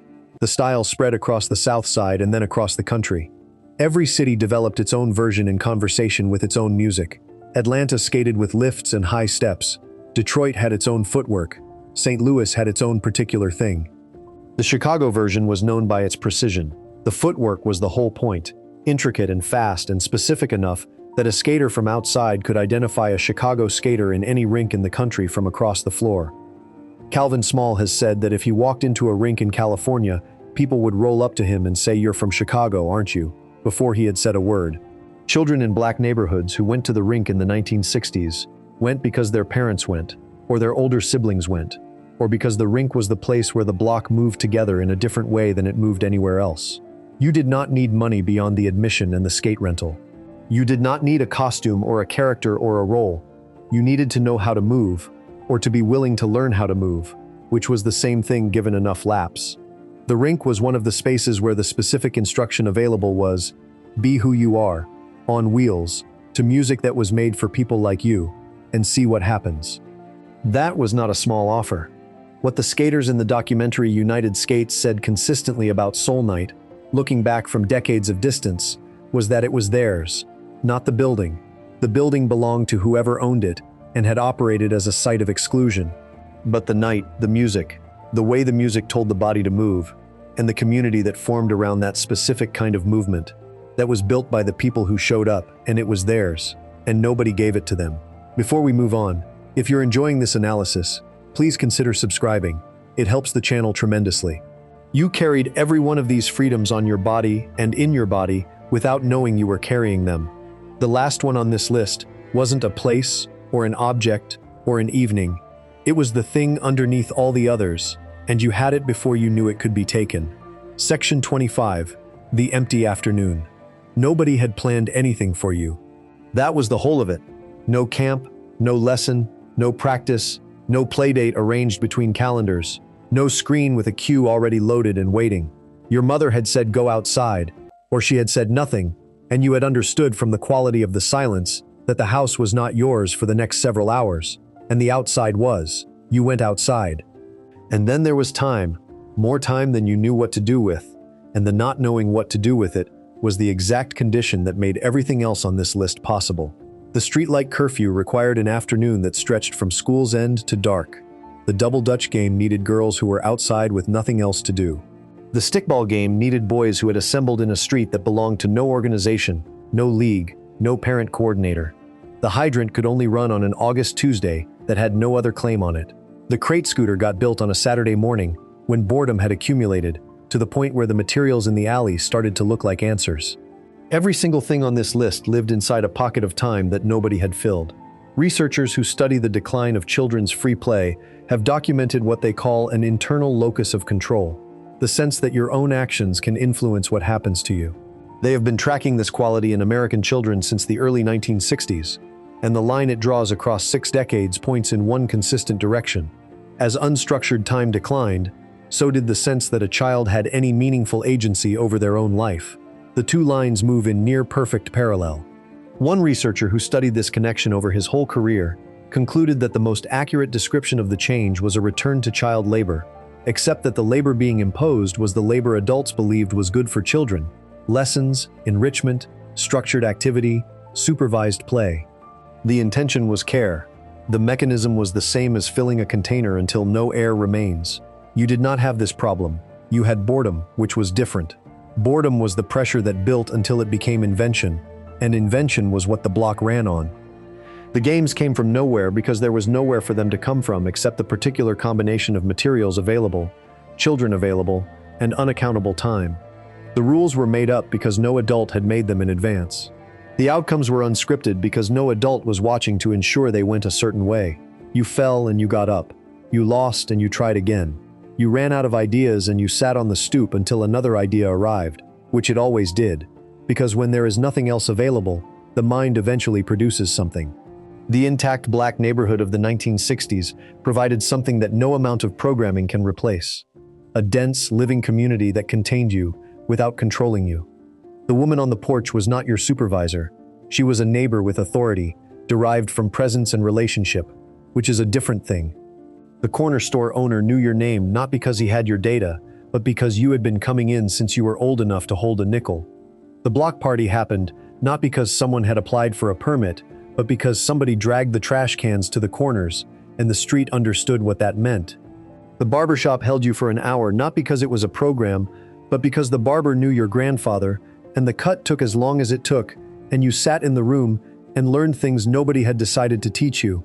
The style spread across the South Side and then across the country. Every city developed its own version in conversation with its own music. Atlanta skated with lifts and high steps. Detroit had its own footwork. St. Louis had its own particular thing. The Chicago version was known by its precision. The footwork was the whole point, intricate and fast and specific enough that a skater from outside could identify a Chicago skater in any rink in the country from across the floor. Calvin Small has said that if he walked into a rink in California, people would roll up to him and say, "You're from Chicago, aren't you?" before he had said a word. Children in black neighborhoods who went to the rink in the 1960s went because their parents went, or their older siblings went, or because the rink was the place where the block moved together in a different way than it moved anywhere else. You did not need money beyond the admission and the skate rental. You did not need a costume or a character or a role. You needed to know how to move, or to be willing to learn how to move, which was the same thing given enough laps. The rink was one of the spaces where the specific instruction available was, be who you are, on wheels, to music that was made for people like you, and see what happens. That was not a small offer. What the skaters in the documentary United Skates said consistently about Soul Night, looking back from decades of distance, was that it was theirs, not the building. The building belonged to whoever owned it and had operated as a site of exclusion. But the night, the music, the way the music told the body to move, and the community that formed around that specific kind of movement, that was built by the people who showed up, and it was theirs, and nobody gave it to them. Before we move on, if you're enjoying this analysis, please consider subscribing. It helps the channel tremendously. You carried every one of these freedoms on your body and in your body without knowing you were carrying them. The last one on this list wasn't a place or an object or an evening. It was the thing underneath all the others, and you had it before you knew it could be taken. Section 25, the empty afternoon. Nobody had planned anything for you. That was the whole of it. No camp, no lesson, no practice, no playdate arranged between calendars, no screen with a cue already loaded and waiting. Your mother had said go outside, or she had said nothing, and you had understood from the quality of the silence that the house was not yours for the next several hours, and the outside was. You went outside. And then there was time, more time than you knew what to do with, and the not knowing what to do with it was the exact condition that made everything else on this list possible. The streetlight curfew required an afternoon that stretched from school's end to dark. The double dutch game needed girls who were outside with nothing else to do. The stickball game needed boys who had assembled in a street that belonged to no organization, no league, no parent coordinator. The hydrant could only run on an August Tuesday that had no other claim on it. The crate scooter got built on a Saturday morning when boredom had accumulated to the point where the materials in the alley started to look like answers. Every single thing on this list lived inside a pocket of time that nobody had filled. Researchers who study the decline of children's free play have documented what they call an internal locus of control, the sense that your own actions can influence what happens to you. They have been tracking this quality in American children since the early 1960s, and the line it draws across 6 decades points in one consistent direction. As unstructured time declined, so did the sense that a child had any meaningful agency over their own life. The two lines move in near-perfect parallel. One researcher who studied this connection over his whole career concluded that the most accurate description of the change was a return to child labor, except that the labor being imposed was the labor adults believed was good for children: lessons, enrichment, structured activity, supervised play. The intention was care. The mechanism was the same as filling a container until no air remains. You did not have this problem. You had boredom, which was different. Boredom was the pressure that built until it became invention, and invention was what the block ran on. The games came from nowhere because there was nowhere for them to come from except the particular combination of materials available, children available, and unaccountable time. The rules were made up because no adult had made them in advance. The outcomes were unscripted because no adult was watching to ensure they went a certain way. You fell and you got up. You lost and you tried again. You ran out of ideas and you sat on the stoop until another idea arrived, which it always did, because when there is nothing else available, the mind eventually produces something. The intact black neighborhood of the 1960s provided something that no amount of programming can replace: a dense, living community that contained you without controlling you. The woman on the porch was not your supervisor. She was a neighbor with authority, derived from presence and relationship, which is a different thing. The corner store owner knew your name not because he had your data, but because you had been coming in since you were old enough to hold a nickel. The block party happened not because someone had applied for a permit, but because somebody dragged the trash cans to the corners, and the street understood what that meant. The barbershop held you for an hour not because it was a program, but because the barber knew your grandfather, and the cut took as long as it took, and you sat in the room and learned things nobody had decided to teach you.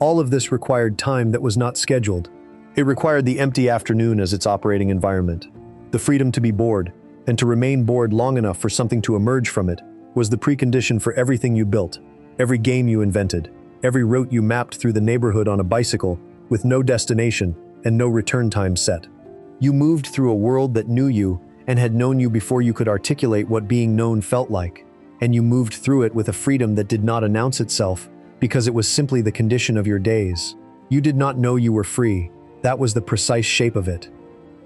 All of this required time that was not scheduled. It required the empty afternoon as its operating environment. The freedom to be bored, and to remain bored long enough for something to emerge from it, was the precondition for everything you built, every game you invented, every route you mapped through the neighborhood on a bicycle, with no destination and no return time set. You moved through a world that knew you and had known you before you could articulate what being known felt like, and you moved through it with a freedom that did not announce itself because it was simply the condition of your days. You did not know you were free. That was the precise shape of it.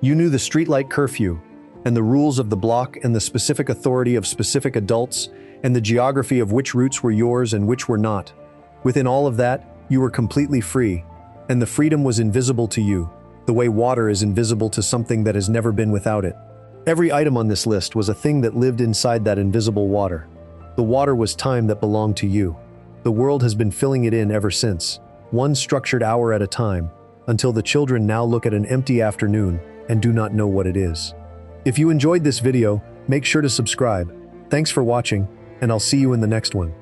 You knew the streetlight curfew, and the rules of the block and the specific authority of specific adults, and the geography of which routes were yours and which were not. Within all of that, you were completely free, and the freedom was invisible to you, the way water is invisible to something that has never been without it. Every item on this list was a thing that lived inside that invisible water. The water was time that belonged to you. The world has been filling it in ever since, one structured hour at a time, until the children now look at an empty afternoon and do not know what it is. If you enjoyed this video, make sure to subscribe. Thanks for watching, and I'll see you in the next one.